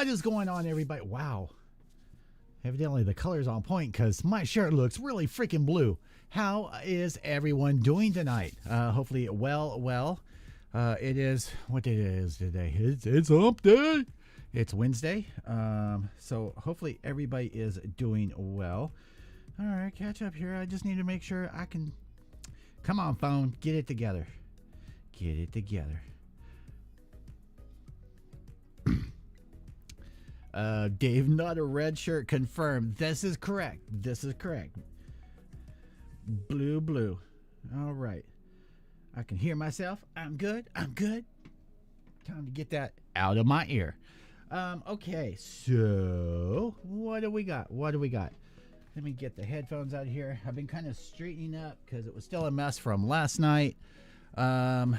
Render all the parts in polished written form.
What is going on, everybody? Wow. Evidently the color's on point because my shirt looks really freaking blue. How is everyone doing tonight? Hopefully well. It is, what day is today? It's hump day. It's Wednesday. So hopefully everybody is doing well. All right, catch up here. I just need to make sure I can. Come on, phone. Get it together. Get it together. Dave, not a red shirt confirmed. This is correct. Blue. All right. I can hear myself. I'm good. Time to get that out of my ear. Okay, so what do we got? Let me get the headphones out here. I've been kind of straightening up because it was still a mess from last night. And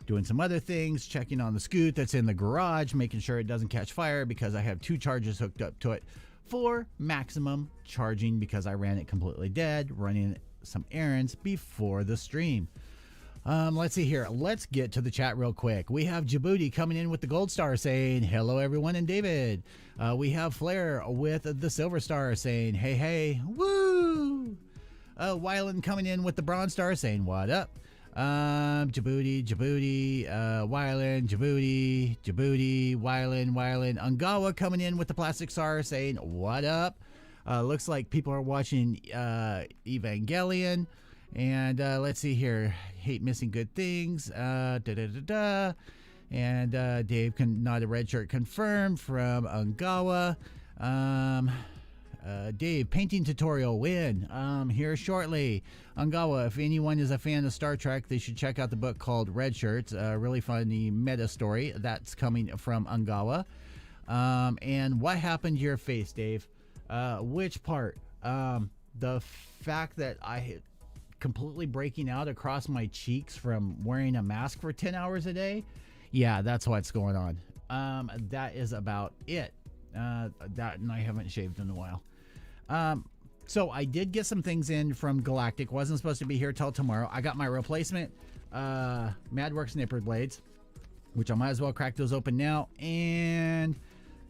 doing some other things, checking on the scoot that's in the garage, making sure it doesn't catch fire because I have two chargers hooked up to it for maximum charging because I ran it completely dead, running some errands before the stream. Let's see here. Let's get to the chat real quick. We have Djibouti coming in with the gold star saying, hello everyone, and David. We have Flair with the silver star saying, hey, woo. Yjiaoland coming in with the bronze star saying, what up? Djibouti, Yjiaoland, Djibouti, Yjiaoland, Ungawa coming in with the plastic star saying, what up? Looks like people are watching Evangelion. And let's see here. Hate missing good things. And Dave, not a red shirt confirmed from Ungawa. Dave, painting tutorial win. Here shortly. Ungawa, if anyone is a fan of Star Trek, they should check out the book called Red Shirts. Really funny meta story. That's coming from Ungawa. And what happened to your face, Dave? Which part? The fact that I completely breaking out across my cheeks from wearing a mask for 10 hours a day. Yeah, that's what's going on. That is about it. That and I haven't shaved in a while. So I did get some things in from Galactic. Wasn't supposed to be here till tomorrow. I got my replacement Madworks nipper blades, which I might as well crack those open now and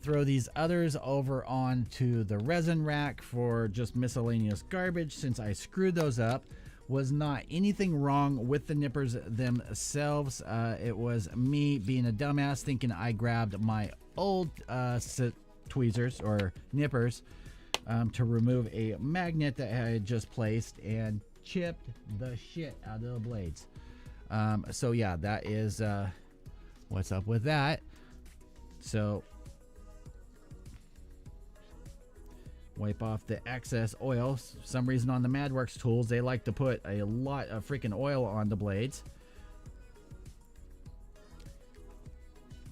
throw these others over onto the resin rack for just miscellaneous garbage since I screwed those up. Was not anything wrong with the nippers themselves. It was me being a dumbass thinking I grabbed my old tweezers or nippers to remove a magnet that I had just placed and chipped the shit out of the blades. So yeah, that is what's up with that. So wipe off the excess oil. For some reason on the Madworks tools, they like to put a lot of freaking oil on the blades.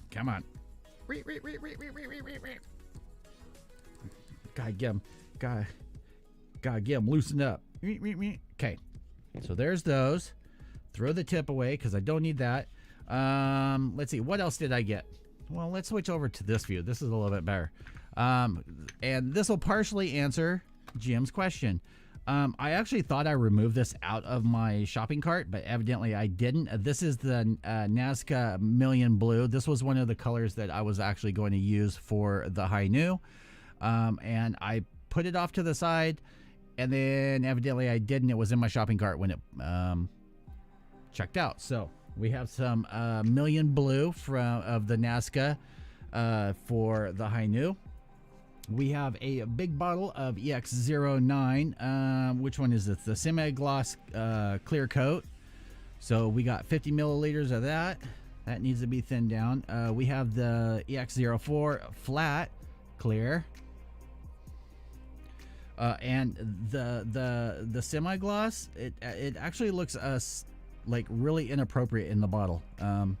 Come on. Gotta get them loosened up. Okay. So there's those. Throw the tip away because I don't need that. Let's see. What else did I get? Well, let's switch over to this view. This is a little bit better. And this will partially answer Jim's question. I actually thought I removed this out of my shopping cart, but evidently I didn't. This is the Nazca Million Blue. This was one of the colors that I was actually going to use for the Hainu. And I put it off to the side, and then evidently I didn't. It was in my shopping cart when it checked out. So we have some Million Blue of the Nazca for the Hainu. We have a big bottle of EX09. Which one is this? The semi-gloss clear coat. So we got 50 milliliters of that. That needs to be thinned down. We have the EX04 flat clear. And the semi-gloss, it actually looks like really inappropriate in the bottle. And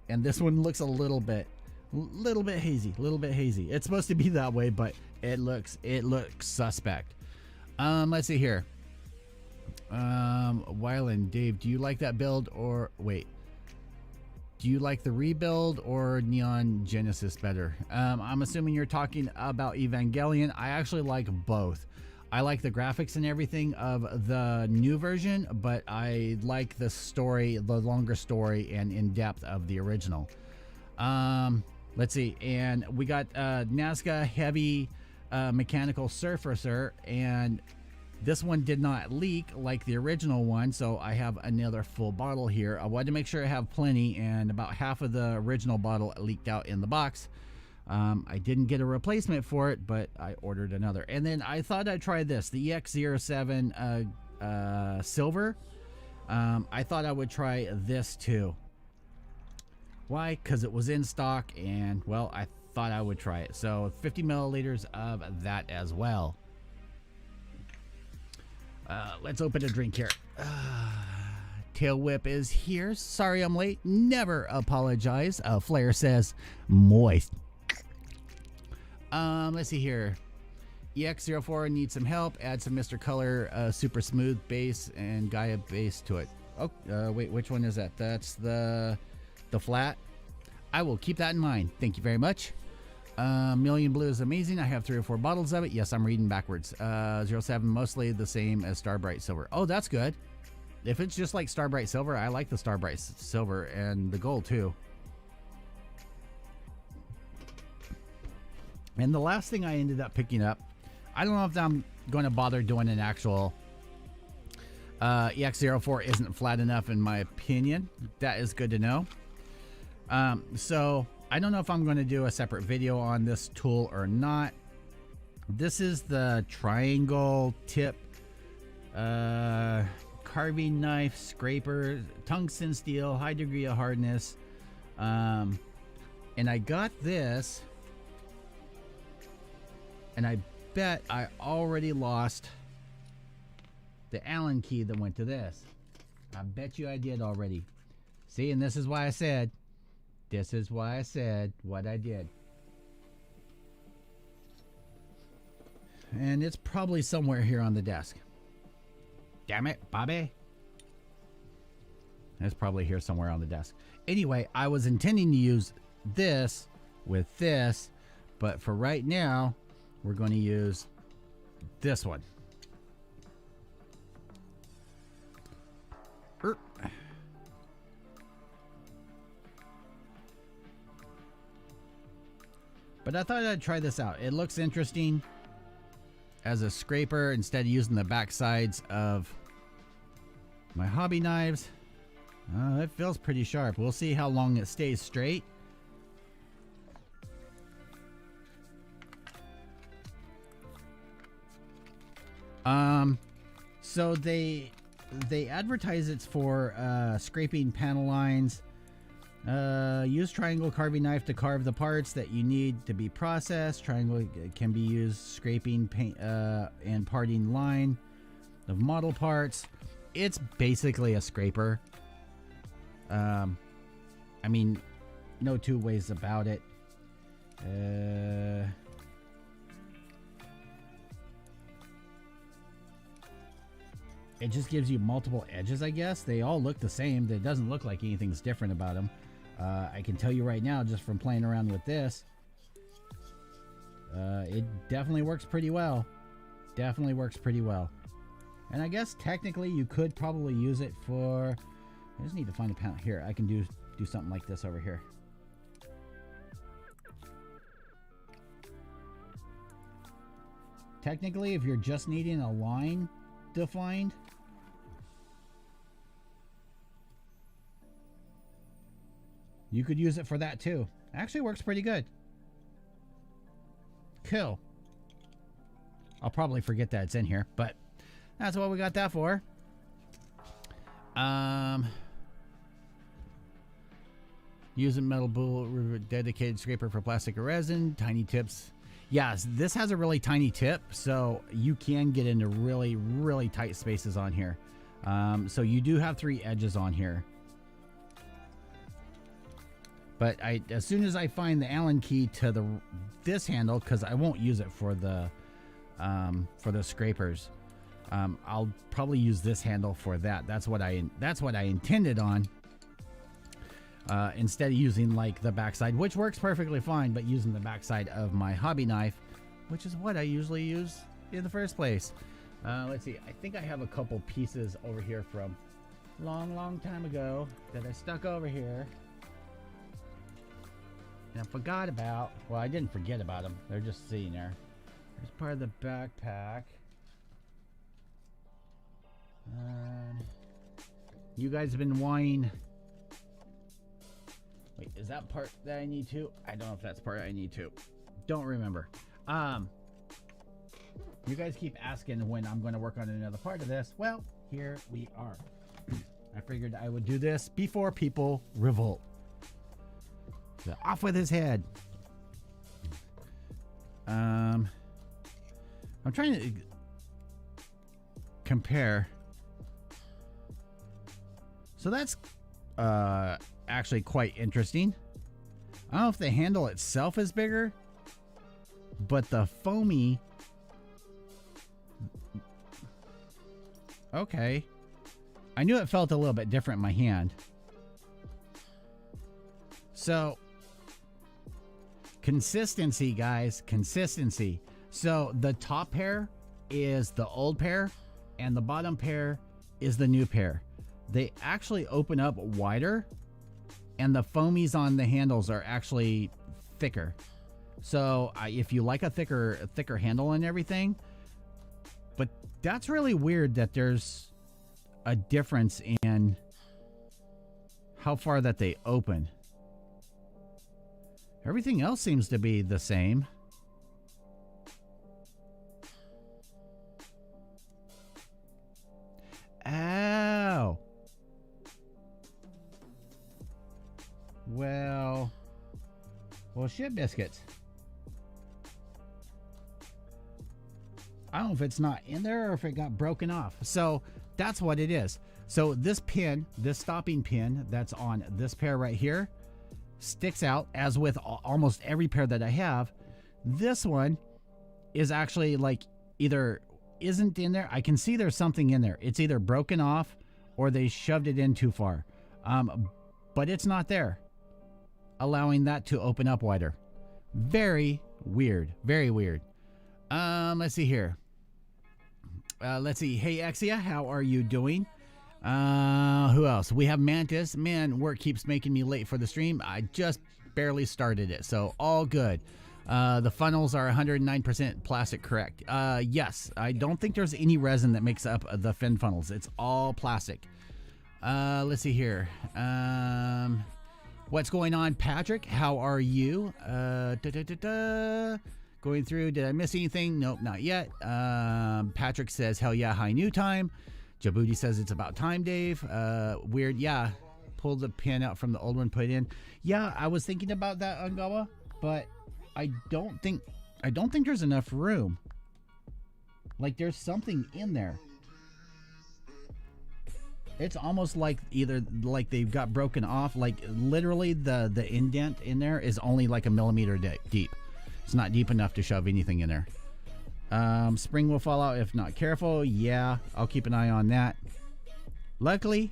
this one looks a little bit hazy. It's supposed to be that way, but it looks suspect. Let's see here. Yjiaoland, Dave, do you like that build or wait? Do you like the rebuild or Neon Genesis better? I'm assuming you're talking about Evangelion. I actually like both. I like the graphics and everything of the new version, but I like the story, the longer story and in depth of the original. Let's see, and we got Nazca Heavy Mechanical Surfacer, and this one did not leak like the original one, so I have another full bottle here. I wanted to make sure I have plenty, and about half of the original bottle leaked out in the box. I didn't get a replacement for it, but I ordered another. And then I thought I'd try this, the EX07 Silver. I thought I would try this too. Why? Because it was in stock, and well, I thought I would try it. So 50 milliliters of that as well. Let's open a drink here. Tail Whip is here. Sorry I'm late. Never apologize. Flair says moist. Let's see here. EX04 needs some help. Add some Mr. Color Super Smooth base and Gaia base to it. Oh, wait, which one is that? That's the flat. I will keep that in mind. Thank you very much. Million Blue is amazing. I have 3 or 4 bottles of it. Yes, I'm reading backwards. 07, mostly the same as Starbright Silver. Oh, that's good. If it's just like Starbright Silver, I like the Starbright Silver and the gold too. And the last thing I ended up picking up, I don't know if I'm going to bother doing an actual EX04 isn't flat enough in my opinion. That is good to know. So I don't know if I'm going to do a separate video on this tool or not. This is the triangle tip carving knife scraper, tungsten steel, high degree of hardness. And I got this, and I bet I already lost the Allen key that went to this. I bet you I did already. See, and this is why I said what I did. And it's probably somewhere here on the desk. Damn it, Bobby. It's probably here somewhere on the desk. Anyway, I was intending to use this with this, but for right now, we're going to use this one. But I thought I'd try this out. It looks interesting as a scraper instead of using the back sides of my hobby knives. It feels pretty sharp. We'll see how long it stays straight. So they advertise it's for scraping panel lines. Use triangle carving knife to carve the parts that you need to be processed. Triangle can be used scraping paint and parting line of model parts. It's basically a scraper. I mean, no two ways about it. It just gives you multiple edges, I guess. They all look the same. It doesn't look like anything's different about them. I can tell you right now, just from playing around with this, it definitely works pretty well. Definitely works pretty well. And I guess technically you could probably use it for... I just need to find a panel. Here, I can do something like this over here. Technically, if you're just needing a line defined, you could use it for that too. Actually works pretty good. Cool. I'll probably forget that it's in here, but that's what we got that for. Using metal bull dedicated scraper for plastic or resin. Tiny tips. Yes, this has a really tiny tip, so you can get into really, really tight spaces on here. So you do have 3 edges on here. But as soon as I find the Allen key to this handle, because I won't use it for the scrapers, I'll probably use this handle for that. That's what I intended on. Instead of using like the backside, which works perfectly fine, but using the backside of my hobby knife, which is what I usually use in the first place. Let's see. I think I have a couple pieces over here from long time ago that I stuck over here. And I forgot about. Well, I didn't forget about them. They're just sitting there. There's part of the backpack. You guys have been wanting. Wait, is that part that I need to? I don't know if that's part I need to. Don't remember. You guys keep asking when I'm going to work on another part of this. Well, here we are. I figured I would do this before people revolt. So off with his head. I'm trying to compare. So that's actually quite interesting. I don't know if the handle itself is bigger, but the foamy. Okay. I knew it felt a little bit different in my hand. So, consistency, guys. Consistency. So, the top pair is the old pair, and the bottom pair is the new pair. They actually open up wider, and the foamies on the handles are actually thicker. So, if you like a thicker handle and everything, but that's really weird that there's a difference in how far that they open. Everything else seems to be the same. Ow. Well, shit biscuits. I don't know if it's not in there or if it got broken off. So that's what it is. So this pin, this stopping pin that's on this pair right here, sticks out, as with almost every pair that I have. This one is actually like either isn't in there. I can see there's something in there. It's either broken off or they shoved it in too far. But it's not there, allowing that to open up wider. Very weird. Very weird. Let's see here. Let's see. Hey, Exia, how are you doing? Who else? We have Mantis. Man, work keeps making me late for the stream. I just barely started it, so all good. The funnels are 109% plastic, correct? Yes. I don't think there's any resin that makes up the fin funnels. It's all plastic. Let's see here. What's going on, Patrick? How are you? Going through. Did I miss anything? Nope, not yet. Patrick says, hell yeah, high new time. Djibouti says it's about time, Dave. Weird. Yeah. Pull the pin out from the old one, put it in. Yeah, I was thinking about that, Ungawa, but I don't think there's enough room. Like there's something in there. It's almost like either like they've got broken off. Like literally the indent in there is only like a millimeter deep. It's not deep enough to shove anything in there. Spring will fall out if not careful. Yeah, I'll keep an eye on that. Luckily,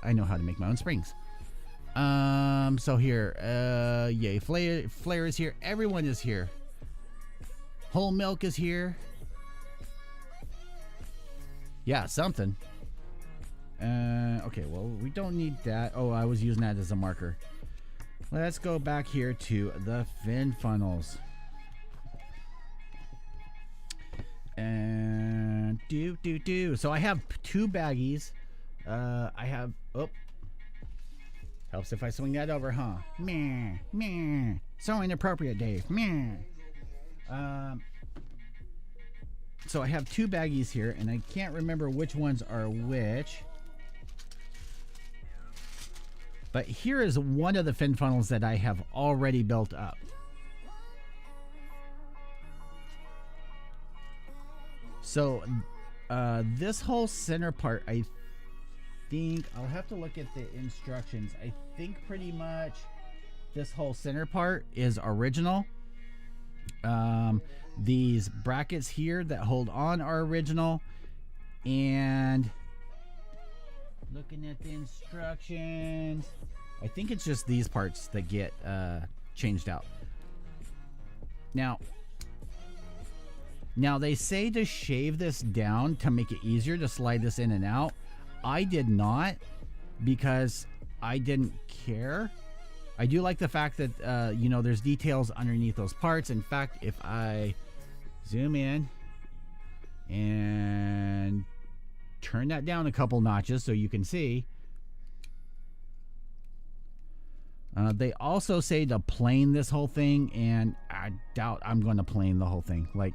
I know how to make my own springs. So here, yay, Flare is here. Everyone is here. Whole Milk is here. Yeah, something. Okay, well, we don't need that. Oh, I was using that as a marker. Let's go back here to the fin funnels. And so I have two baggies. I have, oh, helps if I swing that over, huh? Meh. So inappropriate, Dave. Meh. So I have two baggies here, and I can't remember which ones are which. But here is one of the fin funnels that I have already built up. So this whole center part, I think, I'll have to look at the instructions. I think pretty much this whole center part is original. These brackets here that hold on are original. And looking at the instructions, I think it's just these parts that get changed out. Now, Now they say to shave this down to make it easier to slide this in and out. I did not, because I didn't care. I do like the fact that, you know, there's details underneath those parts. In fact, if I zoom in and turn that down a couple notches so you can see, they also say to plane this whole thing, and I doubt I'm going to plane the whole thing. Like,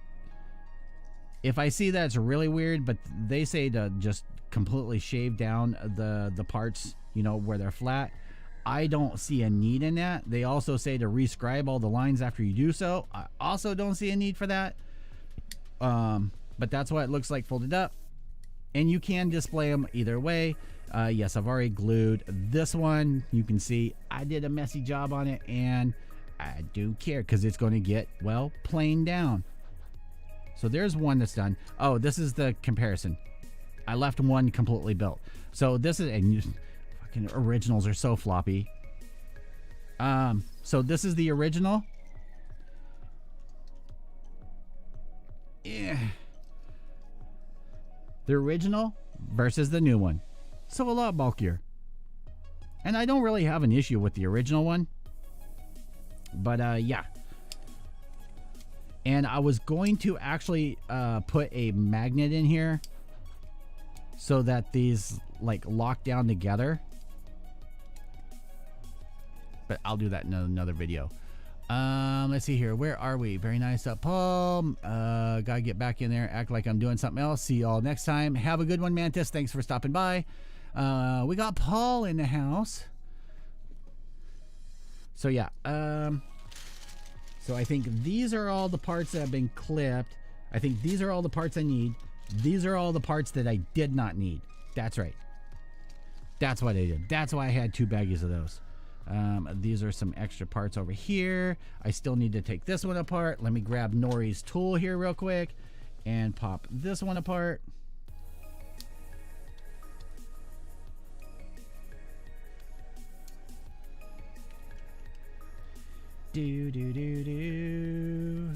if I see that, it's really weird, but they say to just completely shave down the parts, you know, where they're flat. I don't see a need in that. They also say to rescribe all the lines after you do so. I also don't see a need for that. But that's what it looks like folded up. And you can display them either way. Yes, I've already glued this one. You can see I did a messy job on it, and I don't care because it's going to get, well, planed down. So there's one that's done. Oh, this is the comparison. I left one completely built. So this is, and fucking originals are so floppy. So this is the original. Yeah. The original versus the new one. So a lot bulkier. And I don't really have an issue with the original one. But yeah. And I was going to actually put a magnet in here so that these like lock down together. But I'll do that in another video. Let's see here. Where are we? Very nice up, Paul. Gotta get back in there, act like I'm doing something else. See y'all next time. Have a good one, Mantis. Thanks for stopping by. We got Paul in the house. So yeah. So I think these are all the parts that have been clipped. I think these are all the parts I need. These are all the parts that I did not need. That's right. That's what I did. That's why I had 2 baggies of those. These are some extra parts over here. I still need to take this one apart. Let me grab Nori's tool here real quick and pop this one apart. Do do do do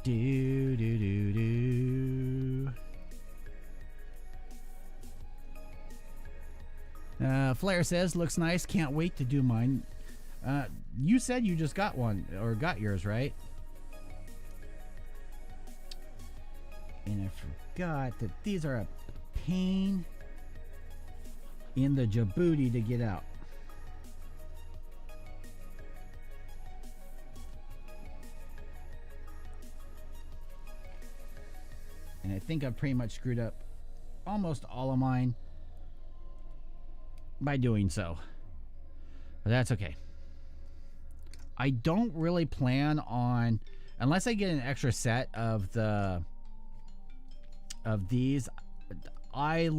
do do do do. Flair says, looks nice. Can't wait to do mine. You said you just got one, or got yours, right? And I forgot that these are a pain in the Djibouti to get out. And I think I've pretty much screwed up almost all of mine by doing so. But that's okay. I don't really plan on, unless I get an extra set of these, I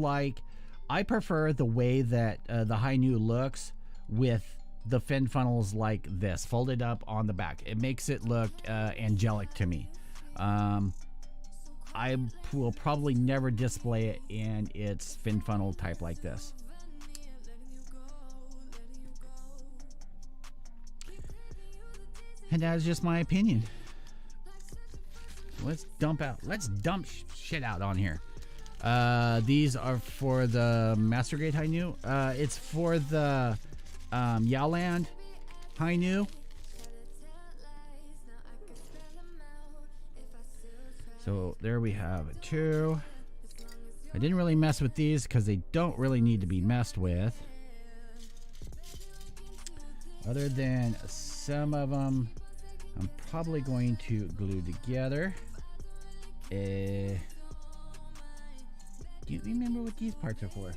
prefer the way that the Hi-Nu looks with the fin funnels like this, folded up on the back. It makes it look angelic to me. I will probably never display it in its fin funnel type like this. And that is just my opinion. Let's dump shit out on here. These are for the Master Grade Hi-Nu. It's for the Yjiaoland Hi-Nu. So there we have 2. I didn't really mess with these because they don't really need to be messed with. Other than some of them I'm probably going to glue together. Do you remember what these parts are for?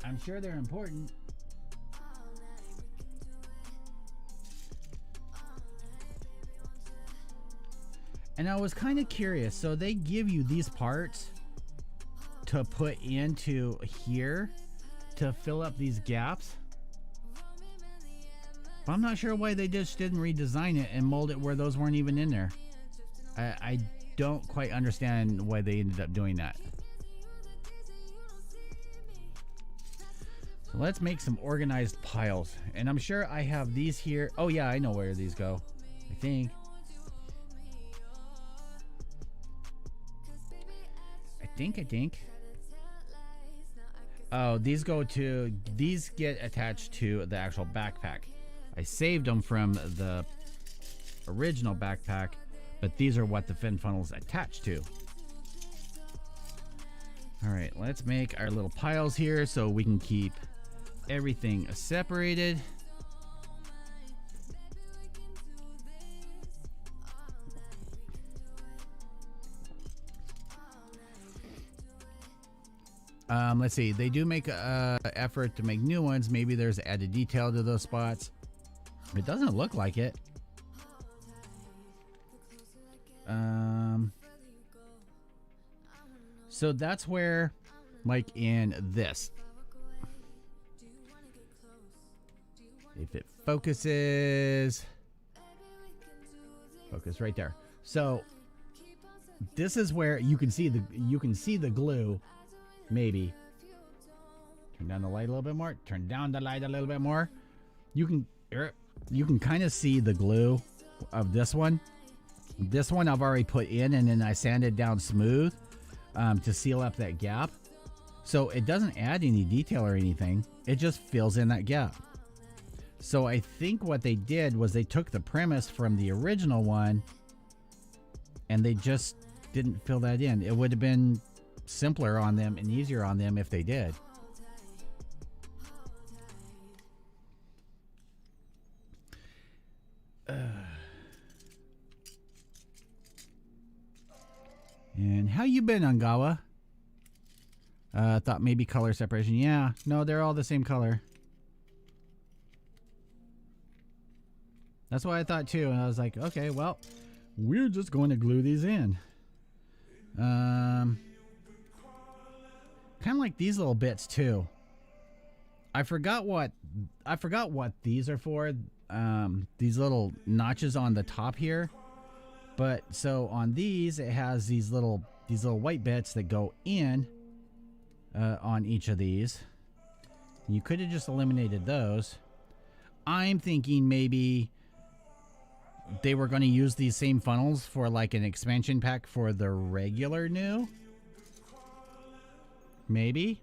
I'm sure they're important. And I was kind of curious. So they give you these parts to put into here to fill up these gaps. But I'm not sure why they just didn't redesign it and mold it where those weren't even in there. I don't quite understand why they ended up doing that. So let's make some organized piles. And I'm sure I have these here. Oh yeah, I know where these go, I think. dink a dink. Oh, these get attached to the actual backpack. I saved them from the original backpack, but these are what the fin funnel's attached to. All right, let's make our little piles here so we can keep everything separated. Let's see. They do make an effort to make new ones. Maybe there's added detail to those spots. It doesn't look like it. So that's where, like in this, if it focuses, focus right there. So this is where you can see the glue. Maybe turn down the light a little bit more. Turn down the light a little bit more. You can kind of see the glue of this one. This one I've already put in, and then I sanded down smooth to seal up that gap. So it doesn't add any detail or anything. It just fills in that gap. So I think what they did was they took the premise from the original one and they just didn't fill that in. It would have been simpler on them and easier on them if they did. And how you been, Angawa? Thought maybe color separation. Yeah, no, they're all the same color. That's what I thought too, and I was like, okay, well, we're just going to glue these in. Kind of like these little bits too. I forgot what these are for. These little notches on the top here. But so on these, it has these little white bits that go in on each of these. You could have just eliminated those. I'm thinking maybe they were going to use these same funnels for like an expansion pack for the regular new. Maybe.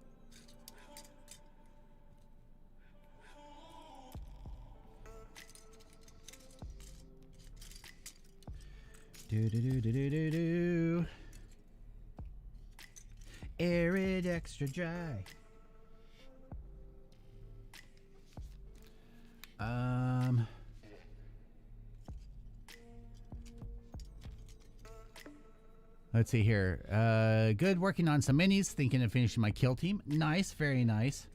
Do. Arid extra dry. Let's see here. Good, working on some minis, thinking of finishing my kill team. Nice, very nice.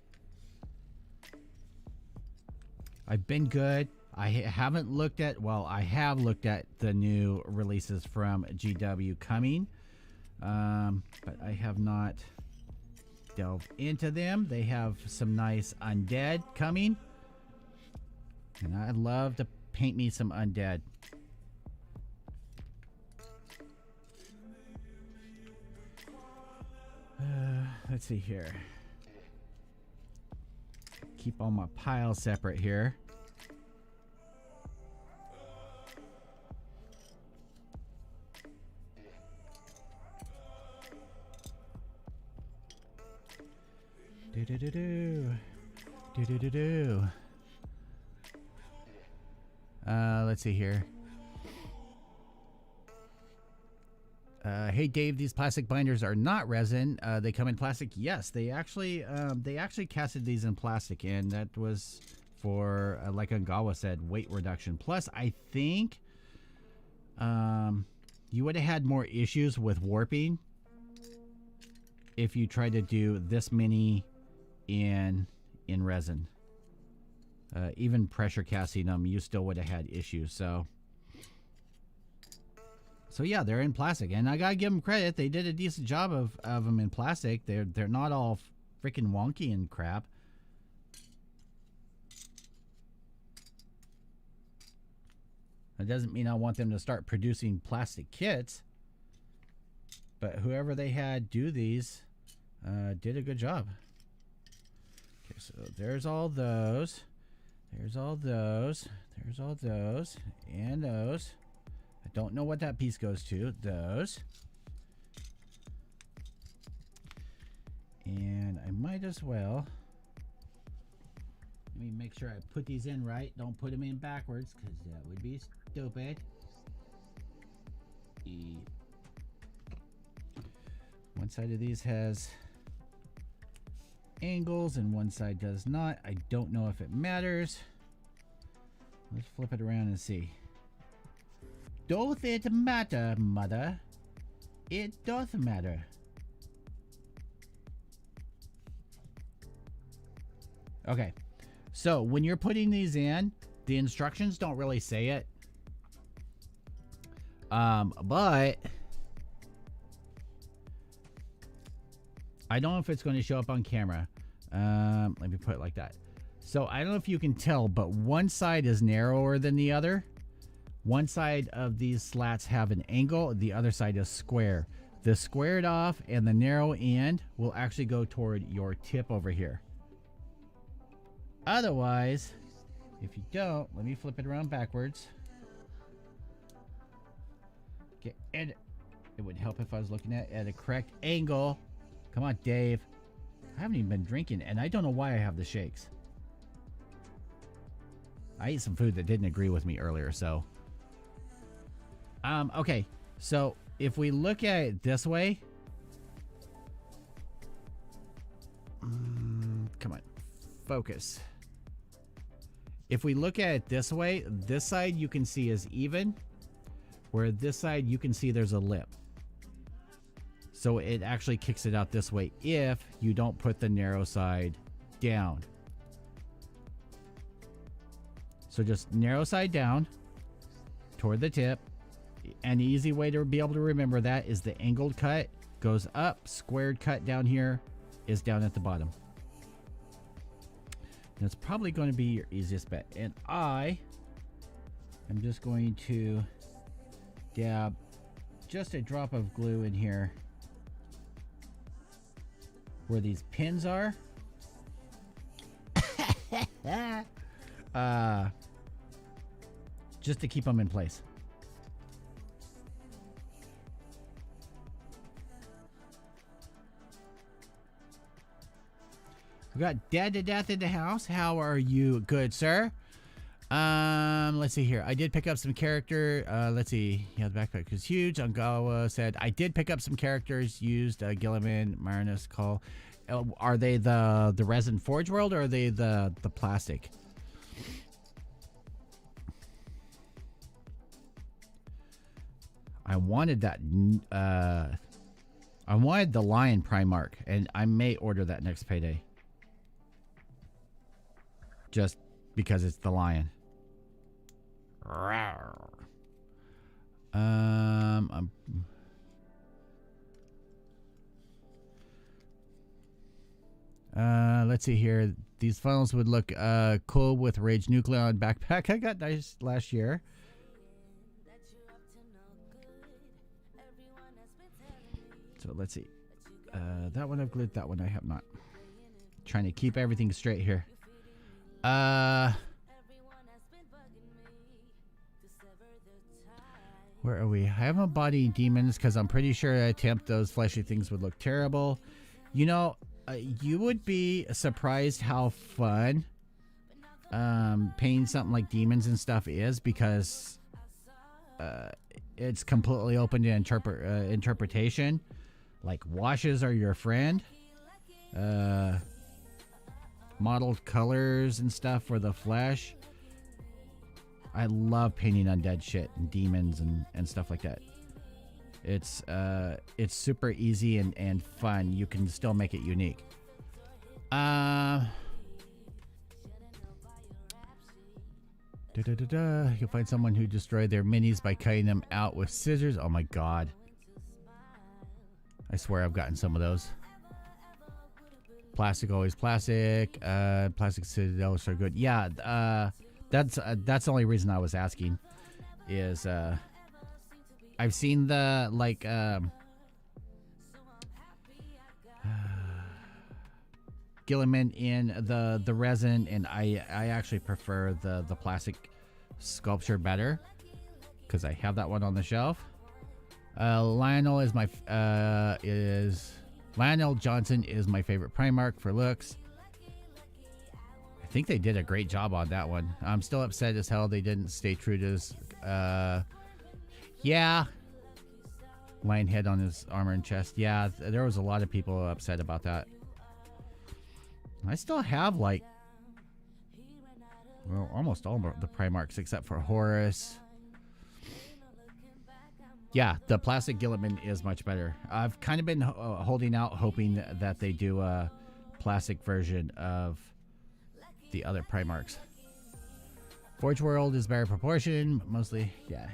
I've been good. I haven't looked at, well, I have looked at the new releases from GW coming, but I have not delved into them. They have some nice undead coming, and I'd love to paint me some undead. Let's see here. Keep all my piles separate here. Let's see here. Hey Dave, these plastic binders are not resin. They come in plastic. Yes, they actually casted these in plastic, and that was for like Angawa said, weight reduction. Plus, I think you would have had more issues with warping if you tried to do this many in resin. Even pressure casting them, you still would have had issues. So yeah, they're in plastic, and I gotta give them credit. They did a decent job of them in plastic. They're not all freaking wonky and crap. That doesn't mean I want them to start producing plastic kits, but whoever they had do these did a good job. Okay, so there's all those. There's all those. There's all those. And those. I don't know what that piece goes to. Those. And I might as well. Let me make sure I put these in right. Don't put them in backwards because that would be stupid. One side of these has angles and one side does not. I don't know if it matters. Let's flip it around and see. Doth it matter, mother? It doth matter. Okay, so when you're putting these in, the instructions don't really say it. But I don't know if it's going to show up on camera. Let me put it like that. So I don't know if you can tell, but one side is narrower than the other. One side of these slats have an angle, the other side is square. The squared off and the narrow end will actually go toward your tip over here. Otherwise, if you don't, let me flip it around backwards. Okay, and it would help if I was looking at a correct angle. Come on, Dave. I haven't even been drinking, and I don't know why I have the shakes. I ate some food that didn't agree with me earlier, so. Okay, so if we look at it this way. Come on, focus. If we look at it this way, this side you can see is even, where this side you can see there's a lip. So it actually kicks it out this way if you don't put the narrow side down. So just narrow side down toward the tip. An easy way to be able to remember that is the angled cut goes up, squared cut down here is down at the bottom. That's probably going to be your easiest bet. And I am just going to dab just a drop of glue in here where these pins are. Just to keep them in place. We got Dad to Death in the house. How are you? Good, sir. Let's see here. I did pick up some character. Let's see. Yeah, the backpack is huge. Angawa said, I did pick up some characters used. Gilliman, Marinus, Call. Are they the Resin Forge World or are they the plastic? I wanted that. I wanted the Lion Primark, and I may order that next payday. Just because it's the lion. Let's see here. These funnels would look cool with Rage Nucleon backpack. I got nice last year. So let's see. That one I've glued. That one I have not. Trying to keep everything straight here. Where are we? I haven't bought any demons because I'm pretty sure I attempt those fleshy things would look terrible. You know, you would be surprised how fun painting something like demons and stuff is, because it's completely open to interpretation. Like, washes are your friend. Modeled colors and stuff for the flesh. I love painting undead shit and demons and stuff like that. It's super easy and fun. You can still make it unique. You'll find someone who destroyed their minis by cutting them out with scissors. Oh my god. I swear I've gotten some of those. Plastic, always plastic. Plastic citadels are good. Yeah, that's the only reason I was asking. Is I've seen the like Gilliman in the resin, and I actually prefer the plastic sculpture better because I have that one on the shelf. Lionel is my Lionel Johnson is my favorite Primark for looks. I think they did a great job on that one. I'm still upset as hell they didn't stay true to his, yeah. Lion head on his armor and chest. Yeah, there was a lot of people upset about that. I still have, like, well, almost all the Primarks except for Horus. Yeah, the plastic Gilliman is much better. I've kind of been holding out, hoping that they do a plastic version of the other Primarks. Forge World is better proportion, mostly, yeah.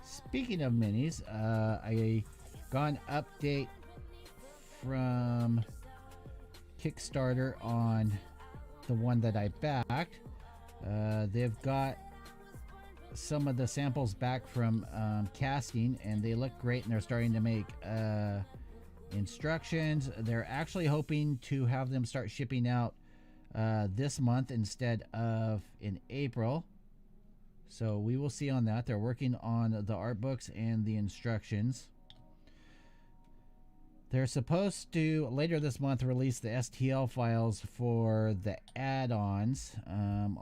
Speaking of minis, I got an update from Kickstarter on the one that I backed. They've got some of the samples back from casting, and they look great, and they're starting to make instructions. They're actually hoping to have them start shipping out this month instead of in April. So we will see on that. They're working on the art books and the instructions. They're supposed to, later this month, release the STL files for the add-ons,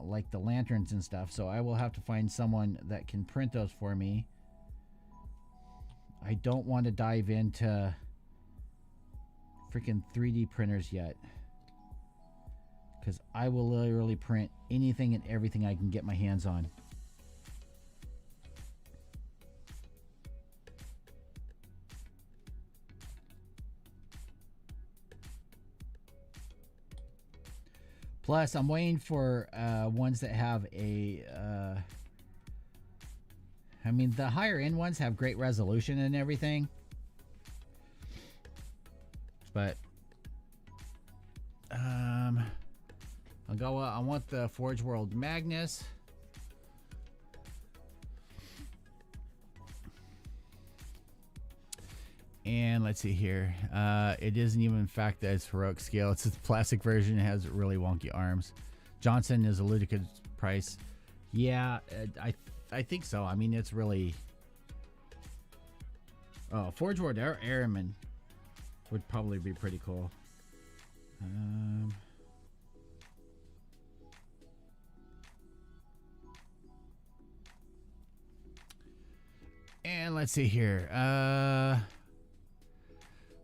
like the lanterns and stuff. So I will have to find someone that can print those for me. I don't want to dive into freaking 3D printers yet, because I will literally print anything and everything I can get my hands on. Plus, I'm waiting for ones that have a... I mean, the higher end ones have great resolution and everything. But... I'll go... I want the Forge World Magnus. And let's see here. It isn't even in fact that it's heroic scale. It's a plastic version. It has really wonky arms. Johnson is a ludicrous price. Yeah, I think so. I mean, it's really... Oh, Forge World Airman would probably be pretty cool. And let's see here.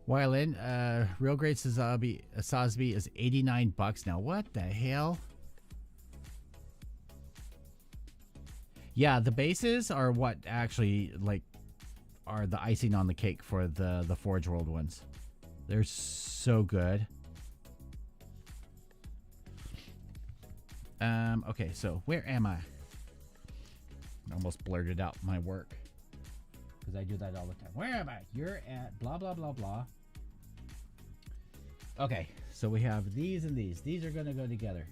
Yjiaoland, real grade Sasbi is $89 now. What the hell? Yeah, the bases are what actually like are the icing on the cake for the Forge World ones. They're so good. Okay, so where am I? I almost blurted out my work, because I do that all the time. Where am I? You're at blah, blah, blah, blah. Okay, so we have these and these. These are going to go together.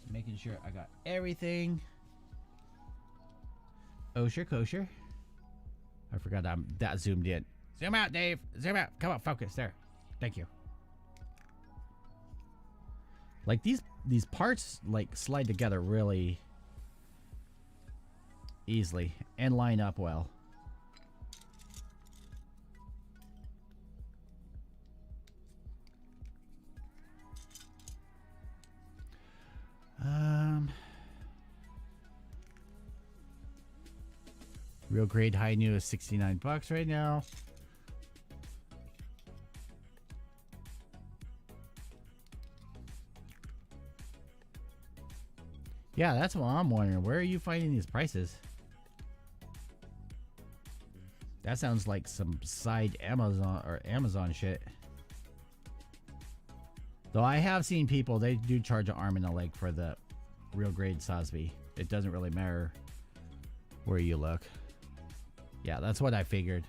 Just making sure I got everything. Osher kosher. I forgot I'm that zoomed in. Zoom out, Dave. Zoom out. Come on, focus. There. Thank you. Like these parts like slide together really easily and line up well. Real grade high new is $69 right now. Yeah, that's what I'm wondering. Where are you finding these prices? That sounds like some side Amazon shit. Though I have seen people, they do charge an arm and a leg for the real grade Sasbi. It doesn't really matter where you look. Yeah, that's what I figured.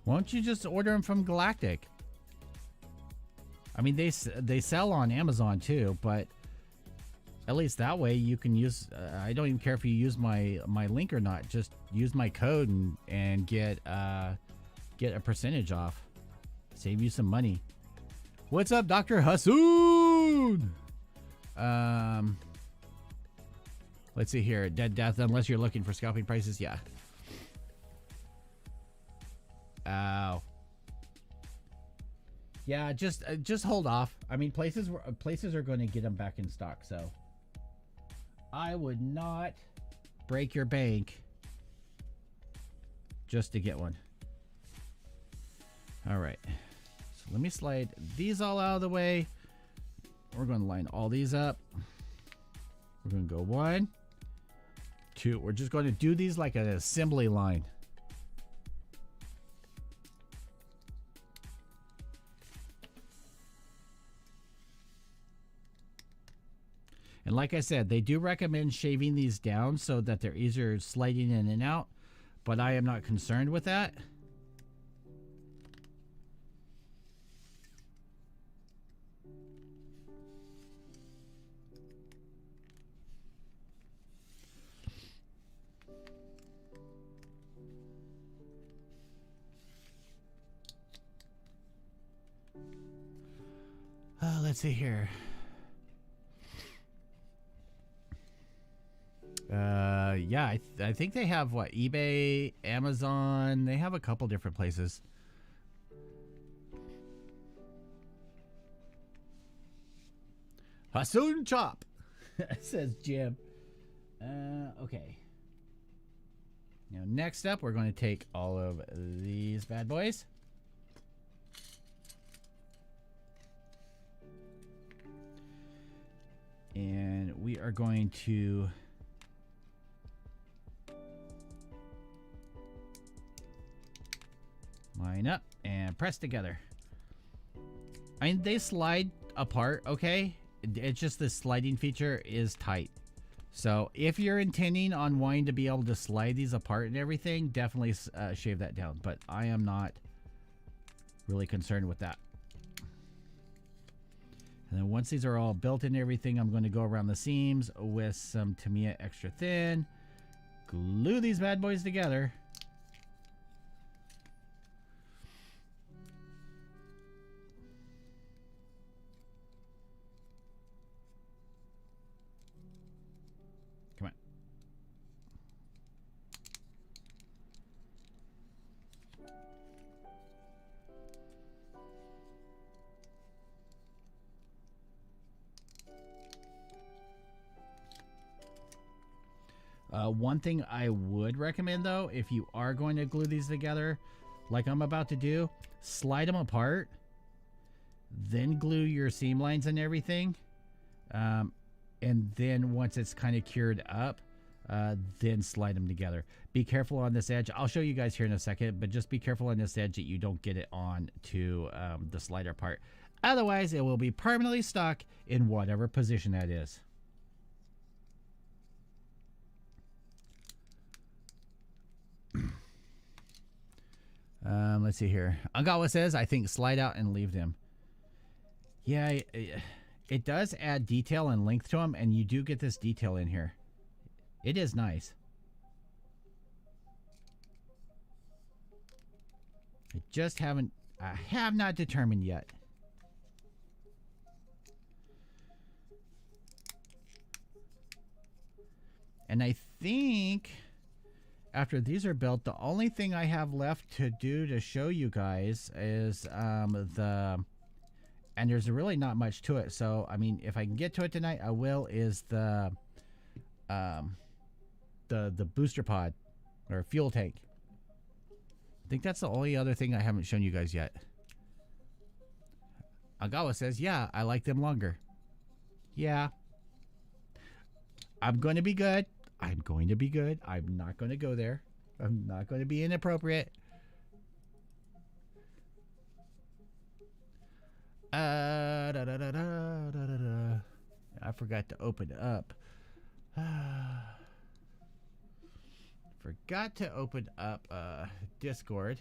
Why don't you just order them from Galactic? I mean, they sell on Amazon too, but at least that way you can use. I don't even care if you use my link or not. Just use my code and get a percentage off. Save you some money. What's up, Dr. Hassoon? Let's see here. Dead Death, unless you're looking for scalping prices, yeah. Ow. Yeah, just hold off. I mean, places are going to get them back in stock, so I would not break your bank just to get one. All right. So let me slide these all out of the way. We're going to line all these up. We're going to go 1, 2. We're just going to do these like an assembly line. And like I said, they do recommend shaving these down so that they're easier sliding in and out, but I am not concerned with that. Let's see here. Yeah, I think they have what, eBay, Amazon. They have a couple different places. Hassoon Chop, says Jim. Okay. Now next up, we're going to take all of these bad boys. And we are going to line up and press together. I mean, they slide apart, okay? It's just the sliding feature is tight. So if you're intending on wanting to be able to slide these apart and everything, definitely shave that down. But I am not really concerned with that. And then once these are all built and everything, I'm going to go around the seams with some Tamiya extra thin. Glue these bad boys together. Come on. One thing I would recommend, though, if you are going to glue these together, like I'm about to do, slide them apart, then glue your seam lines and everything, and then once it's kind of cured up, then slide them together. Be careful on this edge. I'll show you guys here in a second, but just be careful on this edge that you don't get it on to the slider part. Otherwise, it will be permanently stuck in whatever position that is. Let's see here. Angawa says, I think slide out and leave them. Yeah, it does add detail and length to them, and you do get this detail in here. It is nice. I have not determined yet. And I think after these are built, the only thing I have left to do to show you guys is and there's really not much to it. So, I mean, if I can get to it tonight, I will, is the booster pod or fuel tank. I think that's the only other thing I haven't shown you guys yet. Agawa says, yeah, I like them longer. Yeah. I'm going to be good. I'm going to be good. I'm not going to go there. I'm not going to be inappropriate. I forgot to open up. Forgot to open up Discord.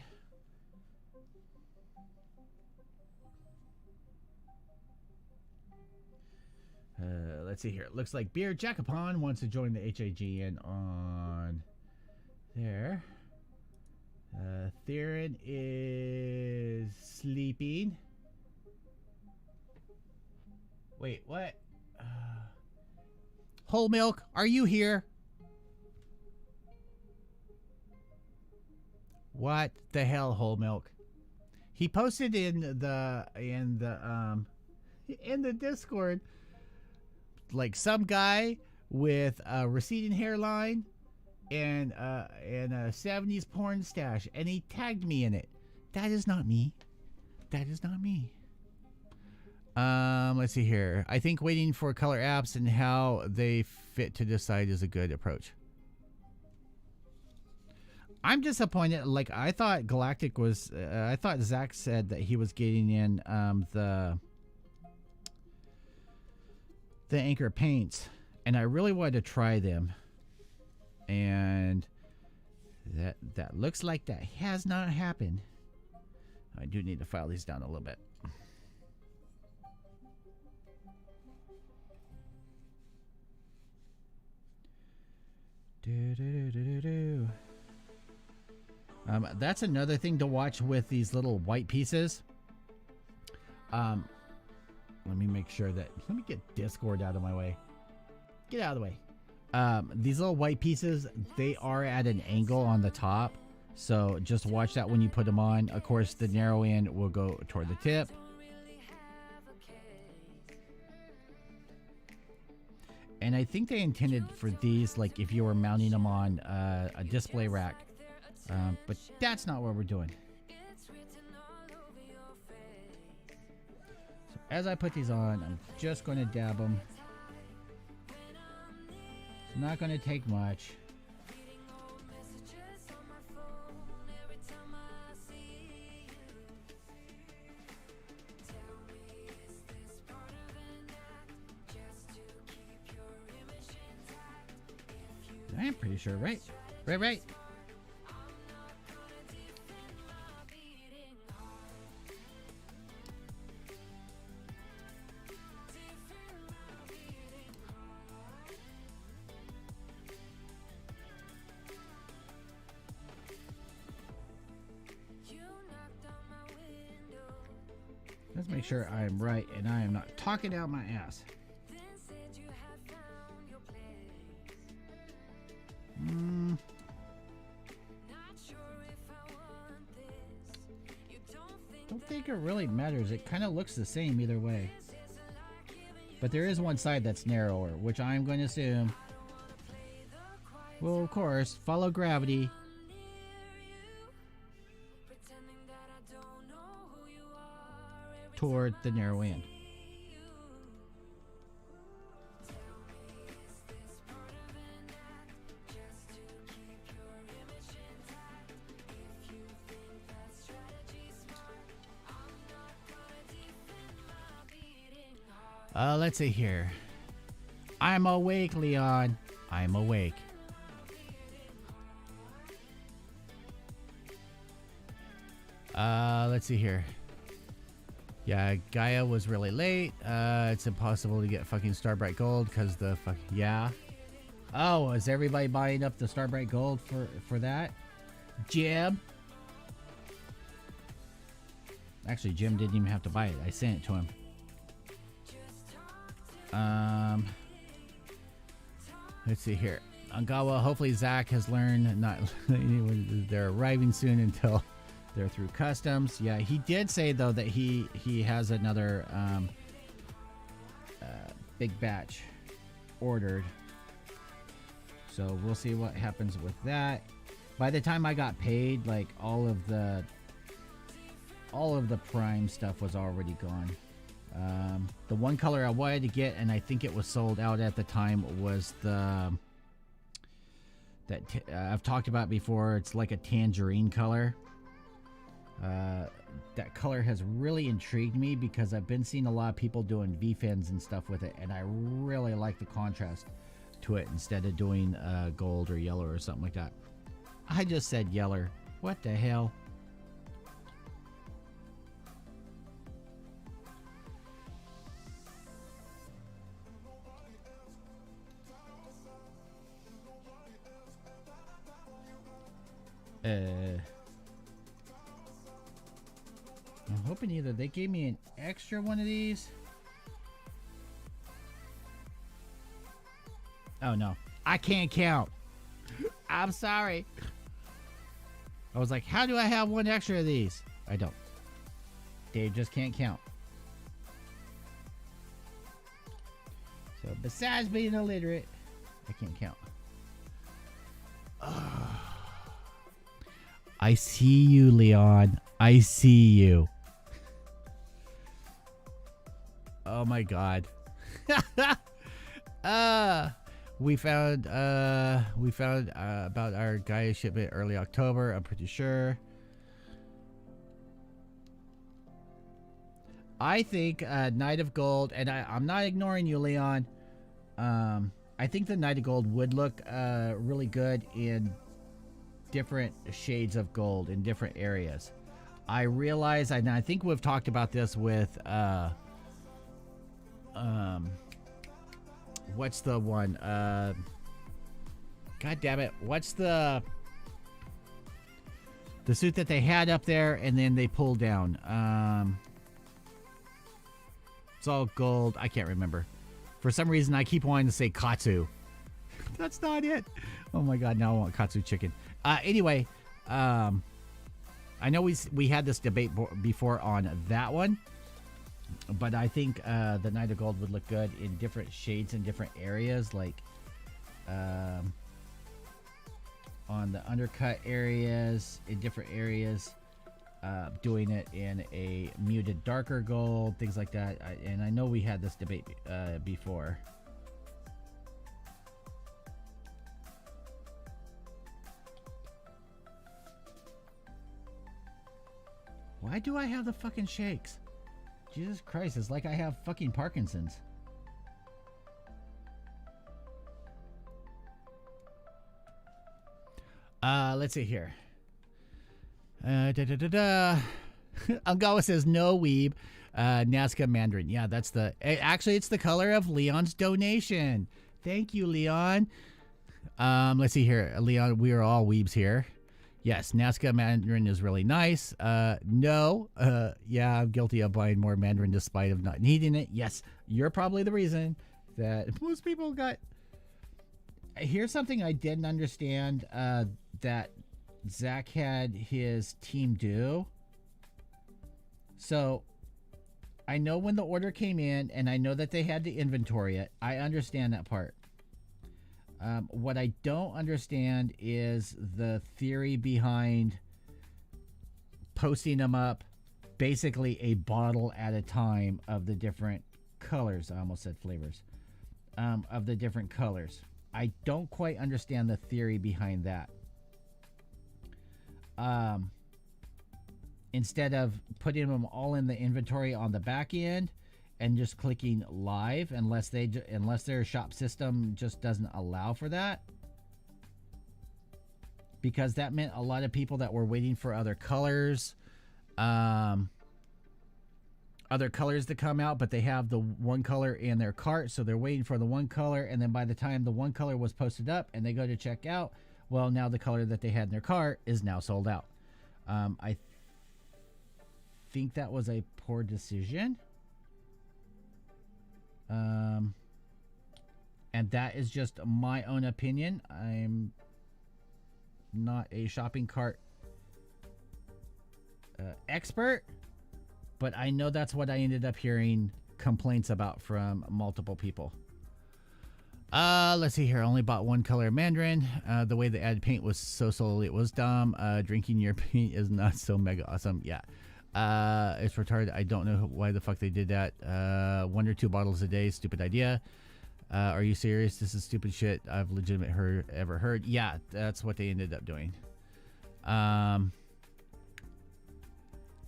let's see here. It looks like Beer Jackapon wants to join the HIGN on there. Theron is sleeping. Wait, what? Whole Milk, are you here? What the hell, Whole Milk? He posted in the Discord like some guy with a receding hairline and a 70s porn stash, and he tagged me in it. That is not me. That is not me. Let's see here. I think waiting for color apps and how they fit to decide is a good approach. I'm disappointed. Like, I thought Galactic was I thought Zach said that he was getting in the Anchor paints, and I really wanted to try them, and that looks like that has not happened. I do need to file these down a little bit. That's another thing to watch with these little white pieces. Let me make sure that, let me get Discord out of my way. Get out of the way. These little white pieces, they are at an angle on the top, so just watch that when you put them on. Of course, the narrow end will go toward the tip. And I think they intended for these, like if you were mounting them on a display rack. But that's not what we're doing. So as I put these on, I'm just going to dab them. It's not going to take much. I'm pretty sure, right? Right. Let's make sure I am right and I am not talking out my ass. Don't think it really matters. It kind of looks the same either way. But there is one side that's narrower, which I'm going to assume will, of course, follow gravity. Toward the narrow end. Let's see here. I'm awake, Leon. I'm awake. Let's see here. Yeah, Gaia was really late. It's impossible to get fucking Starbright Gold because the fuck. Yeah. Oh, is everybody buying up the Starbright Gold for that? Jim? Actually, Jim didn't even have to buy it. I sent it to him. Let's see here. Angawa, hopefully Zach has learned not they're arriving soon until they're through customs. Yeah, he did say though that he has another big batch ordered. So we'll see what happens with that. By the time I got paid, like all of the Prime stuff was already gone. The one color I wanted to get, and I think it was sold out at the time, was the that I've talked about before. It's like a tangerine color. That color has really intrigued me because I've been seeing a lot of people doing V-fins and stuff with it, and I really like the contrast to it instead of doing gold or yellow or something like that. I just said yeller. What the hell? I'm hoping either they gave me an extra one of these. Oh no, I can't count. I'm sorry. I was like, how do I have one extra of these? I don't. Dave just can't count. So besides being illiterate, I can't count. I see you, Leon. I see you. Oh my god. We found about our Gaia shipment early October, I'm pretty sure. I think Night of Gold, and I'm not ignoring you, Leon. I think the Night of Gold would look really good in different shades of gold in different areas. I realize, and I think we've talked about this with what's the one? God damn it! What's the suit that they had up there and then they pulled down? It's all gold. I can't remember. For some reason, I keep wanting to say Katsu. That's not it. Oh my god! Now I want Katsu chicken. Anyway, I know we had this debate before on that one. But I think the Night of Gold would look good in different shades in different areas, like on the undercut areas, in different areas, doing it in a muted darker gold, things like that. And I know we had this debate before. Why do I have the fucking shakes? Jesus Christ, it's like I have fucking Parkinson's. Let's see here. Ungawa says no weeb. Nazca Mandarin. Yeah, that's the... Actually, it's the color of Leon's donation. Thank you, Leon. Let's see here. Leon, we are all weebs here. Yes, Nazca Mandarin is really nice. No. Yeah, I'm guilty of buying more Mandarin despite of not needing it. Yes, you're probably the reason that most people got... Here's something I didn't understand that Zach had his team do. So, I know when the order came in, and I know that they had to inventory it. I understand that part. What I don't understand is the theory behind posting them up basically a bottle at a time of the different colors. I almost said flavors. Of the different colors. I don't quite understand the theory behind that. Instead of putting them all in the inventory on the back end and just clicking live, unless their shop system just doesn't allow for that, because that meant a lot of people that were waiting for other colors to come out, but they have the one color in their cart, so they're waiting for the one color, and then by the time the one color was posted up and they go to check out, well, now the color that they had in their cart is now sold out. I think that was a poor decision. And that is just my own opinion. I'm not a shopping cart expert, but I know that's what I ended up hearing complaints about from multiple people. Let's see here. I only bought one color Mandarin. The way they added paint was so slowly, it was dumb. Drinking your paint is not so mega awesome. Yeah. It's retarded. I don't know why the fuck they did that. 1 or 2 bottles a day. Stupid idea. Are you serious? This is stupid shit I've legitimately ever heard. Yeah, that's what they ended up doing.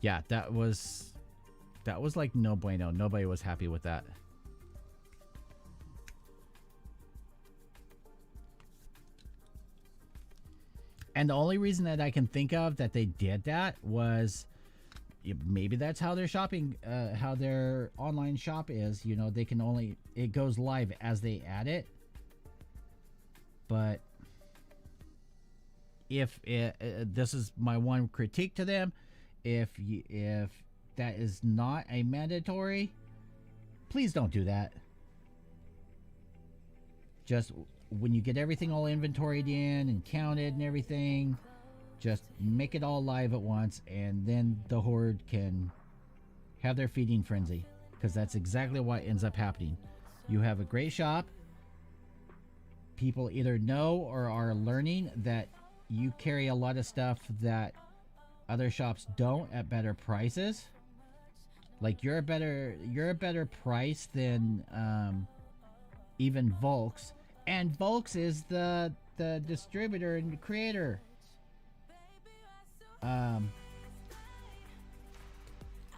Yeah, that was like no bueno. Nobody was happy with that. And the only reason that I can think of that they did that was maybe that's how their shopping, how their online shop is. You know, they can only, it goes live as they add it. But this is my one critique to them, if that is not a mandatory, please don't do that. Just when you get everything all inventoried in and counted and everything, just make it all live at once, and then the horde can have their feeding frenzy, because that's exactly what ends up happening. You have a great shop. People either know or are learning that you carry a lot of stuff that other shops don't at better prices. Like you're a better price than even Volks, and Volks is the distributor and creator.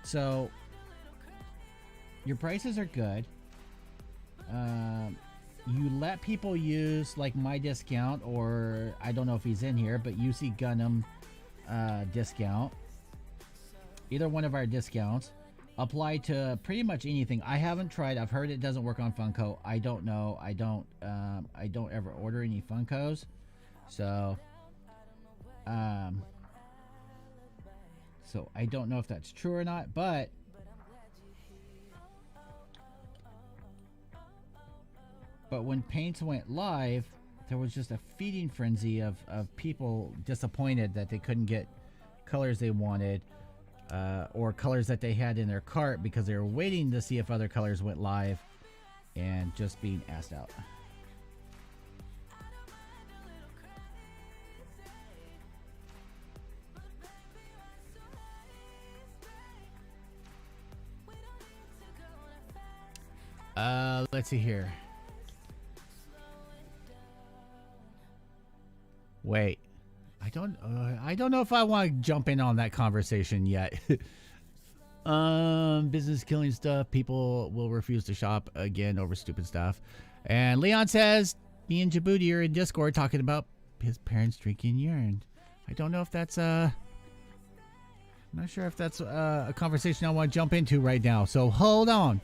So your prices are good. You let people use like my discount, or I don't know if he's in here, but UC Gundam discount. Either one of our discounts apply to pretty much anything. I haven't tried. I've heard it doesn't work on Funko. I don't know. I don't ever order any Funkos, so I don't know if that's true or not, but when Paints went live, there was just a feeding frenzy of people disappointed that they couldn't get colors they wanted, or colors that they had in their cart because they were waiting to see if other colors went live, and just being asked out. Let's see here. Wait, I don't know if I want to jump in on that conversation yet. Business killing stuff. People will refuse to shop again over stupid stuff. And Leon says, me and Djibouti are in Discord talking about his parents drinking urine. I don't know if that's I'm not sure if that's a conversation I want to jump into right now. So hold on.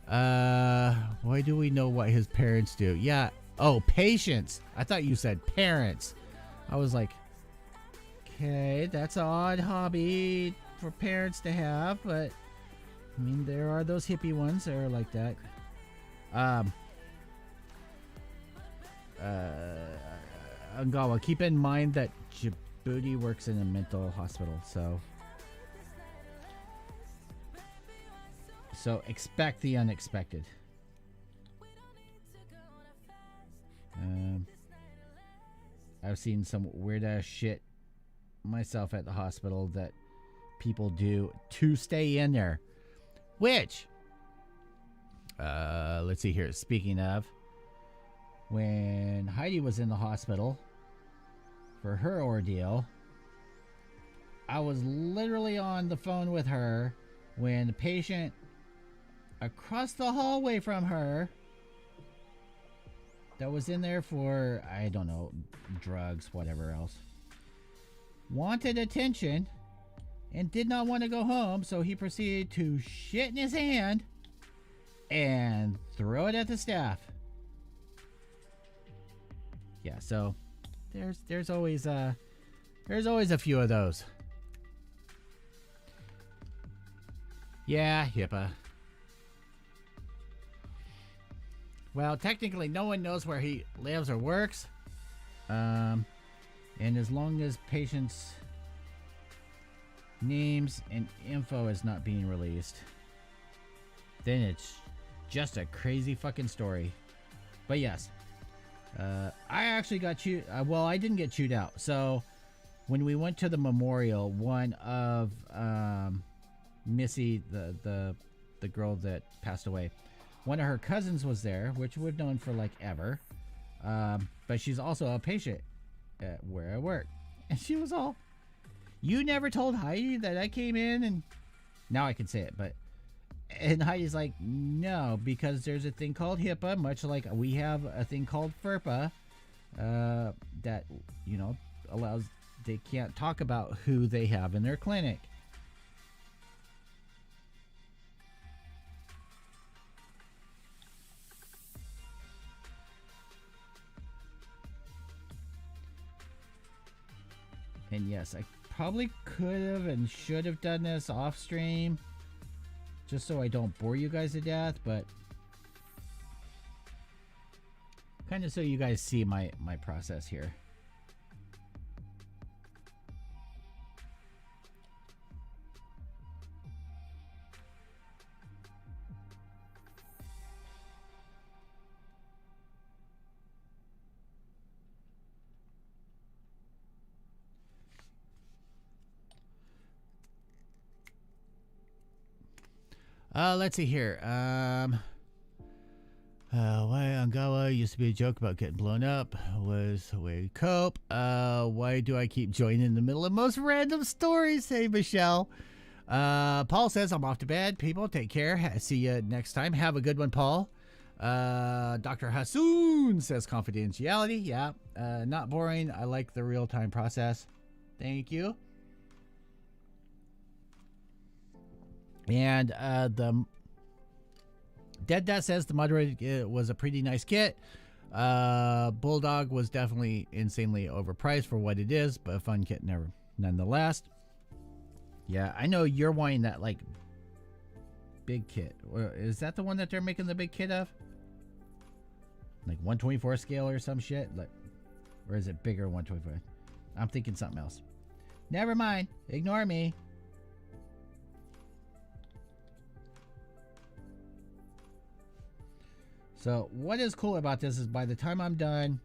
Why do we know what his parents do? Yeah. Oh, patients. I thought you said parents. I was like, okay, that's an odd hobby for parents to have, but I mean, there are those hippie ones that are like that. Angawa, keep in mind that Djibouti works in a mental hospital, so expect the unexpected. I've seen some weird ass shit myself at the hospital that people do to stay in there. Which, let's see here. Speaking of, when Heidi was in the hospital for her ordeal, I was literally on the phone with her when the patient across the hallway from her that was in there for, I don't know, drugs, whatever else, wanted attention and did not want to go home, so he proceeded to shit in his hand and throw it at the staff. Yeah, so there's always a few of those. Yeah, HIPAA. Well, technically, no one knows where he lives or works. And as long as patients' names and info is not being released, then it's just a crazy fucking story. But yes, I actually got chewed. Well, I didn't get chewed out. So when we went to the memorial, one of Missy, the girl that passed away, one of her cousins was there, which we've known for like ever. But she's also a patient at where I work. And she was all, you never told Heidi that I came in, and now I can say it, but, and Heidi's like, no, because there's a thing called HIPAA, much like we have a thing called FERPA, that, you know, allows, they can't talk about who they have in their clinic. And yes, I probably could have and should have done this off stream, just so I don't bore you guys to death, but kind of so you guys see my process here. Let's see here. Why Angawa used to be a joke about getting blown up was the way we cope. Why do I keep joining in the middle of most random stories? Hey, Michelle. Paul says, I'm off to bed. People, take care. See you next time. Have a good one, Paul. Dr. Hassoon says confidentiality. Yeah. Not boring. I like the real-time process. Thank you. And the Dead Dad says the moderator was a pretty nice kit. Bulldog was definitely insanely overpriced for what it is, but a fun kit nonetheless. Yeah, I know you're wanting that like big kit. Is that the one that they're making the big kit of? Like 124 scale or some shit? Like, or is it bigger 124? I'm thinking something else. Never mind. Ignore me. So what is cool about this is by the time I'm done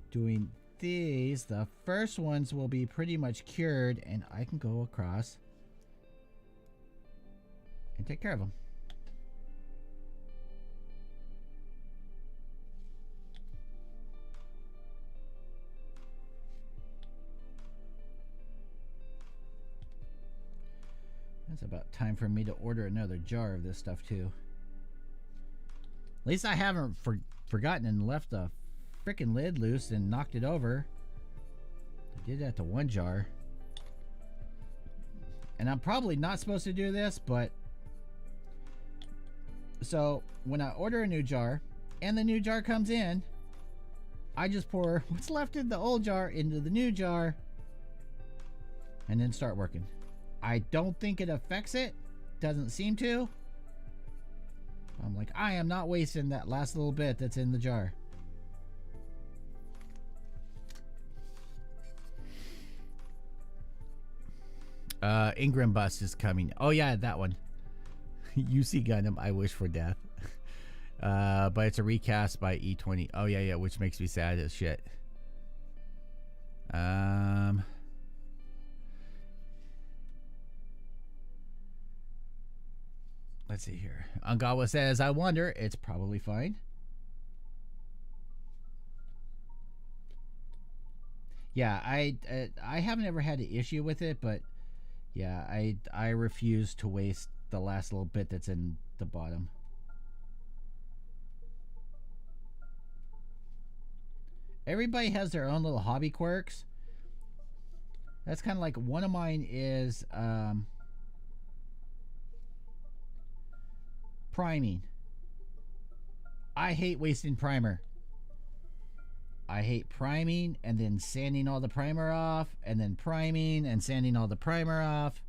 doing these, the first ones will be pretty much cured and I can go across and take care of them. It's about time for me to order another jar of this stuff too. At least I haven't forgotten and left the frickin' lid loose and knocked it over. I did that to one jar. And I'm probably not supposed to do this, but... So, when I order a new jar, and the new jar comes in, I just pour what's left in the old jar into the new jar, and then start working. I don't think it affects it. Doesn't seem to. I'm like, I am not wasting that last little bit that's in the jar. Ingram Bus is coming. Oh yeah, that one. UC Gundam, I Wish for Death. But it's a recast by E20. Oh yeah, which makes me sad as shit. Let's see here. Angawa says, I wonder. It's probably fine. Yeah, I haven't ever had an issue with it, but yeah, I refuse to waste the last little bit that's in the bottom. Everybody has their own little hobby quirks. That's kind of like one of mine is priming. I hate wasting primer. I hate priming and then sanding all the primer off and then priming and sanding all the primer off.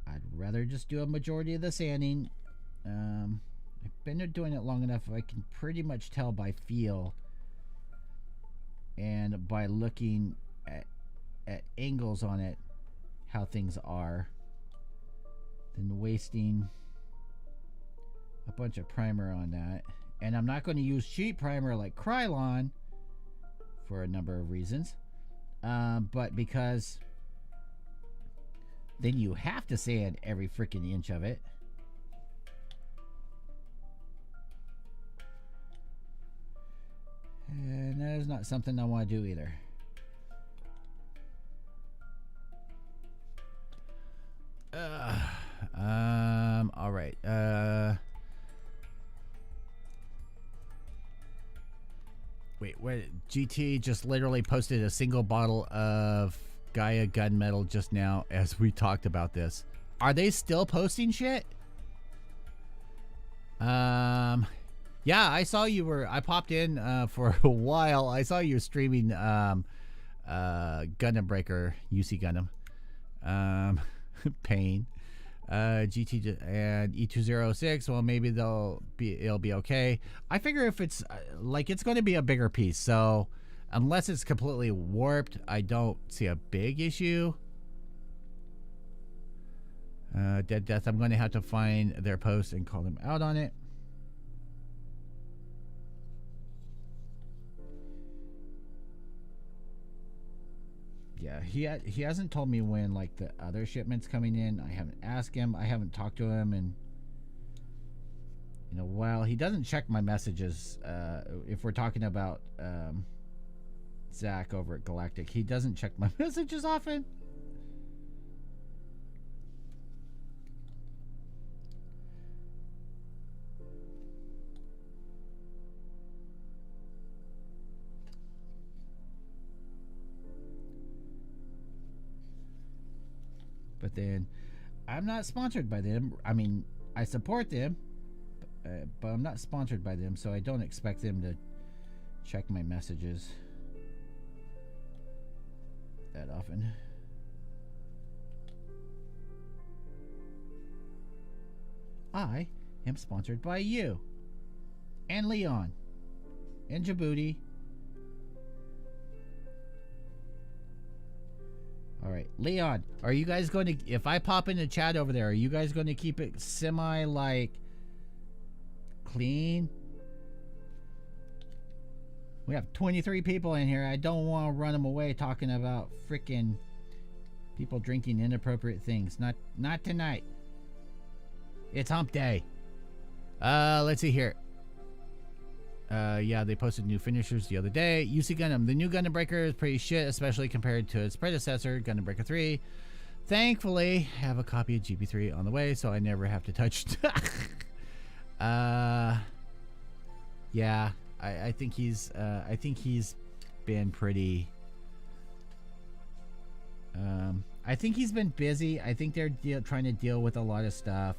I'd rather just do a majority of the sanding. I've been doing it long enough I can pretty much tell by feel and by looking at angles on it how things are than wasting a bunch of primer on that. And I'm not going to use cheap primer like Krylon for a number of reasons, but because then you have to sand every freaking inch of it. And that is not something I want to do either. All right. Wait, GT just literally posted a single bottle of Gaia gunmetal just now as we talked about this. Are they still posting shit? Yeah, I saw you were, I popped in for a while. I saw you streaming Gundam Breaker, UC Gundam, Pain, GT and E206. Well, maybe it'll be okay. I figure if it's like it's going to be a bigger piece, so unless it's completely warped, I don't see a big issue. Dead Death, I'm going to have to find their post and call them out on it. Yeah, he hasn't told me when like the other shipment's coming in. I haven't asked him. I haven't talked to him, and you know, while he doesn't check my messages, if we're talking about Zach over at Galactic, he doesn't check my messages often. But then, I'm not sponsored by them. I mean, I support them, but I'm not sponsored by them, so I don't expect them to check my messages that often. I am sponsored by you, and Leon, and Djibouti. All right, Leon, are you guys going to, if I pop in the chat over there, are you guys going to keep it semi like clean? We have 23 people in here. I don't want to run them away talking about freaking people drinking inappropriate things. Not tonight. It's hump day. Let's see here. Yeah, they posted new finishers the other day. UC Gundam. The new Gundam Breaker is pretty shit, especially compared to its predecessor, Gundam Breaker 3. Thankfully, I have a copy of GP3 on the way, so I never have to touch yeah, I think he's been pretty I think he's been busy. I think they're trying to deal with a lot of stuff.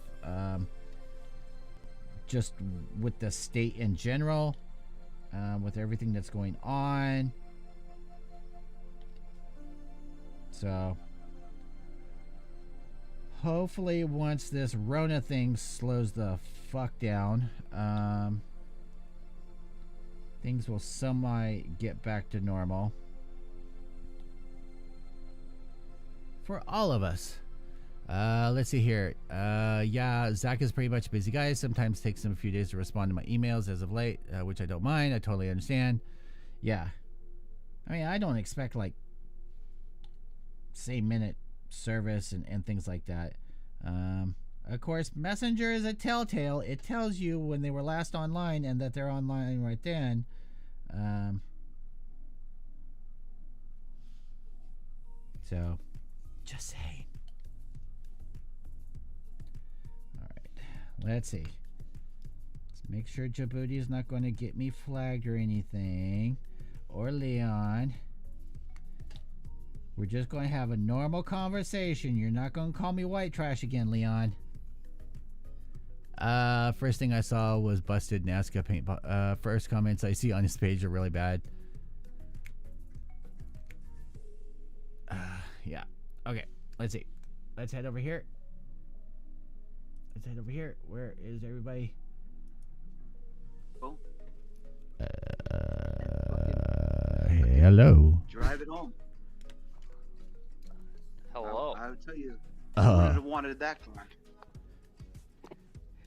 Just with the state in general, with everything that's going on. So hopefully once this Rona thing slows the fuck down, things will semi get back to normal for all of us. Let's see here. Yeah, Zach is pretty much a busy guy. Sometimes takes him a few days to respond to my emails as of late, which I don't mind. I totally understand. Yeah. I mean, I don't expect like same minute service and things like that. Of course, Messenger is a telltale. It tells you when they were last online and that they're online right then. So, just saying. Let's see. Let's make sure Djibouti is not going to get me flagged or anything. Or Leon. We're just going to have a normal conversation. You're not going to call me white trash again, Leon. First thing I saw was busted Nazca paint. First comments I see on his page are really bad. Yeah. Okay. Let's see. Let's head over here. Let's head over here. Where is everybody? Oh. Hello. Drive it home. Hello. I would tell you. I would have wanted that car.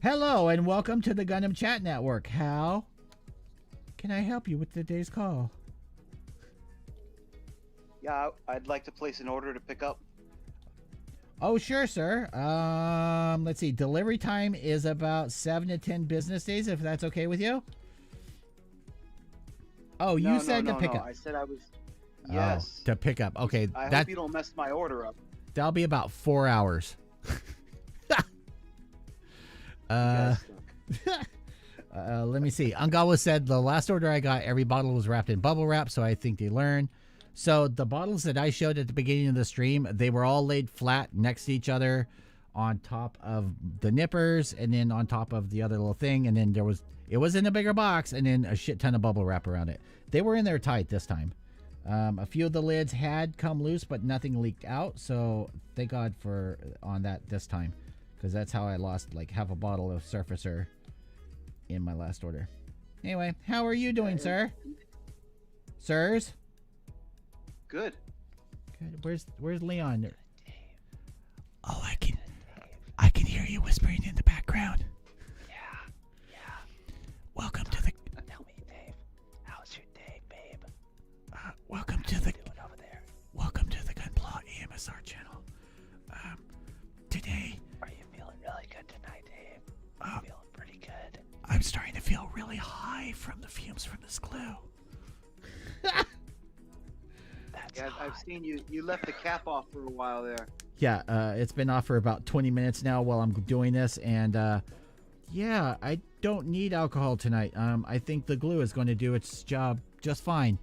Hello and welcome to the Gundam Chat Network. How can I help you with today's call? Yeah, I'd like to place an order to pick up. Oh, sure, sir. Let's see. Delivery time is about 7 to 10 business days, if that's okay with you. Oh, you said to pick up. I said I was. Yes. Oh, to pick up. Okay. I hope you don't mess my order up. That'll be about 4 hours. Let me see. Angawa said the last order I got, every bottle was wrapped in bubble wrap, so I think they learned. So the bottles that I showed at the beginning of the stream, they were all laid flat next to each other on top of the nippers and then on top of the other little thing. And then it was in a bigger box and then a shit ton of bubble wrap around it. They were in there tight this time. A few of the lids had come loose, but nothing leaked out. So thank God for on that this time, because that's how I lost like half a bottle of surfacer in my last order. Anyway, how are you doing, sir? Sirs? Good. Good. Where's Leon? Oh, I can hear you whispering in the background. Yeah. Welcome to the. Tell me, Dave. How's your day, babe? Welcome to the. Doing over there? Welcome to the Gunpla EMSR channel. Today. Are you feeling really good tonight, Dave? I'm feeling pretty good. I'm starting to feel really high from the fumes from this glue. That's Yeah, I've hot. seen you. You left the cap off for a while there. Yeah, it's been off for about 20 minutes now while I'm doing this, and yeah, I don't need alcohol tonight. I think the glue is going to do its job just fine.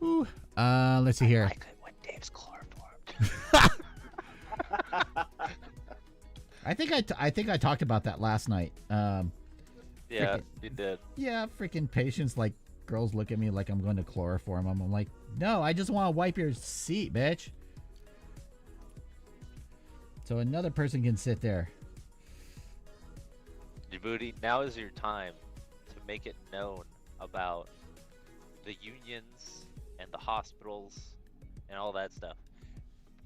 Ooh. Let's see here. I like it when Dave's chloroformed. I think I talked about that last night. Yeah, Freaking- you did. Yeah, freaking patients, like, girls look at me like I'm going to chloroform them. I'm like, no, I just want to wipe your seat, bitch. So another person can sit there. Djibouti, now is your time to make it known about the unions and the hospitals and all that stuff.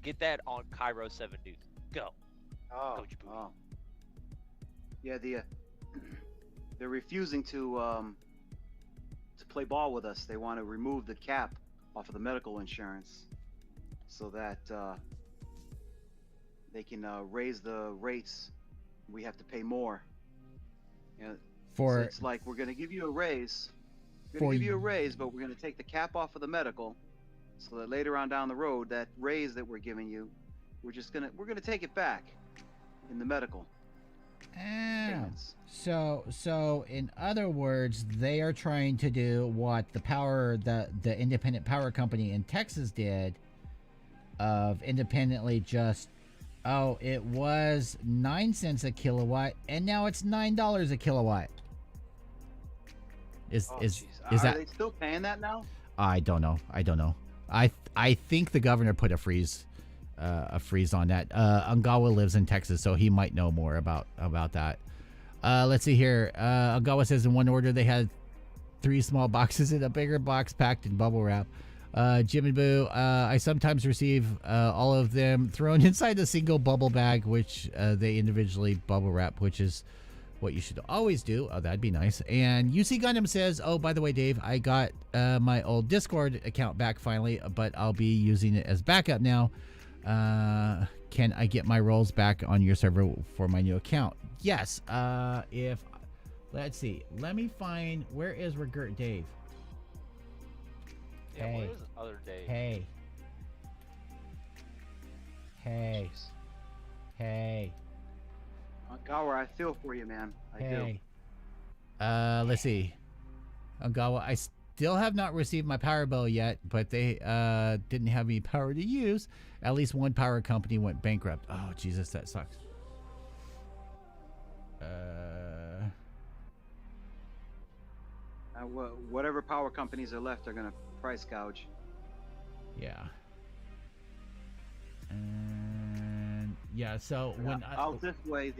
Get that on Cairo 7 News. Go. Oh. Go, Djibouti. Oh. Yeah, they're refusing to play ball with us. They want to remove the cap off of the medical insurance so that they can raise the rates. We have to pay more. You know, so For it's like we're going to give you a raise. We're For going to give you a y- raise, but we're going to take the cap off of the medical, so that later on down the road, that raise that we're giving you, we're going to take it back in the medical payments. So in other words, they are trying to do what the independent power company in Texas did, of independently just, oh, it was 9 cents a kilowatt and now it's $9 a kilowatt. Is Oh, is jeez. is Are that? they still paying that now? I don't know. I think the governor put a freeze on that. Ungawa lives in Texas, so he might know more about that. Let's see here. Ungawa says in one order they had 3 small boxes in a bigger box packed in bubble wrap. Jim and Boo, I sometimes receive all of them thrown inside a single bubble bag, which they individually bubble wrap, which is what you should always do. Oh, that'd be nice. And UC Gundam says, oh, by the way, Dave, I got my old Discord account back finally, but I'll be using it as backup now. Can I get my roles back on your server for my new account? Yes. Let's see. Let me find, where is Regurt Dave? Yeah, Hey. what is the other day? Hey. Hey. Gawa, I feel for you, man. I do. Hey. Let's see. Ungawa, I still have not received my power bill yet, but they didn't have any power to use. At least one power company went bankrupt. Oh, Jesus, that sucks. Whatever power companies are left are gonna price gouge. Yeah. And yeah, so when Out this way,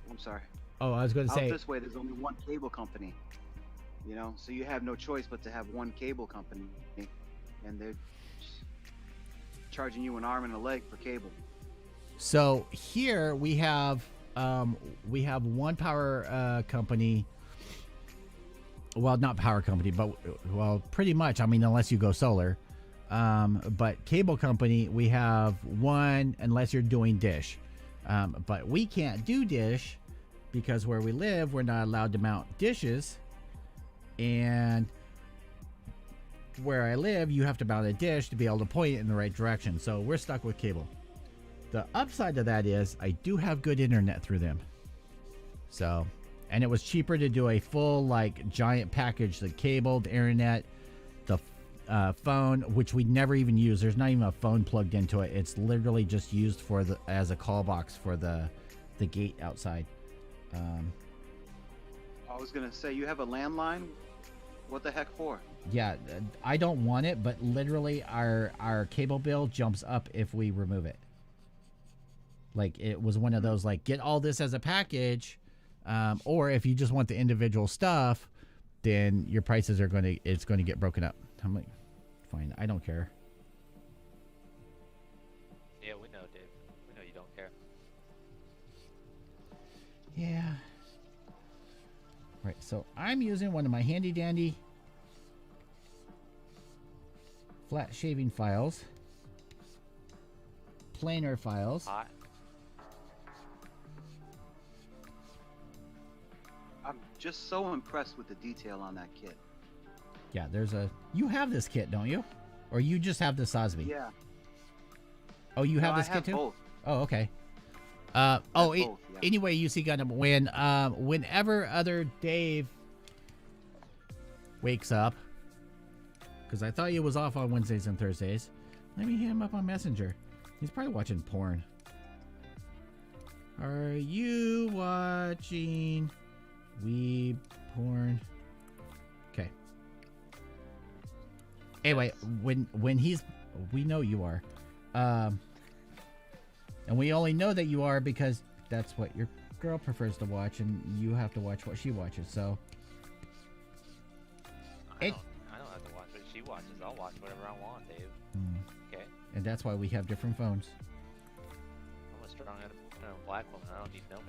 I'm sorry. oh, I was going to Out say, this way, there's only one cable company. You know, so you have no choice but to have one cable company, and they're charging you an arm and a leg for cable. so here we have one power company. Well, not power company, but well, pretty much. I mean, unless you go solar. But cable company, we have one unless you're doing dish. But we can't do dish because where we live, we're not allowed to mount dishes. And where I live, you have to mount a dish to be able to point it in the right direction. So we're stuck with cable. The upside of that is I do have good internet through them. So, and it was cheaper to do a full, like, giant package, the cable, the internet, the phone, which we never even use. There's not even a phone plugged into it. It's literally just used for as a call box for the gate outside. I was gonna say, you have a landline? What the heck for? Yeah, I don't want it, but literally our cable bill jumps up if we remove it. Like, it was one of those, like, get all this as a package, or if you just want the individual stuff, then your prices are it's going to get broken up. I'm like, fine, I don't care. Yeah, we know, Dave. We know you don't care. Yeah. Right, so I'm using one of my handy dandy flat shaving files, planer files. Hot. I'm just so impressed with the detail on that kit. Yeah, you have this kit, don't you? Or you just have the Sosby? Yeah. Oh, you have No, this I kit have too? both. Oh, okay. Both, yeah. Anyway, you see Gundam, whenever other Dave wakes up, because I thought he was off on Wednesdays and Thursdays, let me hit him up on Messenger. He's probably watching porn. Are you watching weeb porn? Okay. Anyway, when we know you are. And we only know that you are because that's what your girl prefers to watch, and you have to watch what she watches. So, I don't have to watch what she watches. I'll watch whatever I want, Dave. Okay. and that's why we have different phones. I'm a strong-headed black woman. I don't need no man.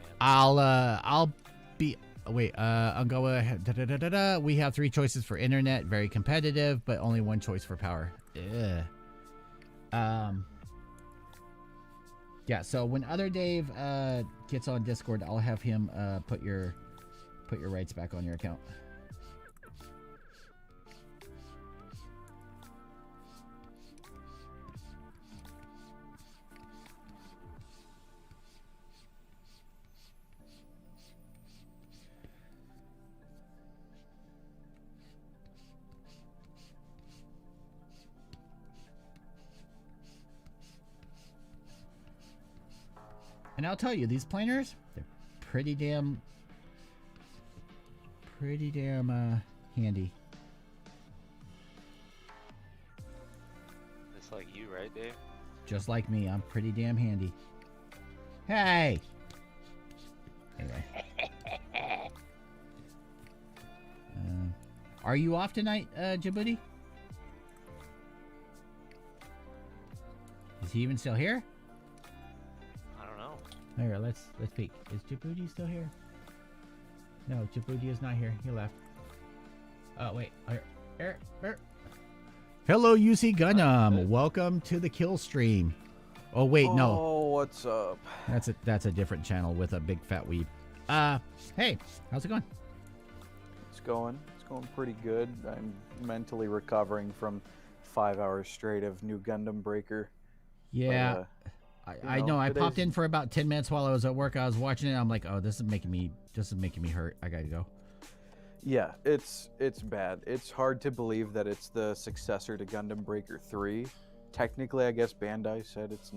I'll be. Wait, Ungoa. We have 3 choices for internet, very competitive, but only 1 choice for power. Ugh. Yeah, so when other Dave gets on Discord, I'll have him put your rights back on your account. And I'll tell you, these planers, they're pretty damn handy. Just like you, right, Dave? Just like me, I'm pretty damn handy. Hey! Anyway. Are you off tonight, Djibouti? Is he even still here? I don't know. Here, let's peek. Is Djibouti still here? No, Djibouti is not here. He left. Oh, wait. Here. Hello, UC Gundam. Welcome to the kill stream. Oh, wait, no. Oh, what's up? That's a different channel with a big fat weeb. Hey, how's it going? It's going pretty good. I'm mentally recovering from 5 hours straight of new Gundam Breaker. Yeah. I know. I popped in for about 10 minutes while I was at work. I was watching it. I'm like, oh, this is making me hurt. I gotta go. Yeah, it's bad. It's hard to believe that it's the successor to Gundam Breaker 3. Technically, I guess Bandai said it's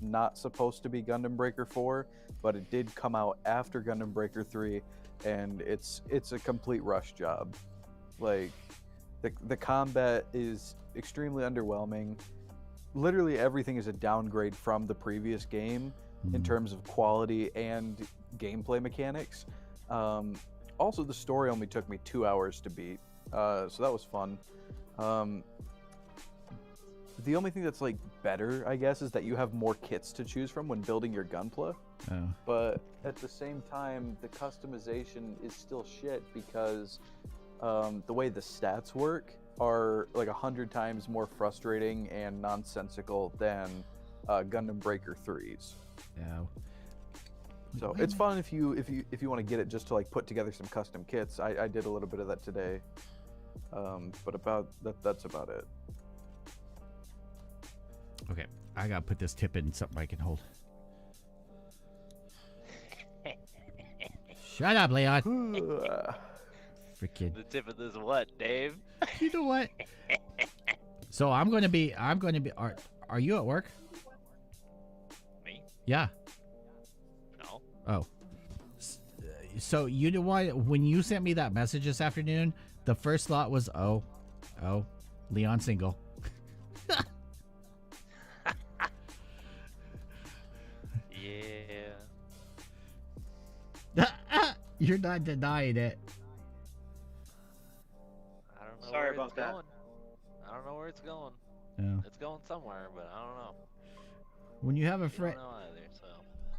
not supposed to be Gundam Breaker 4, but it did come out after Gundam Breaker 3, and it's a complete rush job. Like, the combat is extremely underwhelming. Literally everything is a downgrade from the previous game in terms of quality and gameplay mechanics. Also, the story only took me 2 hours to beat, so that was fun. The only thing that's like better, I guess, is that you have more kits to choose from when building your Gunpla. Oh. But at the same time, the customization is still shit because the way the stats work are like 100 times more frustrating and nonsensical than Gundam Breaker 3's. Yeah. So it's fun if you want to get it just to like put together some custom kits. I did a little bit of that today, but that's about it. Okay, I gotta put this tip in something I can hold. Shut up, Leon. Freaking. The tip of this what, Dave? You know what? So I'm gonna be. Are you at work? Me? Yeah. No. Oh. So you know what? When you sent me that message this afternoon, the first thought was, oh, Oh, Leon single. Yeah. You're not denying it. I don't know Sorry where about it's that. going. I don't know where it's going. No. It's going somewhere, but I don't know. When you have a You friend, don't know either, so.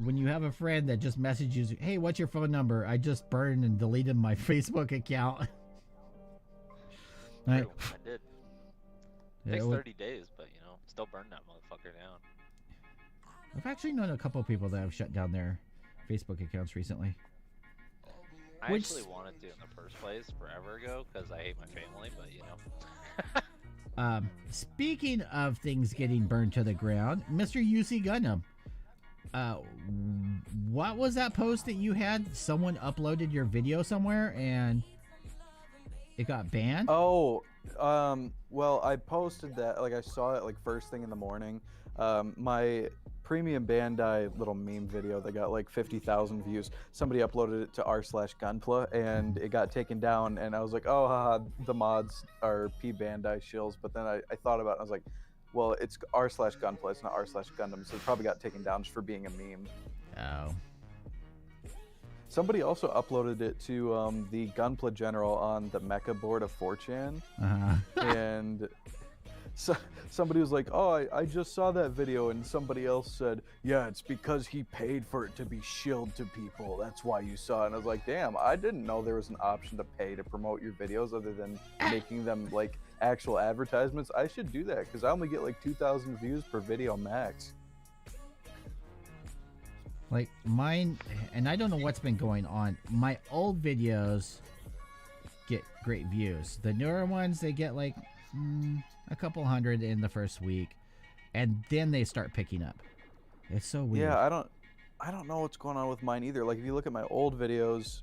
when you have a friend that just messages you, "Hey, what's your phone number? I just burned and deleted my Facebook account." Like, True, I did. yeah, Takes it would- 30 days, but still burn that motherfucker down. I've actually known a couple of people that have shut down their Facebook accounts recently. I Which- actually wanted to in the first place forever ago because I hate my family, but Speaking of things getting burned to the ground, Mr. UC Gundam, what was that post that you had? Someone uploaded your video somewhere and it got banned? Oh, well, I posted that, like, I saw it, like, first thing in the morning. My premium Bandai little meme video that got, like, 50,000 views, somebody uploaded it to r/gunpla, and it got taken down, and I was like, oh, haha, the mods are P Bandai shills, but then I thought about it, and I was like, well, it's r/gunpla, it's not r/gundam, so it probably got taken down just for being a meme. Oh. Somebody also uploaded it to the Gunpla General on the Mecha board of 4chan, and so somebody was like, oh, I just saw that video, and somebody else said, yeah, it's because he paid for it to be shilled to people, that's why you saw it. And I was like, damn, I didn't know there was an option to pay to promote your videos other than making them like actual advertisements. I should do that because I only get like 2,000 views per video max. Like mine, and I don't know what's been going on. My old videos get great views. The newer ones, they get like a couple hundred in the first week, and then they start picking up. It's so weird. Yeah, I don't know what's going on with mine either. Like if you look at my old videos,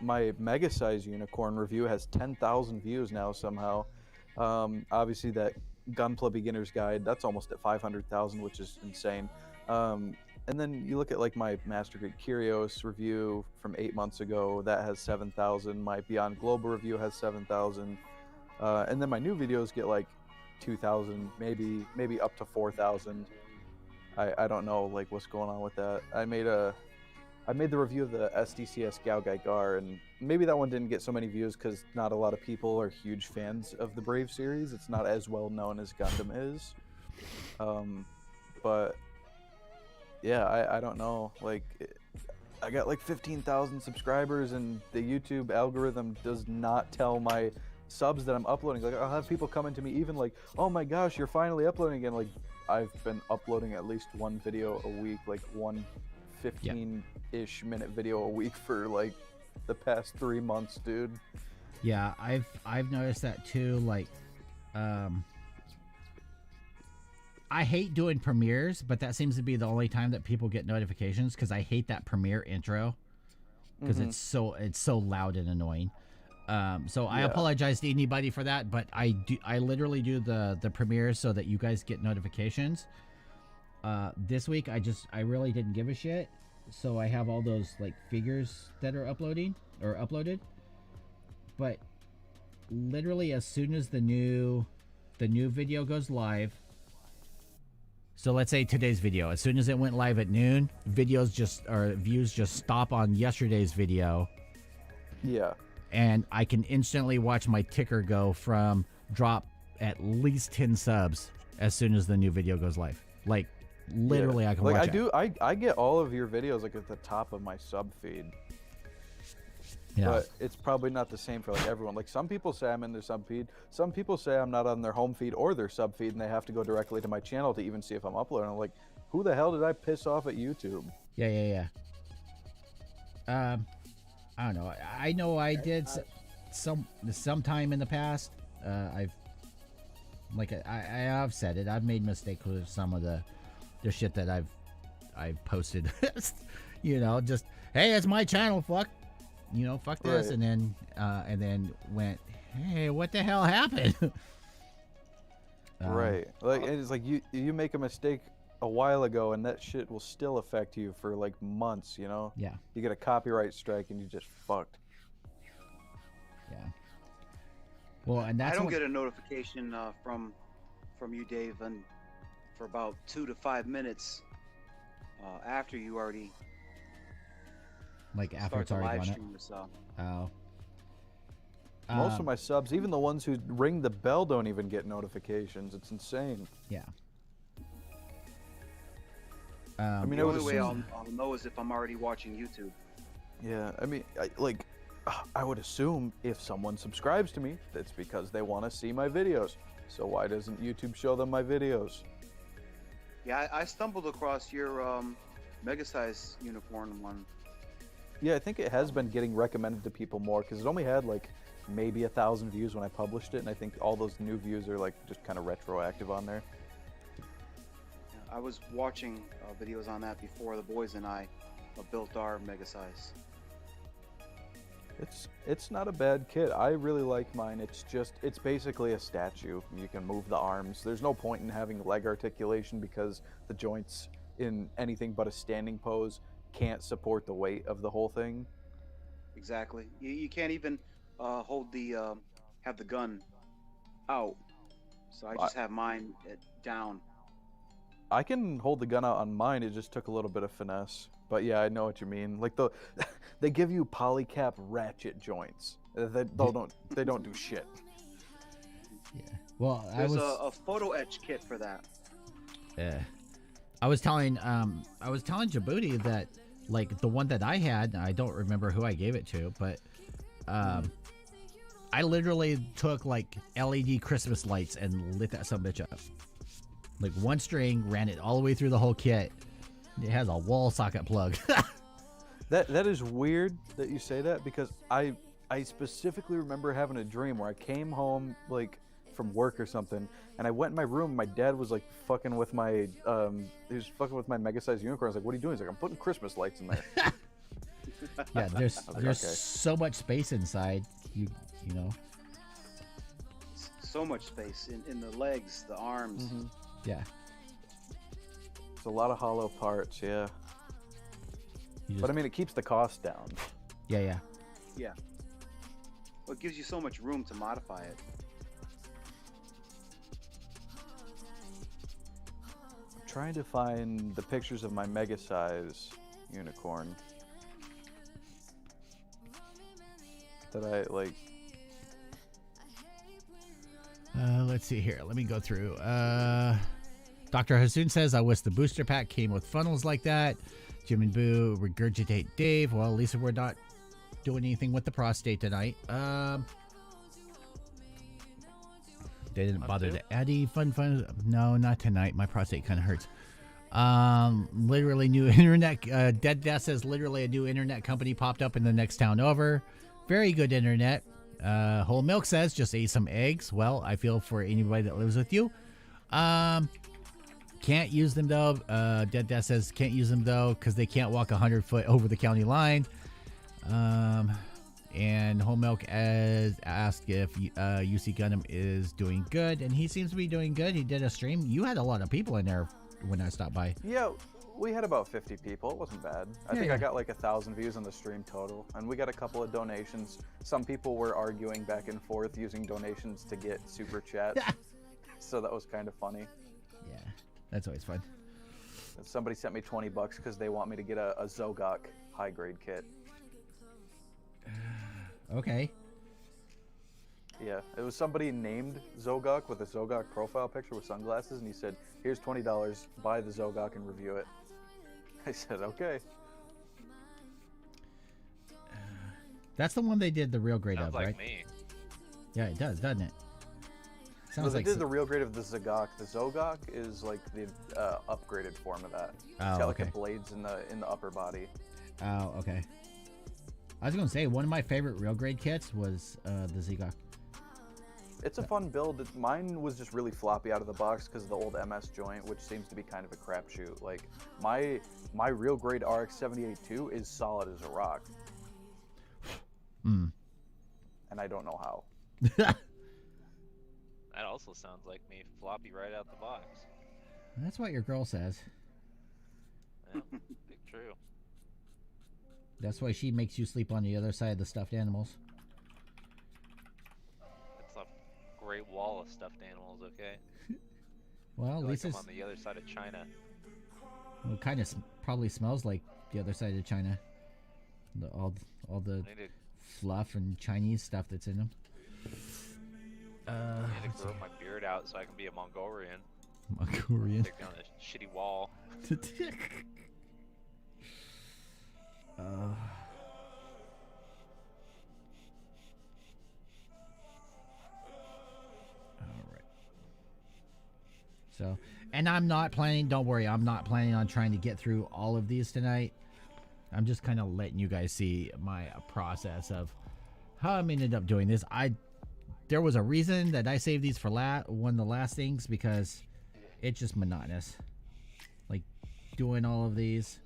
my Mega Size Unicorn review has 10,000 views now somehow. Obviously that Gunpla Beginner's Guide, that's almost at 500,000, which is insane. And then you look at like my Master Grade Curios review from 8 months ago, that has 7,000. My Beyond Global review has 7,000. And then my new videos get like 2,000, maybe up to 4,000. I don't know like what's going on with that. I made the review of the SDCS Gaogai Gar, and maybe that one didn't get so many views because not a lot of people are huge fans of the Brave series. It's not as well known as Gundam is. But yeah, I don't know. Like, I got like 15,000 subscribers, and the YouTube algorithm does not tell my subs that I'm uploading. Like, I'll have people coming to me even like, oh my gosh, you're finally uploading again. Like, I've been uploading at least one video a week, like one 15-ish minute video a week for like the past 3 months, dude. Yeah, I've noticed that too. Like, I hate doing premieres, but that seems to be the only time that people get notifications because I hate that premiere intro because it's so loud and annoying. So I apologize to anybody for that, but I literally do the premieres so that you guys get notifications. This week I really didn't give a shit, so I have all those like figures that are uploaded. But literally as soon as the new video goes live, so let's say today's video, as soon as it went live at noon, views just stop on yesterday's video. Yeah. And I can instantly watch my ticker go from drop at least 10 subs as soon as the new video goes live. Like, literally, I can watch it. I get all of your videos like at the top of my sub feed. Yeah. But it's probably not the same for like everyone. Like some people say I'm in their sub feed. Some people say I'm not on their home feed or their sub feed, and they have to go directly to my channel to even see if I'm uploading. I'm like, who the hell did I piss off at YouTube? Yeah. I don't know. I know I did sometime in the past. I have said it. I've made mistakes with some of the shit that I've posted. Just hey, it's my channel. Fuck this, Right. and then went, hey, what the hell happened? Right. Like it's like you make a mistake a while ago, and that shit will still affect you for like months. Yeah. You get a copyright strike, and you just fucked. Yeah. Well, and that's I don't what- get a notification from you, Dave, and for about 2 to 5 minutes after you already like after start it's the already live on it. stream or so. Oh. Most of my subs, even the ones who ring the bell, don't even get notifications. It's insane. Yeah. I mean, The I would only way assume. I'll know is if I'm already watching YouTube. Yeah, I mean, I would assume if someone subscribes to me, that's because they want to see my videos. So why doesn't YouTube show them my videos? Yeah, I stumbled across your mega size unicorn one. Yeah, I think it has been getting recommended to people more because it only had like maybe 1,000 views when I published it, and I think all those new views are like just kind of retroactive on there. I was watching videos on that before the boys and I built our mega size. It's not a bad kit. I really like mine. It's basically a statue. You can move the arms. There's no point in having leg articulation because the joints in anything but a standing pose can't support the weight of the whole thing. Exactly. You can't even hold the have the gun out. So I just have mine down. I can hold the gun out on mine. It just took a little bit of finesse. But yeah, I know what you mean. Like they give you polycap ratchet joints. They don't do shit. Yeah. Well, There's a photo etch kit for that. Yeah. I was telling Djibouti that like the one that I had, I don't remember who I gave it to, but I literally took like LED Christmas lights and lit that sumbitch up. Like one string, ran it all the way through the whole kit. It has a wall socket plug. That is weird that you say that because I specifically remember having a dream where I came home like from work or something, and I went in my room. And my dad was like fucking with my he was fucking with my mega sized unicorn. I was like, "What are you doing?" He's like, "I'm putting Christmas lights in there." Yeah, there's Okay. so much space inside. You know. So much space in the legs, the arms. Mhm. Yeah. It's a lot of hollow parts, yeah. You But just- I mean, it keeps the cost down. yeah. Yeah. Well, it gives you so much room to modify it. I'm trying to find the pictures of my mega size unicorn that I like. Let's see here. Let me go through. Dr. Hasoon says, I wish the booster pack came with funnels like that. Jim and Boo regurgitate Dave. Well, at least we're not doing anything with the prostate tonight. They didn't bother to add any fun. No, not tonight. My prostate kind of hurts. Literally new internet. Dead Death says, literally a new internet company popped up in the next town over. Very good internet. Whole Milk says, just ate some eggs. Well, I feel for anybody that lives with you. Can't use them though. Dead Death says can't use them though because they can't walk 100 foot over the county line. And Whole Milk asked if UC Gundam is doing good, and he seems to be doing good. He did a stream. You had a lot of people in there when I stopped by. Yeah, we had about 50 people. It wasn't bad. I think I got like 1,000 views on the stream total, and we got a couple of donations. Some people were arguing back and forth using donations to get super chats, so that was kind of funny. Yeah, that's always fun. Somebody sent me $20 because they want me to get a Zogok high grade kit. Okay. Yeah, it was somebody named Zogok with a Zogok profile picture with sunglasses, and he said, "Here's $20, buy the Zogok and review it." I said, "Okay." That's the one they did the real grade Sounds of, like right? me. Yeah, it does, doesn't it? So Sounds they like did the real grade of the Zogok. The Zogok is like the upgraded form of that. It's Oh, got like okay. the blades in the upper body. Oh, okay. I was gonna say one of my favorite real grade kits was the Zigok. It's a fun build. Mine was just really floppy out of the box because of the old MS joint, which seems to be kind of a crapshoot. Like my real grade RX-78-2 is solid as a rock, Mm. and I don't know how. That also sounds like me, floppy right out the box. That's what your girl says. Yeah, big true. That's why she makes you sleep on the other side of the stuffed animals. wall of stuffed animals. Okay. Well, at Like least I'm it's on the other side of China. well, it kind of probably smells like the other side of China. All the I need fluff and Chinese stuff that's in them. to grow my beard out so I can be a Mongolian. Mongolian. Take down this shitty wall. Alright. So, and I'm not planning, don't worry, I'm not planning on trying to get through all of these tonight. I'm just kind of letting you guys see my process of how I ended up doing this. There was a reason that I saved these for one of the last things, because it's just monotonous. Like doing all of these,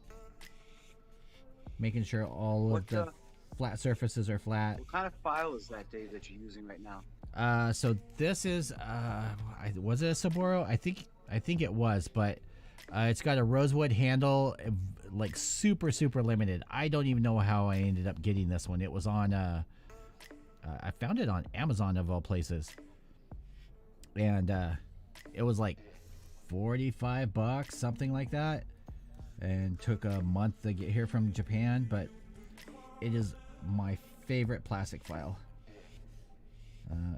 making sure all of the flat surfaces are flat. What kind of file is that, Dave, that you're using right now? So this is was it a Saburo? I think it was, but it's got a rosewood handle, like super limited. I don't even know how I ended up getting this one. It was on I found it on Amazon of all places, and it was like $45, something like that, and took a month to get here from Japan. But it is my favorite plastic file.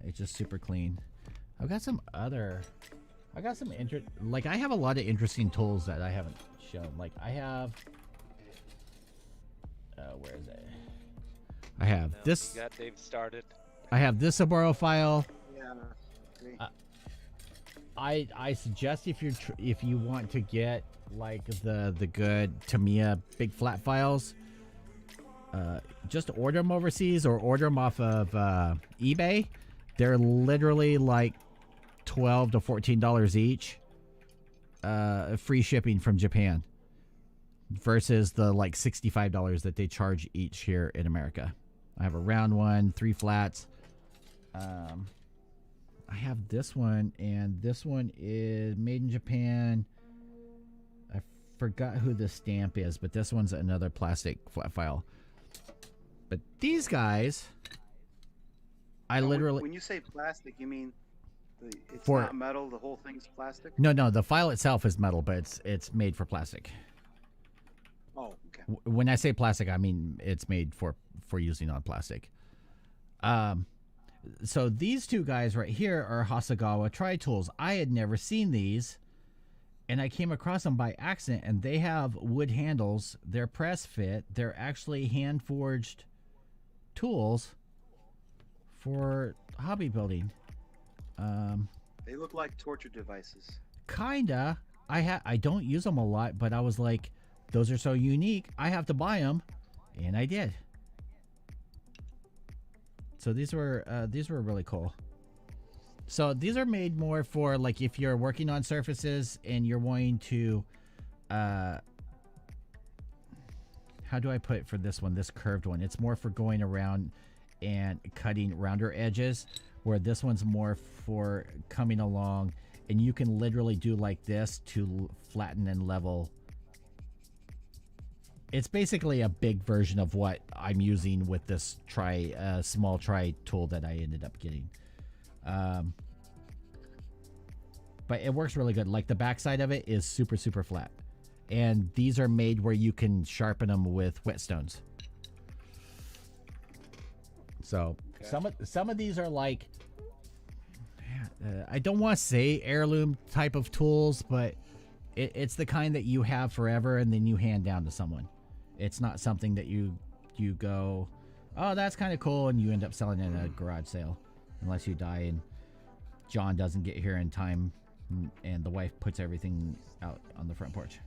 It's just super clean. I've got some like I have a lot of interesting tools that I haven't shown. Like I have where is it? I have this. You got Dave started. I have this Saburo file. Yeah. I suggest if you want to get like the good Tamiya big flat files, just order them overseas or order them off of eBay. They're literally like $12 to $14 each, free shipping from Japan, versus the like $65 that they charge each here in America. I have a round one, 3 flats. I have this one, and this one is made in Japan. I forgot who the stamp is, but this one's another plastic flat file. But these guys, When you say plastic, you mean it's not metal? The whole thing's plastic? No, the file itself is metal, but it's made for plastic. Oh, okay. When I say plastic, I mean it's made for using on plastic. So these two guys right here are Hasegawa Tri-Tools. I had never seen these, and I came across them by accident, and they have wood handles. They're press fit. They're actually hand-forged tools for hobby building. They look like torture devices. Kinda. I don't use them a lot, but I was like, those are so unique, I have to buy them, and I did. So these were really cool. So these are made more for like if you're working on surfaces and you're wanting to how do I put it for this one, this curved one? It's more for going around and cutting rounder edges, where this one's more for coming along, and you can literally do like this to flatten and level. It's basically a big version of what I'm using with this small tri tool that I ended up getting. But it works really good. Like the backside of it is super flat, and these are made where you can sharpen them with whetstones. So okay. Some of these are like, I don't want to say heirloom type of tools, but it's the kind that you have forever and then you hand down to someone. It's not something that you go, oh, that's kind of cool, and you end up selling it in a garage sale, unless you die and John doesn't get here in time, and the wife puts everything out on the front porch.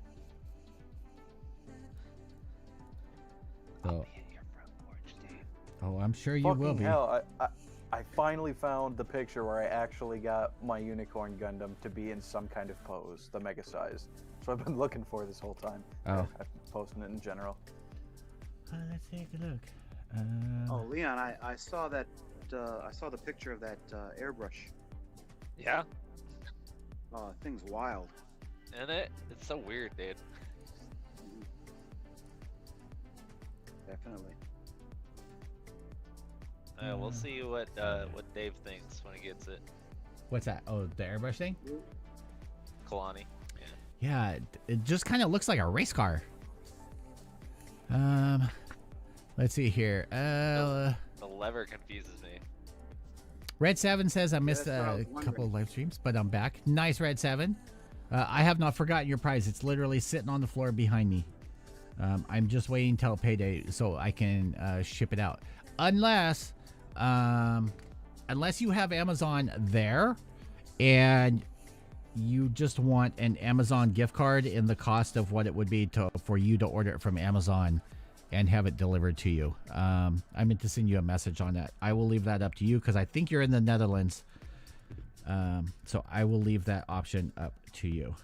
So, I'll be at your front porch, Dave. oh, I'm sure you Fucking will be. hell, I finally found the picture where I actually got my Unicorn Gundam to be in some kind of pose, the mega size. So I've been looking for this whole time. Oh. I've been posting it in general. Let's take a look. Oh, Leon, I saw that. I saw the picture of that airbrush. Yeah, Oh, thing's wild. isn't it? It's so weird, dude. Definitely. We'll see what Dave thinks when he gets it. What's that? Oh, the airbrush thing? Kalani. Yeah, it just kind of looks like a race car. Let's see here. The lever confuses me. Red 7 says I missed that's what I a was wondering. couple of live streams, but I'm back. Nice, Red 7. I have not forgotten your prize. It's literally sitting on the floor behind me. I'm just waiting until payday so I can ship it out. Unless you have Amazon there and you just want an Amazon gift card in the cost of what it would be for you to order it from Amazon and have it delivered to you. I meant to send you a message on that. I will leave that up to you because I think you're in the Netherlands. So I will leave that option up to you.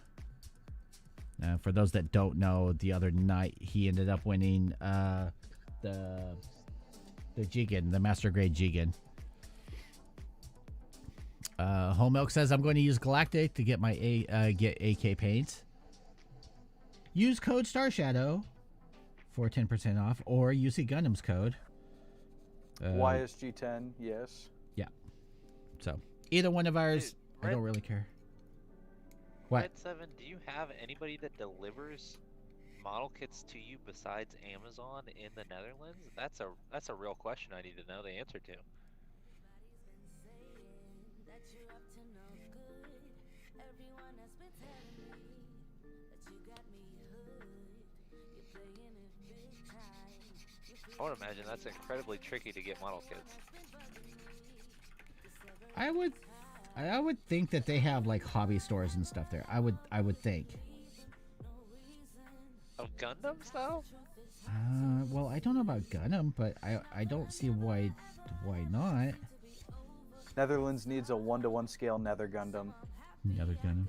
For those that don't know, the other night he ended up winning the Jigen, the Master Grade Jigen. Whole Milk says I'm going to use Galactic to get my get AK paints. Use code Starshadow for 10% off, or use the Gundam's code. YSG10, yes. Yeah. So either one of ours, Dude, I don't really care. What? Red 7, do you have anybody that delivers model kits to you besides Amazon in the Netherlands? That's a real question I need to know the answer to. I would imagine that's incredibly tricky to get model kits. I would think that they have like hobby stores and stuff there. I would think. Of Gundams though? Well, I don't know about Gundam, but I don't see why not. Netherlands needs a 1-to-1 scale Nether Gundam. Another Gundam.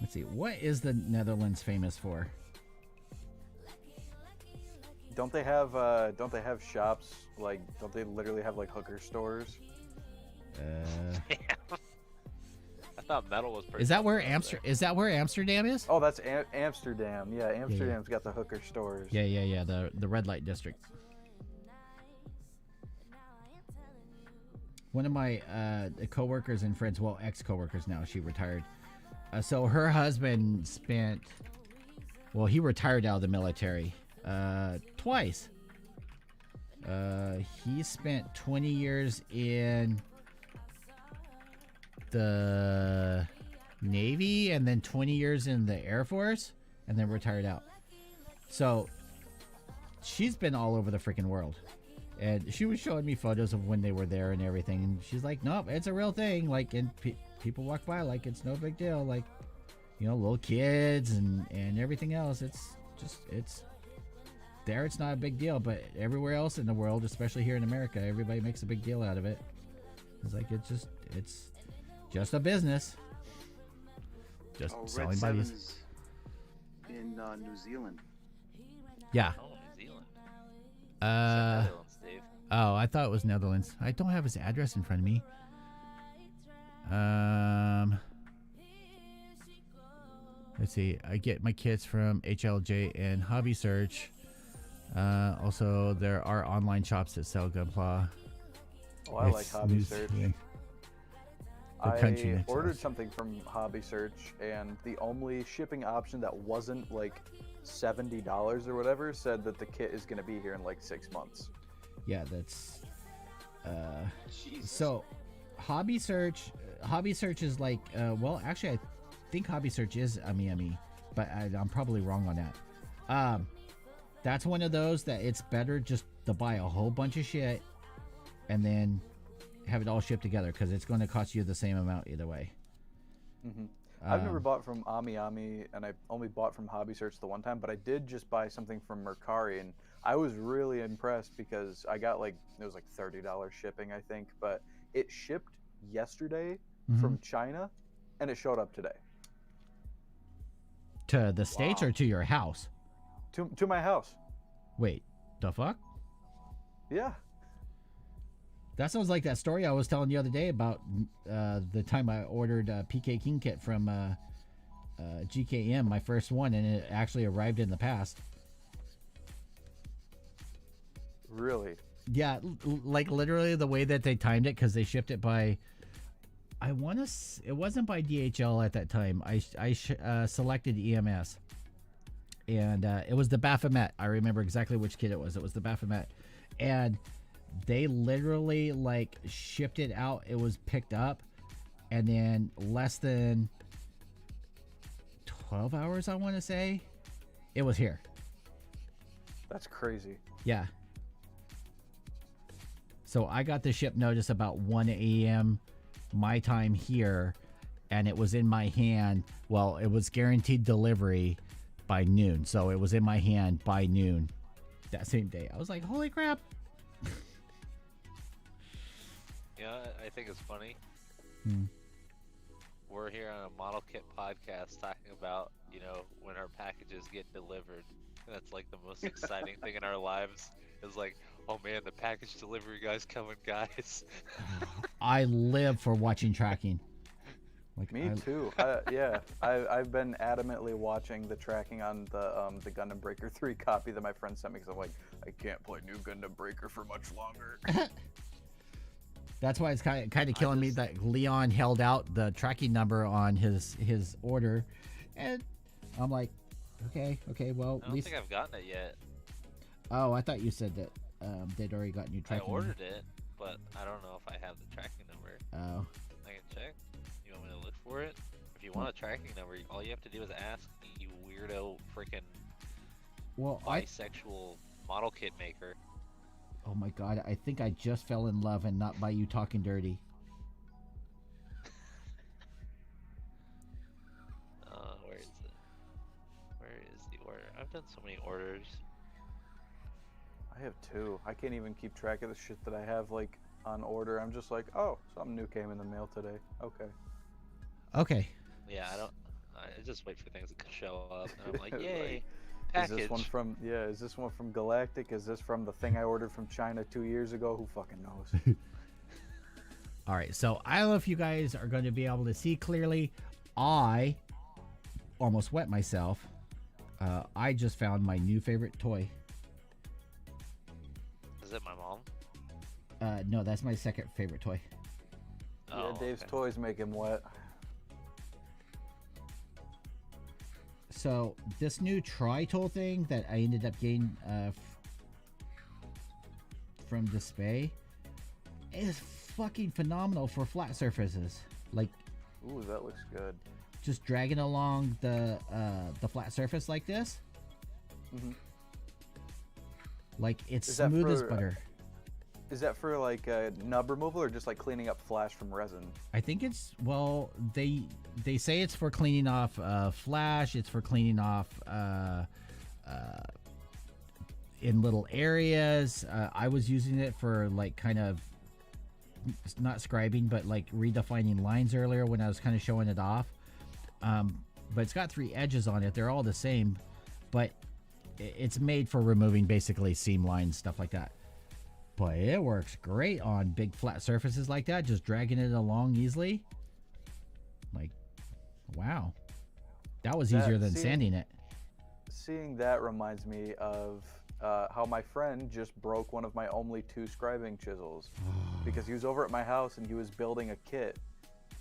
Let's see. What is the Netherlands famous for? Don't they have shops, like, don't they literally have like hooker stores? I thought metal was pretty. Is that where popular Is that where Amsterdam is? Oh, that's Amsterdam. Yeah, Amsterdam's got the hooker stores. Yeah. The red light district. One of my coworkers and friends, well, ex-coworkers now, she retired. So her husband he retired out of the military twice. He spent 20 years in the Navy and then 20 years in the Air Force and then retired out. So she's been all over the freaking world. And she was showing me photos of when they were there and everything. And she's like, nope, it's a real thing. Like, and people walk by like it's no big deal. Like, you know, little kids and everything else. It's there. It's not a big deal. But everywhere else in the world, especially here in America, everybody makes a big deal out of it. It's like, it's just a business. Just selling Red bodies. 7's in New Zealand. Yeah. Oh, New Zealand. Netherlands, Dave. Oh, I thought it was Netherlands. I don't have his address in front of me. Let's see. I get my kits from HLJ and Hobby Search. Also, there are online shops that sell Gunpla. Oh, I like Hobby Search. country I next ordered house. something from Hobby Search, and the only shipping option that wasn't like $70 or whatever said that the kit is going to be here in like 6 months. Yeah, that's. Jesus. So, Hobby Search is like. Well, actually, I think Hobby Search is Ami, but I'm probably wrong on that. That's one of those that it's better just to buy a whole bunch of shit, and then have it all shipped together because it's going to cost you the same amount either way. Mm-hmm. I've never bought from Ami, and I only bought from Hobby Search the one time, but I did just buy something from Mercari, and I was really impressed because I got it was like $30 shipping, I think, but it shipped yesterday from China, and it showed up today. To the States or to your house? To my house. Wait, the fuck? Yeah. That sounds like that story I was telling the other day about the time I ordered a PK King kit from GKM, my first one, and it actually arrived in the past. Really? Yeah, like literally the way that they timed it, because they shipped it by, I want to, it wasn't by DHL at that time. I selected EMS, and it was the Baphomet. I remember exactly which kit it was. It was the Baphomet, and they literally like shipped it out. It was picked up, and then less than 12 hours, I want to say, it was here. That's crazy. Yeah. So I got the ship notice about 1 a.m. my time here, and it was in my hand. Well, it was guaranteed delivery by noon, so it was in my hand by noon that same day. I was like, holy crap. Yeah, I think it's funny. Hmm. We're here on a Model Kit podcast talking about, you know, when our packages get delivered. That's like the most exciting thing in our lives. Is like, oh man, the package delivery guy's coming, guys. I live for watching tracking. Like Me too. Yeah, I've been adamantly watching the tracking on the Gundam Breaker 3 copy that my friend sent me, because I'm like, I can't play new Gundam Breaker for much longer. That's why it's kind of killing me that Leon held out the tracking number on his order, and I'm like, okay, well, I don't think I've gotten it yet. Oh, I thought you said that they'd already gotten you tracking. I ordered it, but I don't know if I have the tracking number. Oh. I can check. You want me to look for it? If you want a tracking number, all you have to do is ask you weirdo freaking bisexual model kit maker. Oh my god, I think I just fell in love, and not by you talking dirty. Where is it? Where is the order? I've done so many orders. I have 2. I can't even keep track of the shit that I have like on order. I'm just like, oh, something new came in the mail today. Okay. Yeah, I just wait for things to show up, and I'm like, yay, Like, package. Is this one from Galactic? Is this from the thing I ordered from China 2 years ago? Who fucking knows? All right, so I don't know if you guys are going to be able to see clearly. I almost wet myself. I just found my new favorite toy. Is it my mom? No, that's my second favorite toy. Yeah, Dave's toys make him wet. So this new tri-tool thing that I ended up getting from Display is fucking phenomenal for flat surfaces. Like, Ooh, that looks good. just dragging along the flat surface like this. Mm-hmm. Like, it's Is that smooth as for, butter. Is that for like nub removal, or just like cleaning up flash from resin? I think it's, well, they say it's for cleaning off flash. It's for cleaning off in little areas. I was using it for like kind of not scribing, but like redefining lines earlier when I was kind of showing it off. But it's got 3 edges on it. They're all the same, but it's made for removing basically seam lines, stuff like that. But it works great on big flat surfaces like that, just dragging it along easily. Like, wow. That was easier than sanding it. Seeing that reminds me of how my friend just broke one of my only 2 scribing chisels because he was over at my house and he was building a kit,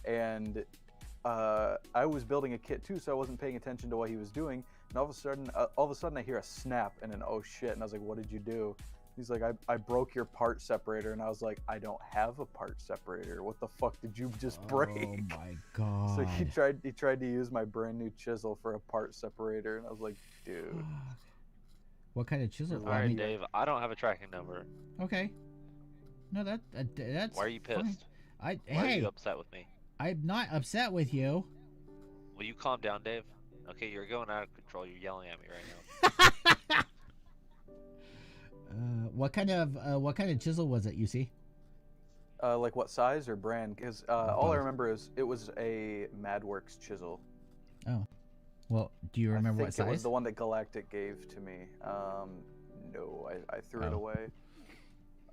and I was building a kit too, so I wasn't paying attention to what he was doing, and all of a sudden I hear a snap and an oh shit, and I was like, what did you do? He's like, I broke your part separator, and I was like, I don't have a part separator. What the fuck did you just break? Oh my god. So he tried to use my brand new chisel for a part separator, and I was like, dude. What kind of chisel? All right, Dave, I don't have a tracking number. Okay. No, that's Why are you pissed? Fine. Why are Hey, you upset with me? I'm not upset with you. Will you calm down, Dave? Okay, you're going out of control. You're yelling at me right now. What kind of chisel was it, you see? Like what size or brand? Because all I remember is it was a MadWorks chisel. Oh. Well, do you remember what I think it was size? the one that Galactic gave to me. No, I threw it away.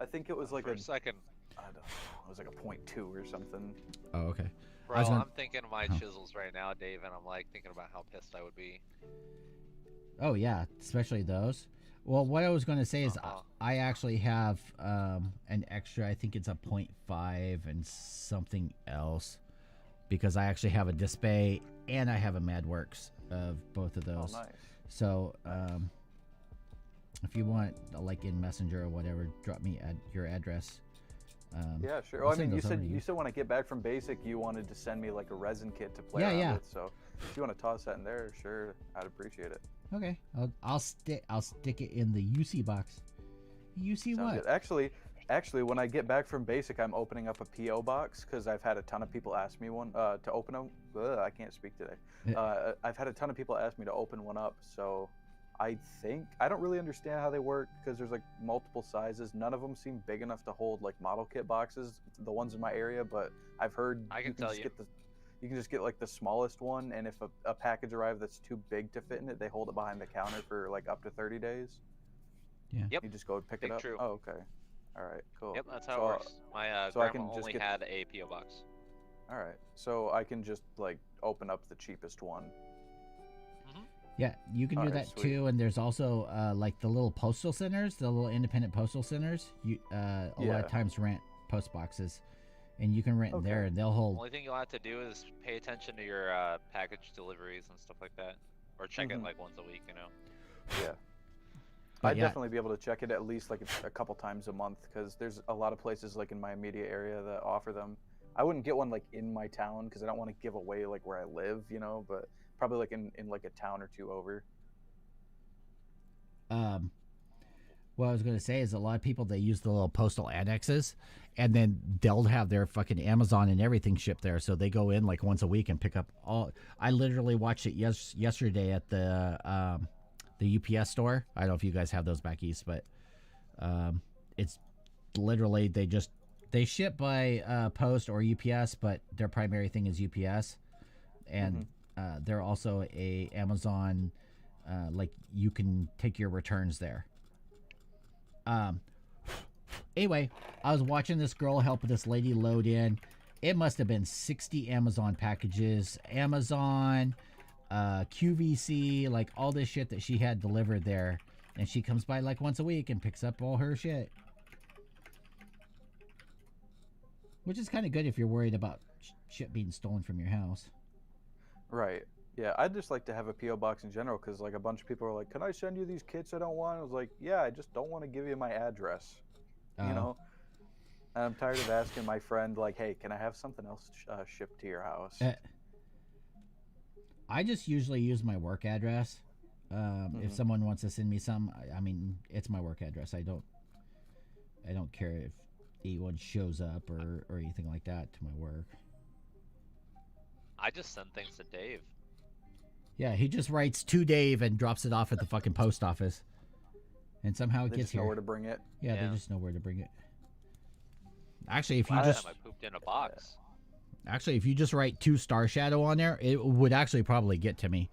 I think it was like For a second. I don't know, it was like a .2 or something. Oh, okay. Bro, I'm thinking of my chisels right now, Dave, and I'm like thinking about how pissed I would be. Oh yeah, especially those. Well, what I was going to say is I actually have an extra. I think it's a 0.5 and something else, because I actually have a Display and I have a MadWorks of both of those. Oh, nice. So if you want, like in Messenger or whatever, drop me your address. Yeah, sure. I'll Oh, I send mean, those over to you said when I get back from basic, you wanted to send me like a resin kit to play around with. So if you want to toss that in there, sure, I'd appreciate it. Okay, I'll stick it in the UC box. UC Sounds what? good. Actually, when I get back from basic, I'm opening up a PO box because I've had a ton of people ask me one to open them. I can't speak today. I've had a ton of people ask me to open one up, so I don't really understand how they work because there's like multiple sizes. None of them seem big enough to hold like model kit boxes, the ones in my area. But I've heard you can just get like the smallest one, and if a package arrives that's too big to fit in it, they hold it behind the counter for like up to 30 days. Yeah. Yep. You just go and pick it up. True. Oh, okay. All right. Cool. Yep, that's how it works. My so I grandma can just only had a PO box. All right. So I can just like open up the cheapest one. Yeah, you can do that sweet. too. And there's also like the little postal centers, the little independent postal centers. You a lot of times rent post boxes, and you can rent in there, and they'll hold. Only thing you'll have to do is pay attention to your package deliveries and stuff like that, or check it like once a week. You know. Yeah. But I'd definitely be able to check it at least like a couple times a month because there's a lot of places like in my immediate area that offer them. I wouldn't get one like in my town because I don't want to give away like where I live, you know, but probably like in like a town or two over. What I was going to say is a lot of people, they use the little postal annexes, and then they'll have their fucking Amazon and everything shipped there. So they go in like once a week and pick up all. I literally watched it yesterday at the UPS store. I don't know if you guys have those back east, but it's literally they ship by post or UPS, but their primary thing is UPS, and they're also a Amazon. Like you can take your returns there. Anyway, I was watching this girl help this lady load in. It must have been 60 Amazon packages, Amazon, QVC, like all this shit that she had delivered there. And she comes by like once a week and picks up all her shit. Which is kind of good if you're worried about shit being stolen from your house. Right. Yeah, I'd just like to have a P.O. box in general because like a bunch of people are like, can I send you these kits I don't want? I was like, yeah, I just don't want to give you my address. You know? And I'm tired of asking my friend like, hey, can I have something else shipped to your house? I just usually use my work address. If someone wants to send me some, I mean, it's my work address. I don't care if anyone shows up or anything like that to my work. I just send things to Dave. Yeah, he just writes to Dave and drops it off at the fucking post office. And somehow it They gets just here. know where to bring it. Yeah, they just know where to bring it. Actually, if you Last just time I pooped in a box. Actually, if you just write to Starshadow on there, it would actually probably get to me.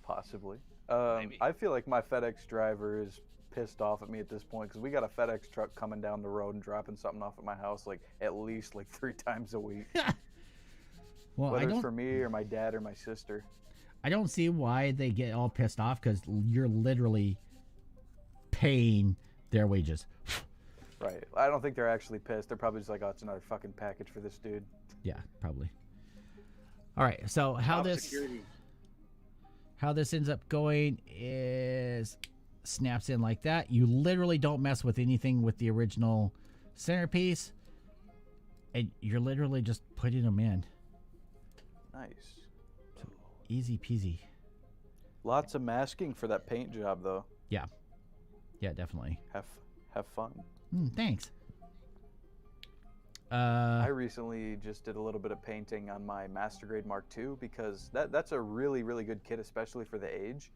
Possibly. Maybe. I feel like my FedEx driver is pissed off at me at this point because we got a FedEx truck coming down the road and dropping something off at my house like at least like 3 times a week. Well, Whether it's for me or my dad or my sister. I don't see why they get all pissed off because you're literally paying their wages. Right. I don't think they're actually pissed. They're probably just like, oh, it's another fucking package for this dude. Yeah, probably. All right. So how this ends up going is snaps in like that. You literally don't mess with anything with the original centerpiece, and you're literally just putting them in. Nice. So easy peasy. Lots of masking for that paint job, though. Yeah. Yeah, definitely. Have fun. Thanks. I recently just did a little bit of painting on my Master Grade Mark II because that's a really, really good kit, especially for the age.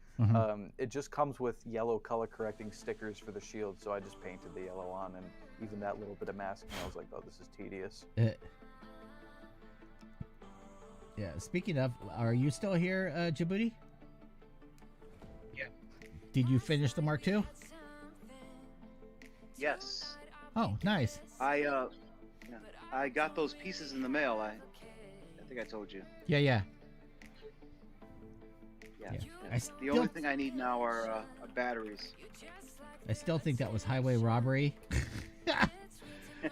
It just comes with yellow color correcting stickers for the shield, so I just painted the yellow on, and even that little bit of masking, I was like, oh, this is tedious. Yeah, speaking of, are you still here, Djibouti? Yeah. Did you finish the Mark II? Yes. Oh, nice. I got those pieces in the mail. I think I told you. Yeah. Yeah. I The only still, thing I need now are batteries. I still think that was highway robbery.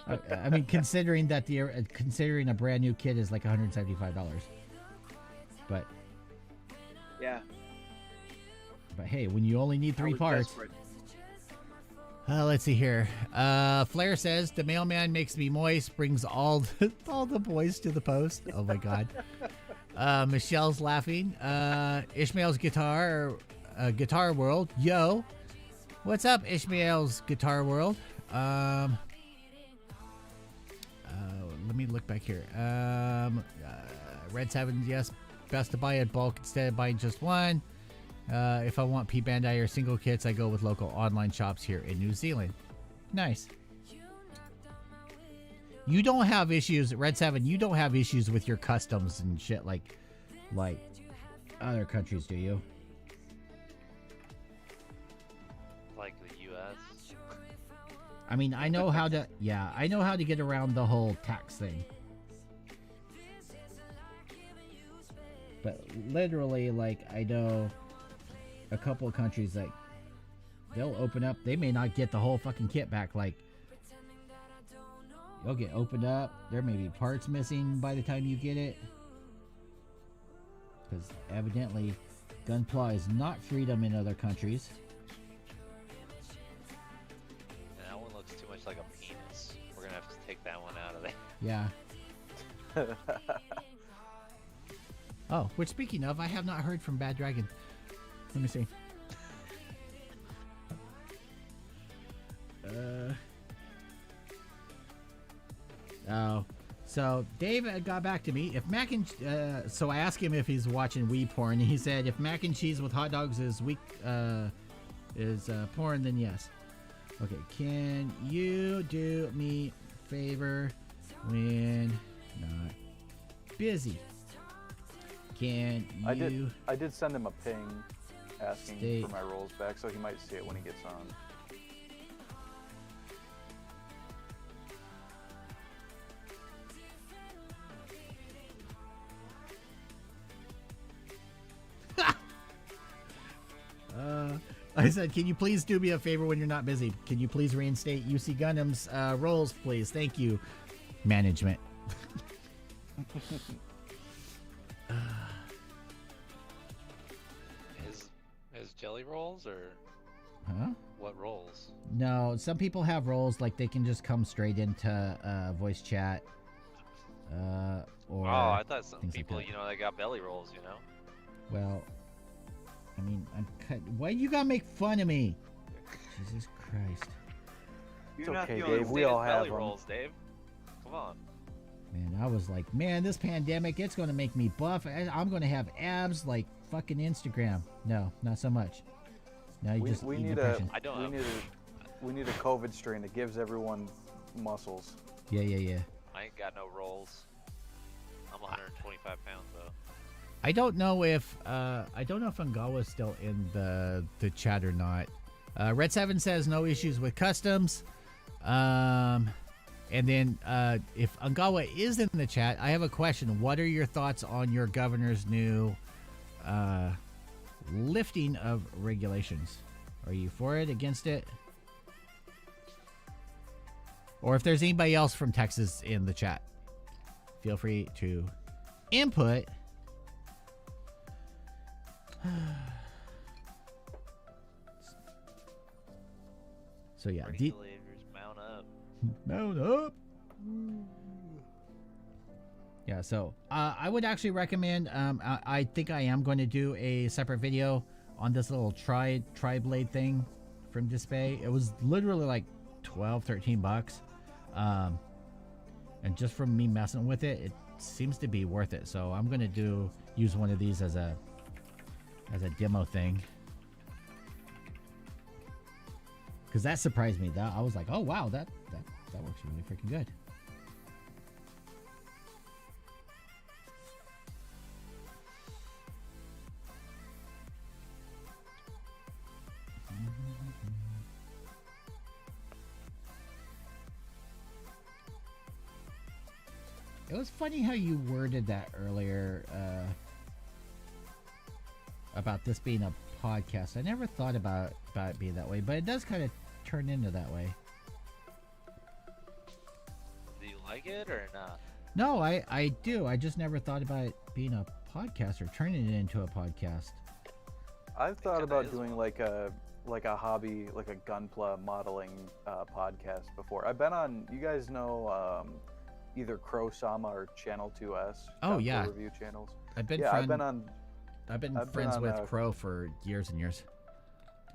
I mean, considering that considering a brand new kit is like $175, but Yeah. hey, when you only need I 3 was parts. desperate. Let's see here. Flair says the mailman makes me moist, brings all the boys to the post. Oh my god. Michelle's laughing. Ishmael's guitar world. Yo, what's up, Ishmael's guitar world? Let me look back here. Red 7, yes, best to buy in bulk instead of buying just one. If I want P Bandai or single kits, I go with local online shops here in New Zealand. Nice. You don't have issues, Red 7, you don't have issues with your customs and shit like other countries, do you? Like the U.S. I mean, I know how to get around the whole tax thing. But literally, like, I know a couple of countries, like, they'll open up, they may not get the whole fucking kit back. Like, you'll get opened up, there may be parts missing by the time you get it. Because evidently, gunpla is not freedom in other countries. That one looks too much like a penis. We're gonna have to take that one out of there. Yeah. Oh, which speaking of, I have not heard from Bad Dragon. Let me see. Oh, so Dave got back to me. If so I asked him if he's watching wee porn, and he said if mac and cheese with hot dogs is porn, then yes. Okay, can you do me a favor when not busy? Can you? I did send him a ping asking Stay. for my rolls back, so he might see it when he gets on. I said, can you please do me a favor when you're not busy? Can you please reinstate UC Gundam's rolls, please? Thank you, management. Is jelly rolls or Huh? what rolls? No, some people have roles like they can just come straight into voice chat. Or I thought some things like people, that. they got belly rolls, Well, I mean, why you gotta make fun of me? Jesus Christ. You're not okay, the only Dave. one. We all have belly them. rolls, Dave. Come on. Man, I was like, man, this pandemic, it's gonna make me buff. I'm gonna have abs like fucking Instagram. No, not so much. Now you just We eat need depression. I don't we need a COVID strain that gives everyone muscles. Yeah. I ain't got no rolls. I'm 125 pounds though. I don't know if Angawa's still in the chat or not. Red 7 says no issues with customs. And then if Angawa is in the chat, I have a question. What are your thoughts on your governor's new lifting of regulations? Are you for it, against it? Or if there's anybody else from Texas in the chat, feel free to input. So yeah, Regulators, mount up. mount up. Yeah, so I would actually recommend. I think I am going to do a separate video on this little tri-blade thing from Display. It was literally like $12-13, and just from me messing with it, it seems to be worth it. So I'm going to use one of these as a demo thing, because that surprised me. That I was like, oh wow, that works really freaking good. It was funny how you worded that earlier. about this being a podcast. I never thought about it being that way, but it does kind of turn into that way. Do you like it or not? No, I do. I just never thought about it being a podcast or turning it into a podcast. I've thought kinda about is doing one. like a hobby, like a gunpla modeling podcast before. I've been on. You guys know either Crow Sama or Channel 2S. Oh, Gunpla yeah. Review channels. I've been Yeah, I've been on. friends on, with Crow for years and years.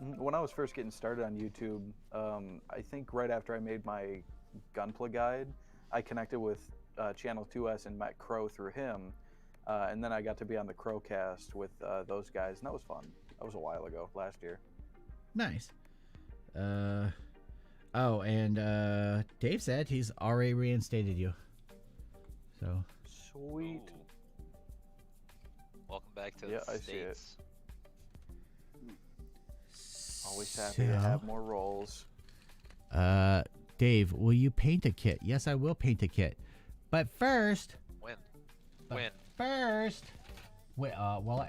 When I was first getting started on YouTube, I think right after I made my Gunpla guide, I connected with Channel 2S and met Crow through him. And then I got to be on the Crowcast with those guys, and that was fun. That was a while ago, last year. Nice. Oh, and Dave said he's already reinstated you. So. Sweet. Ooh. Welcome back to Yeah, the I see it. States. Always happy to have more roles. Dave, will you paint a kit? Yes, I will paint a kit. But first. When? But When? First. Wait. Well,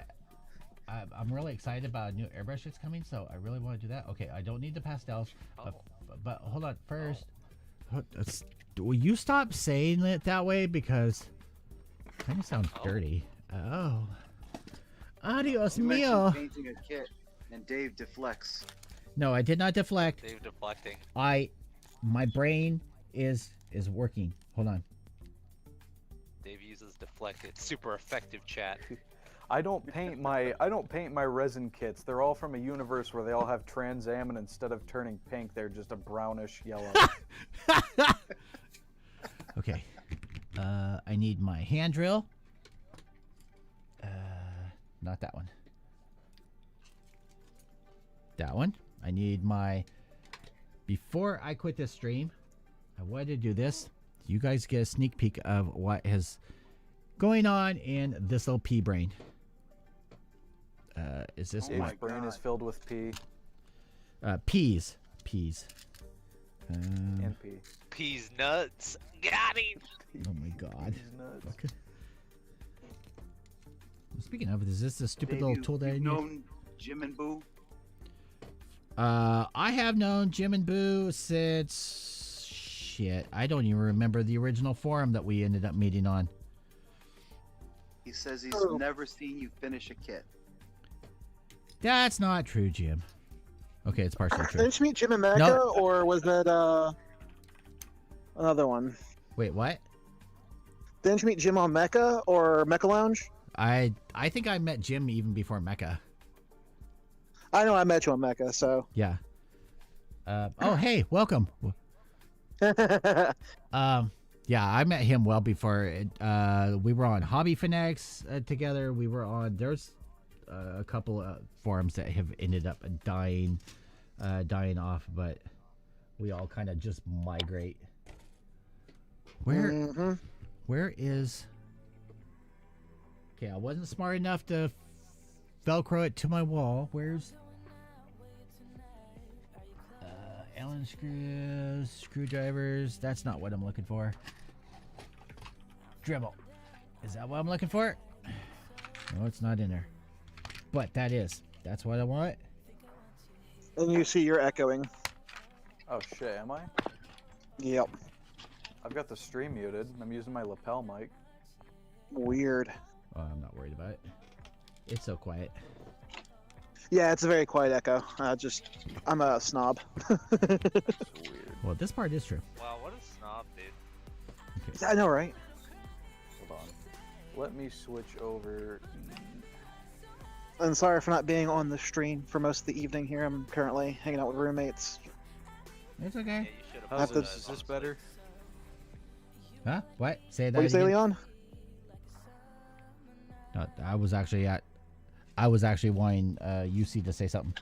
I'm really excited about a new airbrush that's coming, so I really want to do that. Okay, I don't need the pastels, but hold on. First, will you stop saying it that way because it kind of sounds dirty. Oh. Adios You mio. mentioned painting a kit, and Dave deflects. No, I did not deflect. Dave deflecting. My brain is working. Hold on. Dave uses deflect. It's super effective, chat. I don't paint my resin kits. They're all from a universe where they all have Trans Am, and instead of turning pink, they're just a brownish yellow. Okay. I need my hand drill. Not that one. That one. I need my... Before I quit this stream, I wanted to do this. You guys get a sneak peek of what is going on in this little pea brain. Is this Dave's my... brain is filled with pee Peas. Peas. and pee. Peas nuts. Got him. Oh my god. He's nuts. Fucking... Speaking of, is this the stupid Dave, little tool that I you've need? known Jim and Boo? I have known Jim and Boo since... Shit, I don't even remember the original forum that we ended up meeting on. He says he's never seen you finish a kit. That's not true, Jim. Okay, it's partially true. Didn't you meet Jim and Mecca, No. or was that another one? Wait, what? Didn't you meet Jim on Mecca or Mecca Lounge? I think I met Jim even before Mecca. I know I met you on Mecca, so. Yeah. Oh, hey, welcome. Yeah, I met him well before. We were on Hobby Finex together. We were on. There's a couple of forums that have ended up dying off, but we all kind of just migrate. Where is? Okay, I wasn't smart enough to Velcro it to my wall. Where's Allen screws, screwdrivers? That's not what I'm looking for. Dremel. Is that what I'm looking for? No, it's not in there. But that is. That's what I want. And you see you're echoing. Oh shit, am I? Yep. I've got the stream muted. I'm using my lapel mic. Weird. Oh, I'm not worried about it. It's so quiet. Yeah, it's a very quiet echo. I'm a snob. It's weird. Well, this part is true. Wow, what a snob, dude. I know, right? Hold on. Let me switch over. And sorry for not being on the stream for most of the evening here. I'm currently hanging out with roommates. It's Yeah, okay. you should have. How's Have to- this? Is this better? Huh? What? Say that What do you say, again. Leon? No, I was actually wanting UC to say something.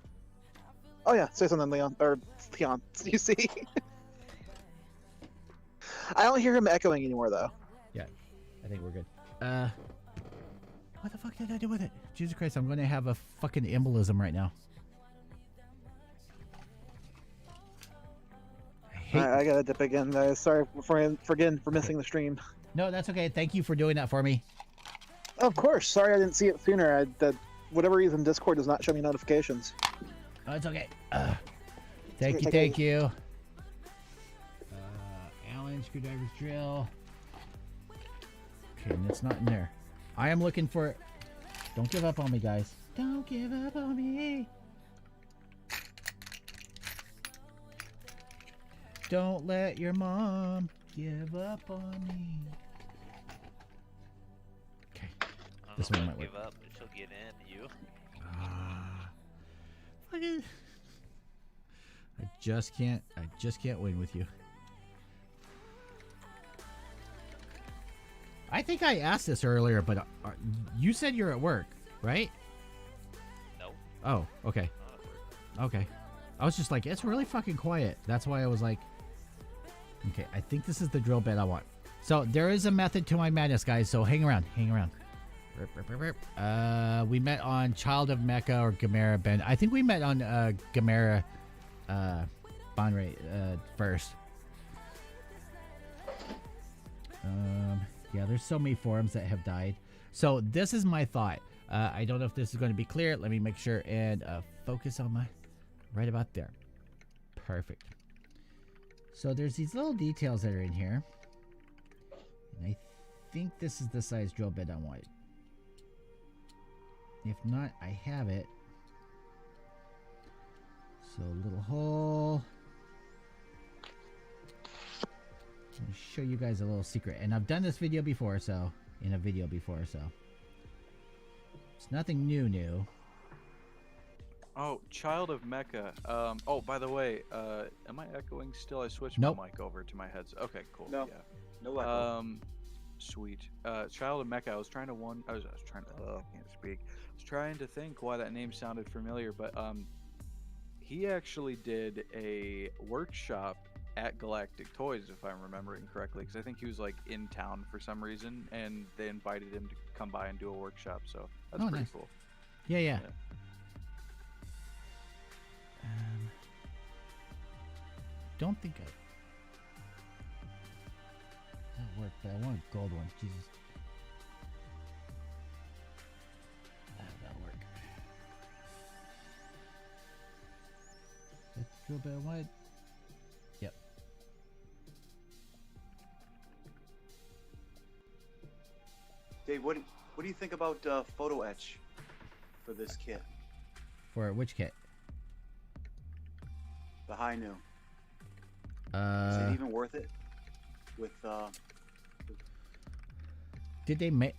Oh yeah, say something, Leon. Or Leon, you see? I don't hear him echoing anymore, though. I think we're good. What the fuck did I do with it? Jesus Christ, I'm going to have a fucking embolism right now. I hate... I gotta dip again, though. Sorry for missing the stream. No, that's okay. Thank you for doing that for me. Of course. Sorry I didn't see it sooner. whatever reason, Discord does not show me notifications. Oh, it's okay. Thank you, Take thank you. Allen, screwdriver's drill. Okay, and it's not in there. I am looking for... Don't give up on me, guys. Don't give up on me. Don't let your mom give up on me. Okay. This one might work. Give up, but she'll get in you. Fucking... I just can't win with you. I think I asked this earlier, but you said you're at work, right? No. Oh, okay. Okay. I was just like, it's really fucking quiet. That's why I was like, okay, I think this is the drill bit I want. So there is a method to my madness, guys, so hang around, hang around. We met on Child of Mecca or Gamera Ben. I think we met on Gamera Bonray first. Yeah, there's so many forums that have died. So this is my thought. I don't know if this is going to be clear. Let me make sure and focus on my... Right about there. Perfect. So there's these little details that are in here. And I think this is the size drill bit I want. If not, I have it. So little hole. Let me show you guys a little secret. And I've done this video before, so... In a video before, so... It's nothing new. Oh, Child of Mecca. Oh, by the way, am I echoing still? I switched Nope. my mic over to my headset. Okay, cool. No. Yeah. No echo. Sweet. Child of Mecca. I was trying to I was trying to. I can't speak. I was trying to think why that name sounded familiar, but he actually did a workshop at Galactic Toys, if I'm remembering correctly, because I think he was like in town for some reason, and they invited him to come by and do a workshop. So that's pretty nice. cool. Yeah. Don't think that'll work, but I want a gold one. Jesus. That'll work. That's the drill bit I wanted. Yep. Dave, what do you think about photo etch for this kit? For which kit? The high new. Is it even worth it? With Did they make?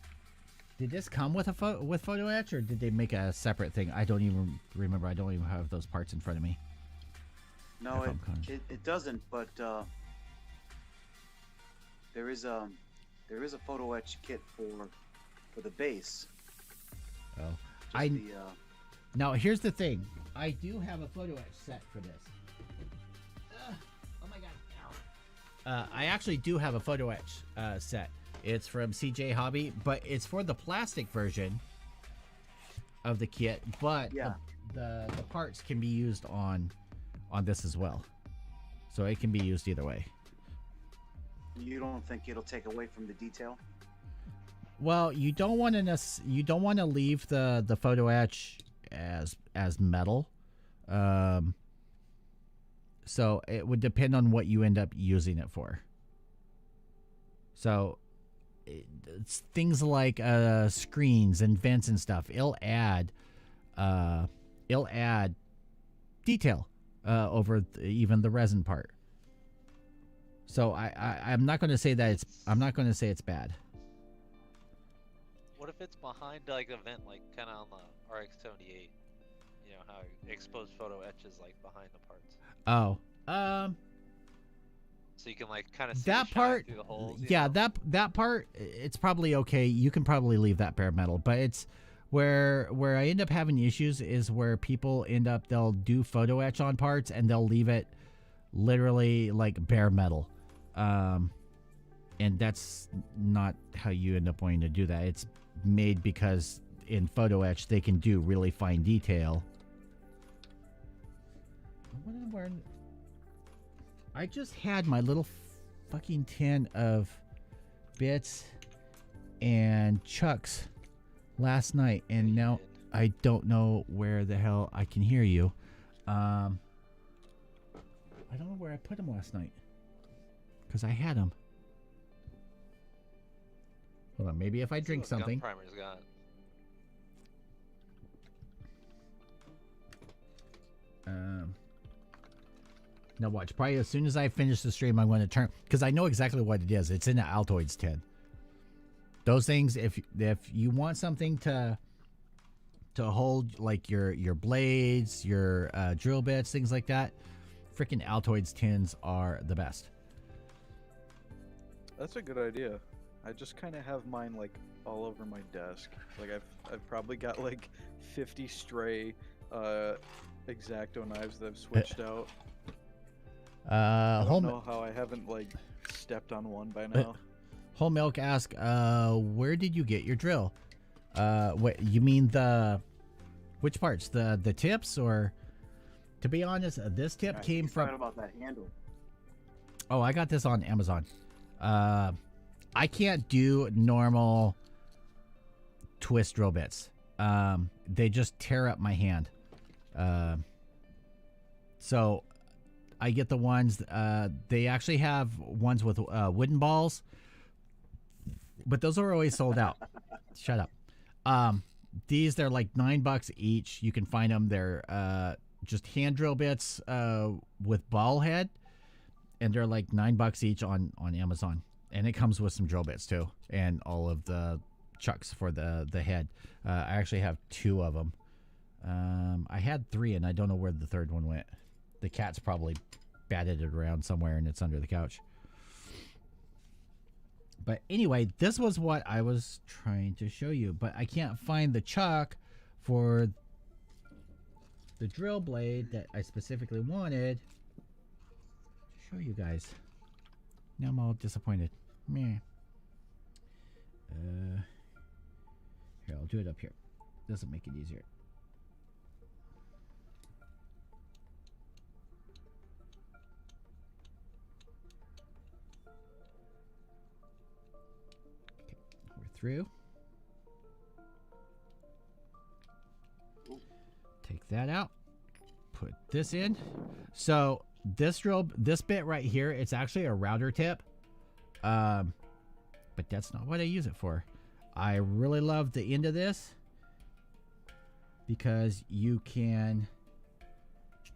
Did this come with a photo etch, or did they make a separate thing? I don't even remember. I don't even have those parts in front of me. No, it doesn't. But there is a photo etch kit for the base. Oh, now here's the thing. I do have a photo etch set for this. Oh my god! Ow. I actually do have a photo etch set. It's from CJ Hobby, but it's for the plastic version of the kit. But yeah, the parts can be used on this as well, so it can be used either way. You don't think it'll take away from the detail? Well, you don't want to leave the photo etch as metal. So it would depend on what you end up using it for. So it's things like screens and vents and stuff. It'll add detail over even the resin part. So I'm not going to say that it's bad. What if it's behind like a vent, like kind of on the RX-78? You know how exposed photo etches like behind the parts. Oh, so you can like kind of see that the shine part. through the holes, Yeah, know? that part. It's probably okay. You can probably leave that bare metal, but it's where I end up having issues is where people they'll do photo etch on parts and they'll leave it literally like bare metal, and that's not how you end up wanting to do that. It's made because in photo etch they can do really fine detail. What am I wearing? I just had my little fucking tin of bits and chucks last night, and now I don't know where the hell I can hear you. I don't know where I put them last night. Because I had them. Hold on, maybe if I drink something. Gun primer's gone. Now watch. Probably as soon as I finish the stream, I'm going to turn, because I know exactly what it is. It's in the Altoids tin. Those things, if you want something to hold like your blades, your drill bits, things like that, freaking Altoids tins are the best. That's a good idea. I just kind of have mine like all over my desk. Like I've probably got like 50 stray X-Acto knives that I've switched out. I don't know how I haven't like stepped on one by now. Whole Milk ask, where did you get your drill? What you mean which parts? The tips, or to be honest, this tip came from. About that handle. Oh, I got this on Amazon. I can't do normal twist drill bits. They just tear up my hand. So I get the ones, they actually have ones with wooden balls, but those are always sold out. Shut up. These, they're like $9 each. You can find them. They're just hand drill bits with ball head, and they're like $9 each on Amazon. And it comes with some drill bits too, and all of the chucks for the head. I actually have 2 of them. I had 3, and I don't know where the third one went. The cat's probably batted it around somewhere, and it's under the couch. But anyway, this was what I was trying to show you, but I can't find the chuck for the drill blade that I specifically wanted to show you guys. Now I'm all disappointed. Meh. Here, I'll do it up here. Doesn't make it easier. Okay, we're through. Take that out. Put this in. So this bit right here, it's actually a router tip. But that's not what I use it for. I really love the end of this because you can,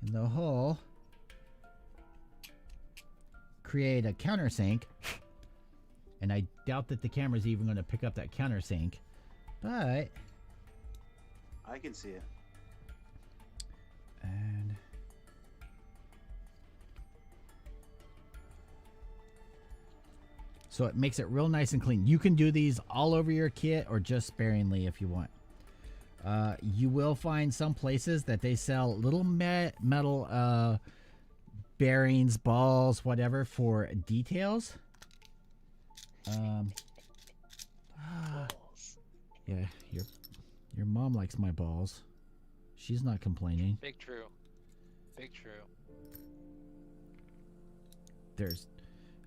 in the hole, create a countersink. And I doubt that the camera's even going to pick up that countersink, but I can see it. And so it makes it real nice and clean. You can do these all over your kit or just sparingly if you want. You will find some places that they sell little metal bearings, balls, whatever for details. Yeah, your mom likes my balls. She's not complaining. Big true. Big true. There's,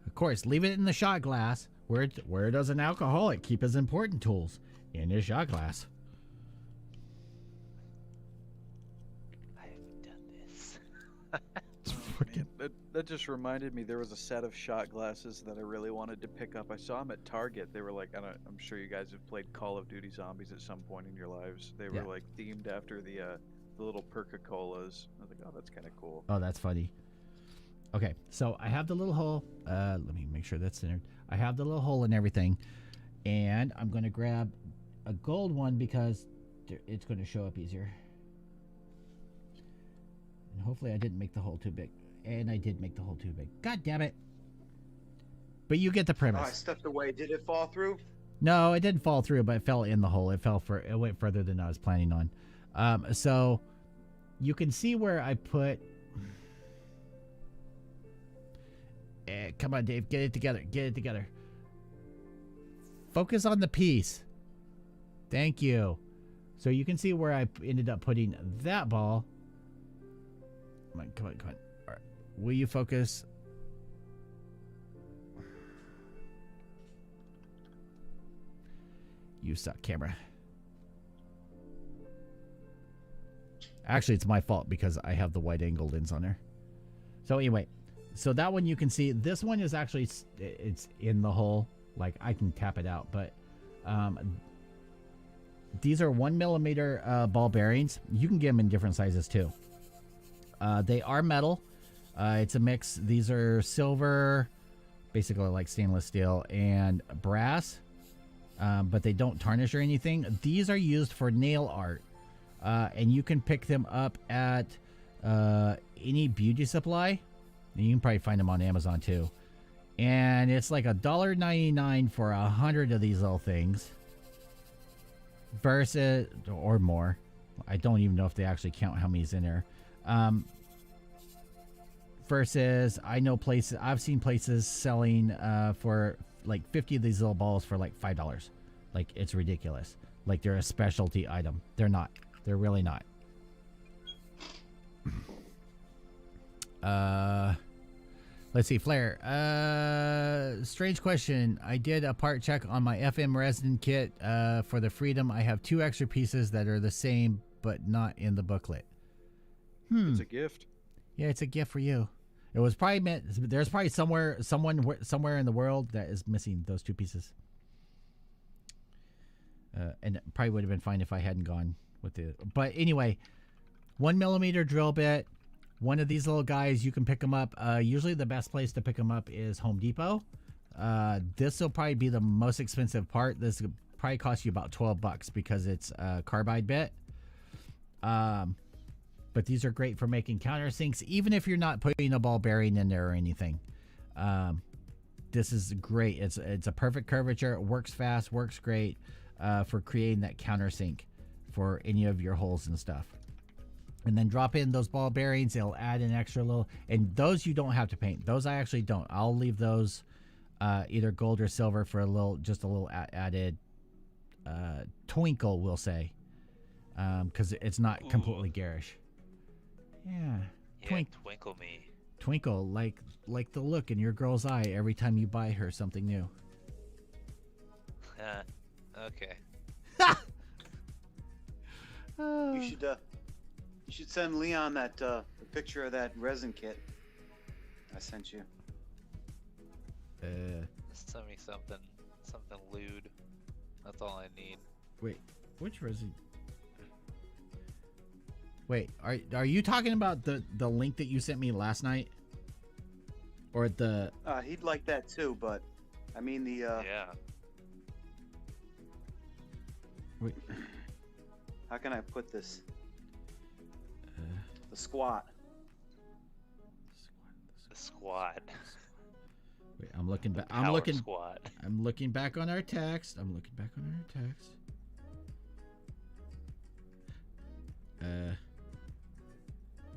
of course, leave it in the shot glass. Where does an alcoholic keep his important tools? In his shot glass. I've done this. That just reminded me, there was a set of shot glasses that I really wanted to pick up. I saw them at Target. They were like, I'm sure you guys have played Call of Duty Zombies at some point in your lives. They were like themed after the little Perca-Colas. I was like, oh, that's kind of cool. Oh, that's funny. Okay, so I have the little hole. Let me make sure that's centered. I have the little hole and everything. And I'm going to grab a gold one because it's going to show up easier. And hopefully I didn't make the hole too big. And I did make the hole too big. God damn it. But you get the premise. Oh, I stepped away. Did it fall through? No, it didn't fall through, but it fell in the hole. It went further than I was planning on. So you can see where I put. Come on, Dave, get it together. Get it together. Focus on the piece. Thank you. So you can see where I ended up putting that ball. Come on. All right. Will you focus? You suck, camera. Actually, it's my fault because I have the wide angle lens on there. So anyway, so that one you can see. This one is actually, it's in the hole. Like I can tap it out, but these are 1mm ball bearings. You can get them in different sizes too. They are metal. It's a mix. These are silver, basically like stainless steel, and brass, but they don't tarnish or anything. These are used for nail art, and you can pick them up at any beauty supply. And you can probably find them on Amazon too. And it's like $1.99 for 100 of these little things. Versus, or more. I don't even know if they actually count how many's in there. Versus, I know places, I've seen places selling for like 50 of these little balls for like $5. Like, it's ridiculous. Like, they're a specialty item. They're not. They're really not. Let's see, Flair. Strange question. I did a part check on my FM resin kit for the Freedom. I have 2 extra pieces that are the same, but not in the booklet. It's a gift. Yeah, it's a gift for you. It was probably meant. There's probably somewhere in the world that is missing those 2 pieces. And it probably would have been fine if I hadn't gone with it. But anyway, 1mm drill bit. One of these little guys, you can pick them up. Usually the best place to pick them up is Home Depot. This will probably be the most expensive part. This will probably cost you about $12 because it's a carbide bit. But these are great for making countersinks, even if you're not putting a ball bearing in there or anything. This is great. It's a perfect curvature. It works fast, works great for creating that countersink for any of your holes and stuff. And then drop in those ball bearings. It'll add an extra little, and those you don't have to paint. Those I actually don't. I'll leave those either gold or silver for just a little added twinkle, we'll say, because it's not completely garish. Yeah, twinkle me. Twinkle like the look in your girl's eye every time you buy her something new. Okay. You should send Leon that the picture of that resin kit I sent you. Send me something lewd. That's all I need. Wait, which resin? Wait, are you talking about the link that you sent me last night, or the? He'd like that too, but I mean the. Yeah. Wait. How can I put this? The squat. The squat. Wait, I'm looking back. Squat. I'm looking back on our text.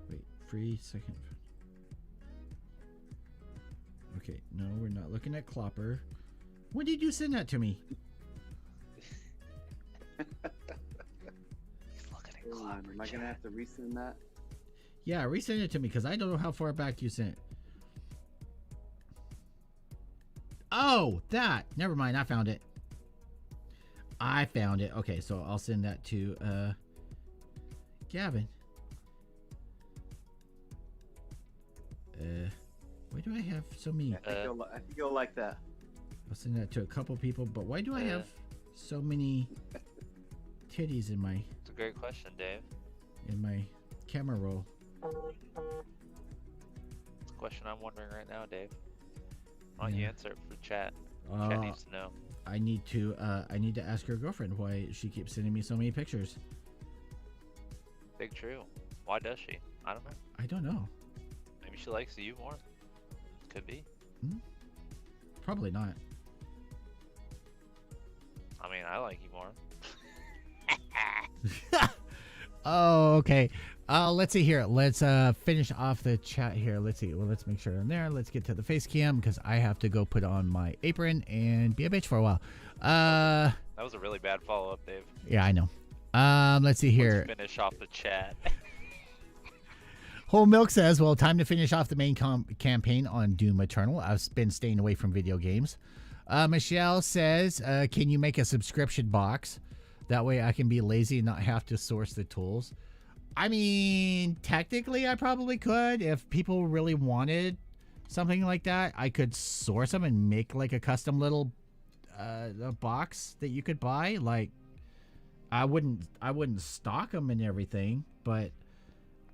Wait, free second. Okay, no, we're not looking at Clopper. When did you send that to me? He's looking at Clopper. Am I gonna have to resend that? Yeah, resend it to me because I don't know how far back you sent it. Oh, that. Never mind. I found it. Okay, so I'll send that to Gavin. Why do I have so many? I think you'll like that. I'll send that to a couple people, but why do I have so many titties in my? It's a great question, Dave. In my camera roll. It's a question I'm wondering right now, Dave. Why don't you answer it for chat? Chat needs to know. I need to ask your girlfriend why she keeps sending me so many pictures. Big true. Why does she? I don't know. I don't know. Maybe she likes you more. Could be. Probably not. I mean, I like you more. Oh, okay. Let's see here. Let's finish off the chat here. Let's see. Well, let's make sure I'm there. Let's get to the face cam because I have to go put on my apron and be a bitch for a while. That was a really bad follow-up, Dave. Yeah, I know. Let's see here. Let's finish off the chat. Whole Milk says, well, time to finish off the main campaign on Doom Eternal. I've been staying away from video games. Michelle says, can you make a subscription box? That way I can be lazy and not have to source the tools. I mean, technically, I probably could. If people really wanted something like that, I could source them and make like a custom little a box that you could buy. Like, I wouldn't stock them and everything, but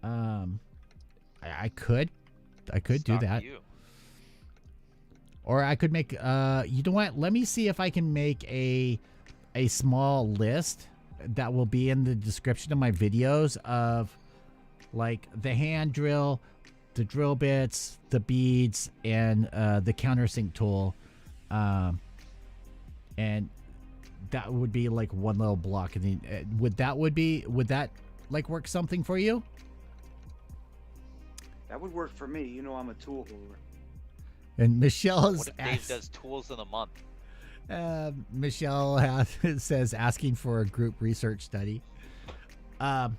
I could do Stock that. You. Or I could make, you know what? Let me see if I can make a small list that will be in the description of my videos of like the hand drill, the drill bits, the beads, and the countersink tool. And that would be like one little block. And then, would that like work something for you? That would work for me. You know, I'm a tool holder. And Michelle What if Dave does tools in a month? Michelle says asking for a group research study. I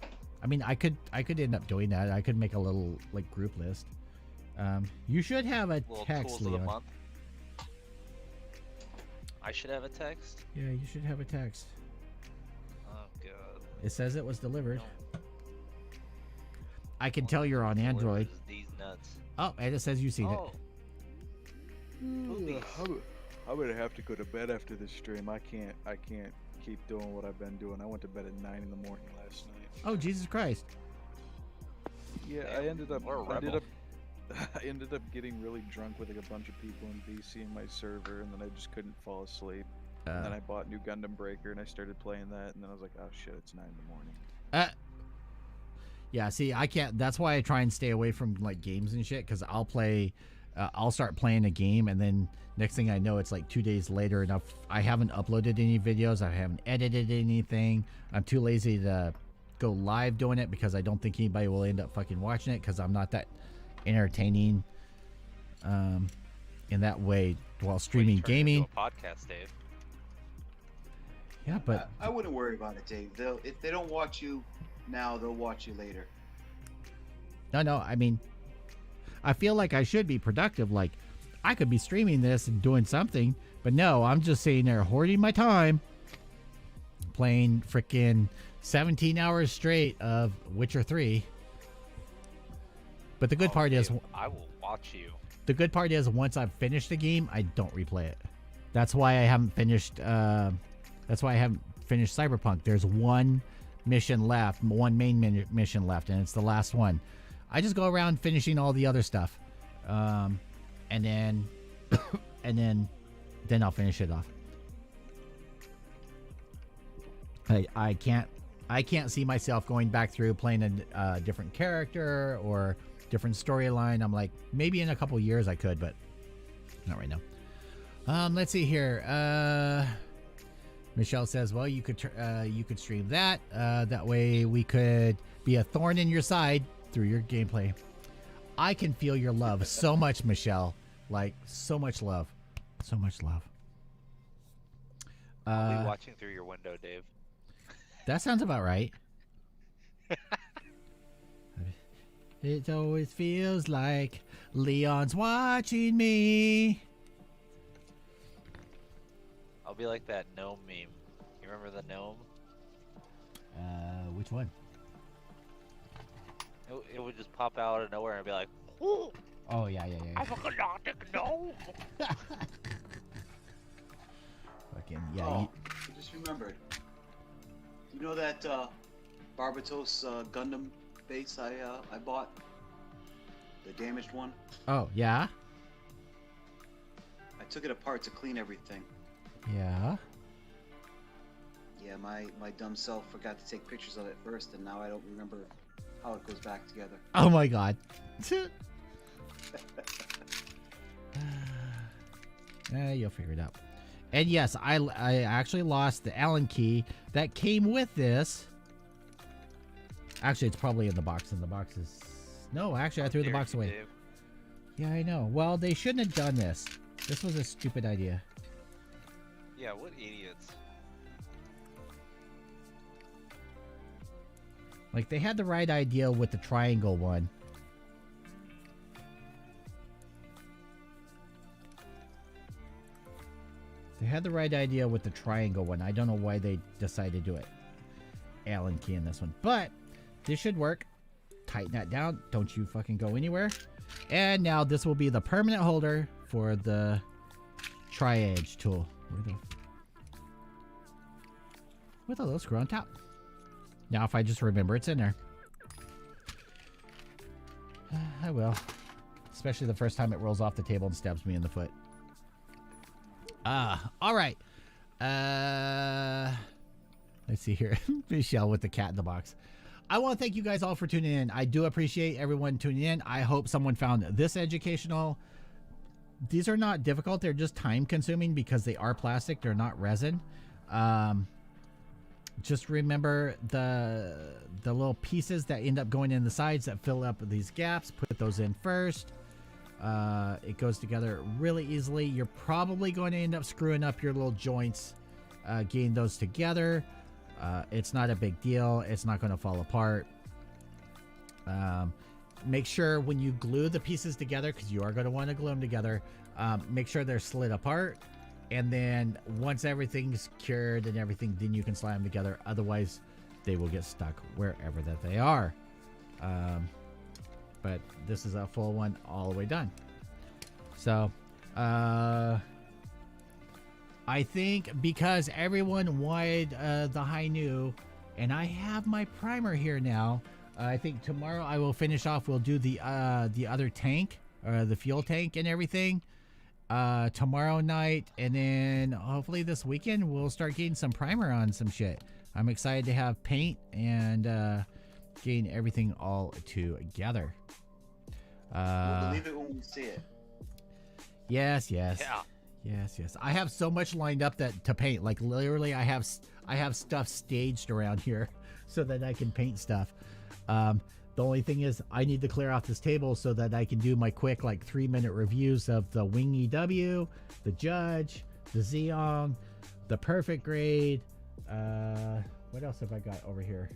mean, I could end up doing that. I could make a little like group list. You should have a Little text, tools of the Leon. month. I should have a text. Yeah, you should have a text. Oh god. It says it was delivered. No. I can tell you're on Android. Delivers These nuts. Oh, and it says you've seen it. Oh. Boobies. I'm gonna have to go to bed after this stream. I can't keep doing what I've been doing. I went to bed at 9 in the morning last night. Oh, Jesus Christ. Yeah, Damn, I ended up what a I ended up getting really drunk with like a bunch of people in VC in my server, and then I just couldn't fall asleep. And then I bought New Gundam Breaker, and I started playing that, and then I was like, oh shit, it's 9 in the morning. Yeah, see, I can't. That's why I try and stay away from like games and shit, because I'll start playing a game, and then next thing I know, it's like 2 days later, and I haven't uploaded any videos, I haven't edited anything. I'm too lazy to go live doing it because I don't think anybody will end up fucking watching it, because I'm not that entertaining in that way while streaming Turn it into gaming. a podcast, Dave. Yeah, but I wouldn't worry about it, Dave. If they don't watch you now, they'll watch you later. no, I mean, I feel like I should be productive. Like, I could be streaming this and doing something, but no, I'm just sitting there hoarding my time, playing freaking 17 hours straight of Witcher 3. But the good part is, I will watch you. the good part is, once I've finished the game, I don't replay it. That's why I haven't finished. That's why I haven't finished Cyberpunk. There's one mission left, one main mission left, and it's the last one. I just go around finishing all the other stuff, and then, then I'll finish it off. I can't see myself going back through playing a different character or different storyline. I'm like, maybe in a couple years I could, but not right now. Let's see here. Michelle says, well, you could stream that. That way we could be a thorn in your side through your gameplay. I can feel your love so much, Michelle. Like, so much love. So much love. I'll be watching through your window, Dave. That sounds about right. It always feels like Leon's watching me. I'll be like that gnome meme. You remember the gnome? Which one? It would just pop out of nowhere and be like, "Ooh, Oh, yeah. I'm a galactic gnome." Fucking, yeah. Oh, I just remembered. You know that Barbatos Gundam base I bought? The damaged one? Oh, yeah? I took it apart to clean everything. Yeah. Yeah, my dumb self forgot to take pictures of it first, and now I don't remember how it goes back together. Oh, my God. You'll figure it out. And yes, I actually lost the Allen key that came with this. Actually, it's probably in the box. No, actually, I threw the Dare box you, away. Dave. Yeah, I know. Well, they shouldn't have done this. This was a stupid idea. Yeah, what idiots. Like, they had the right idea with the triangle one. They had the right idea with the triangle one. I don't know why they decided to do it. Allen key in this one. But this should work. Tighten that down. Don't you fucking go anywhere. And now this will be the permanent holder for the tri-edge tool. With a little screw on top. Now if I just remember it's in there. I will. Especially the first time it rolls off the table and stabs me in the foot. All right. Let's see here. Michelle with the cat in the box. I want to thank you guys all for tuning in. I do appreciate everyone tuning in. I hope someone found this educational. These are not difficult. They're just time consuming because they are plastic. They're not resin. Just remember the little pieces that end up going in the sides that fill up these gaps. Put those in first. It goes together really easily. You're probably going to end up screwing up your little joints getting those together. It's not a big deal. It's not going to fall apart. Make sure when you glue the pieces together, because you are going to want to glue them together, make sure they're slid apart. And then once everything's cured and everything, then you can slide them together. Otherwise, they will get stuck wherever that they are. But this is a full one all the way done. So, I think because everyone wanted the high new, and I have my primer here now. I think tomorrow I will finish off. We'll do the other tank, the fuel tank and everything. Tomorrow night, and then hopefully this weekend we'll start getting some primer on some shit. I'm excited to have paint and getting everything all together. We'll believe it when we see it. Yes. Yeah. Yes. I have so much lined up that to paint. Like literally, I have stuff staged around here so that I can paint stuff. The only thing is, I need to clear off this table so that I can do my quick, like 3-minute reviews of the Wing EW, the Judge, the Xeon, the Perfect Grade. What else have I got over here?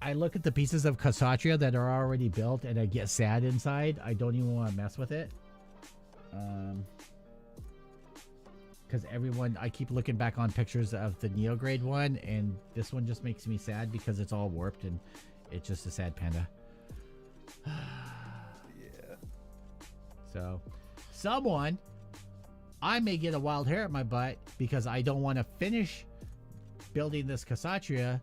I look at the pieces of Kshatriya that are already built and I get sad inside. I don't even want to mess with it. Because I keep looking back on pictures of the Neo Grade one, and this one just makes me sad because it's all warped and it's just a sad panda. Yeah. So, I may get a wild hair at my butt because I don't want to finish building this Kshatriya.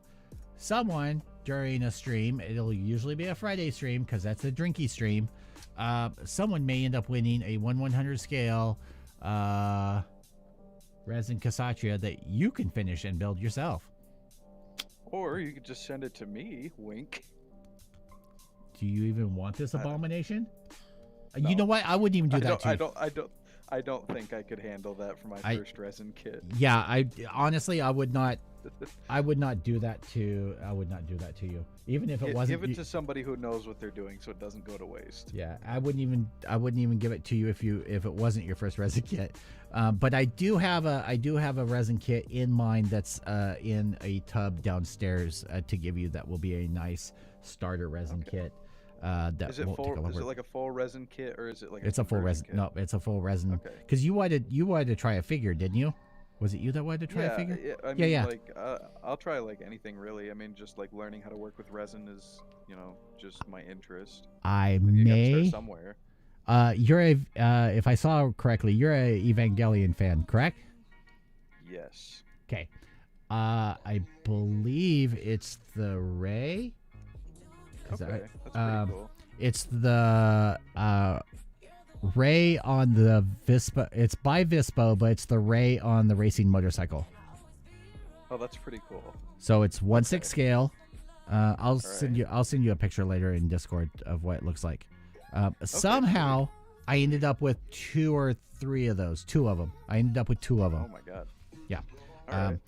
Someone during a stream, it'll usually be a Friday stream because that's a drinky stream. Someone may end up winning a 1/100 scale resin Kshatriya that you can finish and build yourself. Or you could just send it to me, wink. Do you even want this abomination? No. You know what? I wouldn't even do that to you. I don't think I could handle that for my first resin kit. Yeah, I honestly would not do that to you. Even if it wasn't. Give it to somebody who knows what they're doing so it doesn't go to waste. Yeah, I wouldn't even give it to you if it wasn't your first resin kit. But I do have a resin kit in mind that's in a tub downstairs to give you. That will be a nice starter resin kit. That is it won't take a long Is it time. like a full resin kit, or is it like It's a full resin? kit? No, it's a full resin. Okay. Because you wanted to try a figure, didn't you? Was it you that wanted to try a figure? Yeah, I mean, yeah. Like, I'll try like anything really. I mean, just like learning how to work with resin is, just my interest. I You gotta may. start somewhere. You're if I saw correctly, you're a Evangelion fan, correct? Yes. Okay. I believe it's the Ray. Okay, that's pretty cool. It's the Ray on the Vispa. It's by Vispo, but it's the Ray on the racing motorcycle. Oh, that's pretty cool. So it's 1/6 scale. I'll send you a picture later in Discord of what it looks like. Somehow I ended up with 2 or 3 of those. 2 of them. I ended up with 2 of them. Oh my god. Yeah. All right.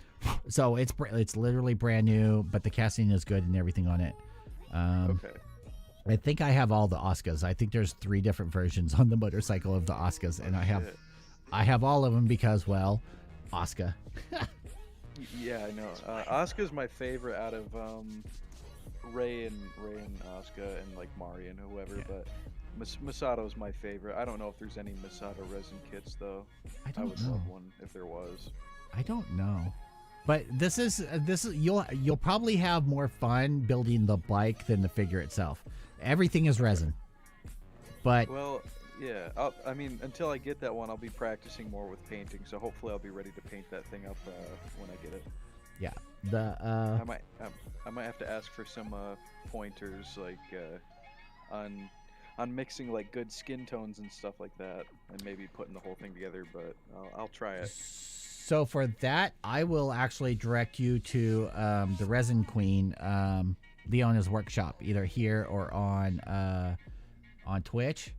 So it's literally brand new, but the casting is good and everything on it. Okay. I think I have all the Oscars. I think there's 3 different versions on the motorcycle of the Oscars, and I have all of them because, well, Oscar. Yeah, I know. Asuka's my favorite out of Ray and Asuka and like Mari and whoever, but Misato's my favorite. I don't know if there's any Misato resin kits though. I would love one if there was. I don't know. But this is you'll probably have more fun building the bike than the figure itself. Everything is resin. But Well, yeah. I mean, until I get that one, I'll be practicing more with painting. So hopefully, I'll be ready to paint that thing up when I get it. yeah, the I might have to ask for some pointers, like on mixing like good skin tones and stuff like that, and maybe putting the whole thing together. But I'll try it. So for that, I will actually direct you to the Resin Queen, Leona's workshop, either here or on Twitch.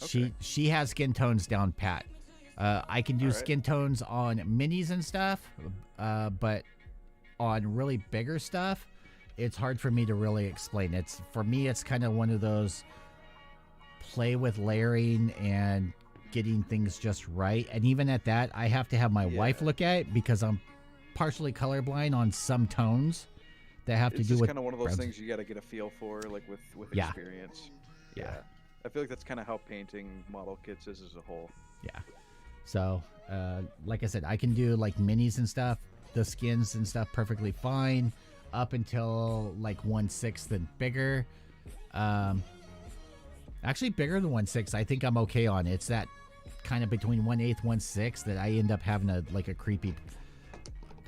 Okay. She has skin tones down pat. I can do All right. skin tones on minis and stuff, but on really bigger stuff, it's hard for me to really explain. For me, it's kind of one of those play with layering and getting things just right. And even at that, I have to have my wife look at it because I'm partially colorblind on some tones that have to It's do just with kind of one of those browns. things you got to get a feel for, like with Yeah. experience. Yeah. I feel like that's kind of how painting model kits is as a whole. Yeah. So, like I said, I can do like minis and stuff, the skins and stuff perfectly fine up until like 1/6 and bigger. Actually bigger than 1/6 I think I'm okay on. It's that kind of between 1/8, 1/6 that I end up having a creepy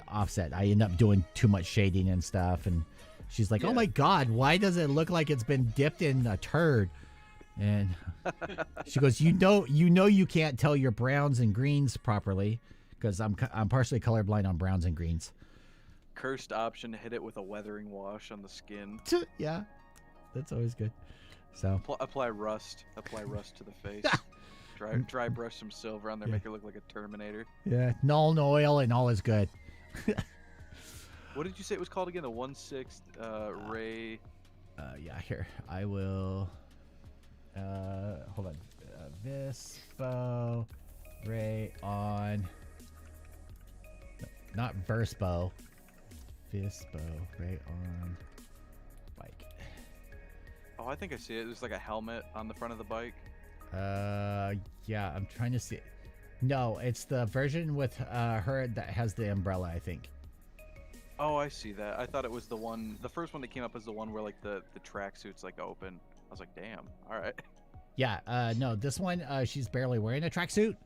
offset. I end up doing too much shading and stuff, and she's like, "Oh my God, why does it look like it's been dipped in a turd?" And she goes, you know you can't tell your browns and greens properly because I'm partially colorblind on browns and greens." Cursed option: hit it with a weathering wash on the skin. Yeah, that's always good. So Apply rust to the face. Dry brush some silver on there, make it look like a Terminator. yeah, null oil and all is good. What did you say it was called again? The 1/6 ray. Yeah, here I will. Hold on. Vispo Rayon. No, not Verspo. Vispo Rayon bike. Oh, I think I see it. There's like a helmet on the front of the bike. Yeah, I'm trying to see. No, it's the version with her that has the umbrella, I think. Oh, I see that. I thought it was the first one that came up is the one where like the tracksuit's like open. I was like, damn. All right. Yeah, no, this one, she's barely wearing a tracksuit.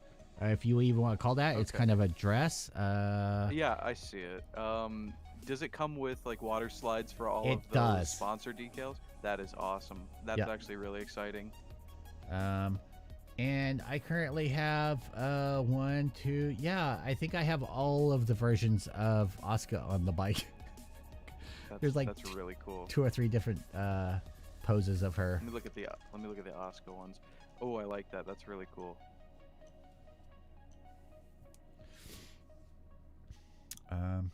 If you even want to call that, it's Okay. kind of a dress. Yeah, I see it. Does it come with like water slides for all It of those does. sponsor decals? That is awesome. That's Yeah. actually really exciting. And I currently have one, two. Yeah, I think I have all of the versions of Asuka on the bike. There's like that's really cool. 2 or 3 different poses of her. Let me look at the Asuka ones. Oh, I like that. That's really cool.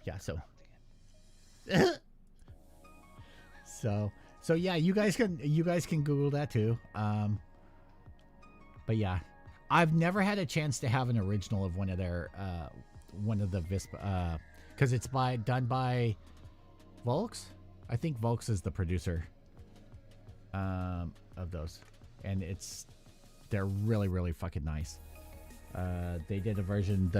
Yeah, so yeah, you guys can Google that too. But yeah, I've never had a chance to have an original of one of their one of the Visp because it's done by Volks. I think Volks is the producer of those, and they're really, really fucking nice. They did a version.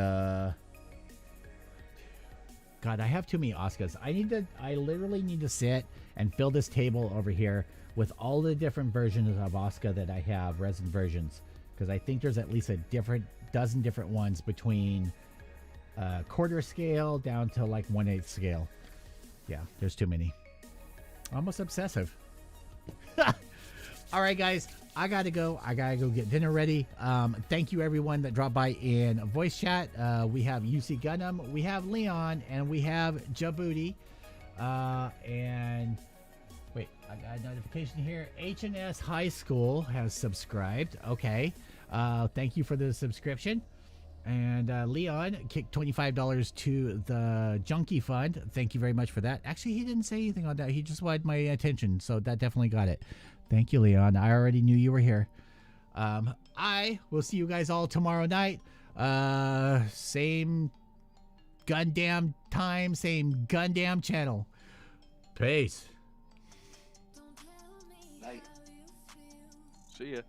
God, I have too many Oscars. I literally need to sit and fill this table over here with all the different versions of Oscar that I have, resin versions, because I think there's at least a dozen different ones between quarter scale down to like 1/8 scale. Yeah, there's too many. Almost obsessive. All right, guys, I gotta go get dinner ready. Thank you everyone that dropped by in voice chat. We have UC Gundam, we have Leon, and we have Djibouti. And wait, I got a notification here. H&S High School has subscribed. Okay, thank you for the subscription. And Leon kicked $25 to the Junkie Fund. Thank you very much for that. Actually, he didn't say anything on that. He just wanted my attention, so that definitely got it. Thank you, Leon. I already knew you were here. I will see you guys all tomorrow night. Same Gundam time, same Gundam channel. Peace. Night. See ya.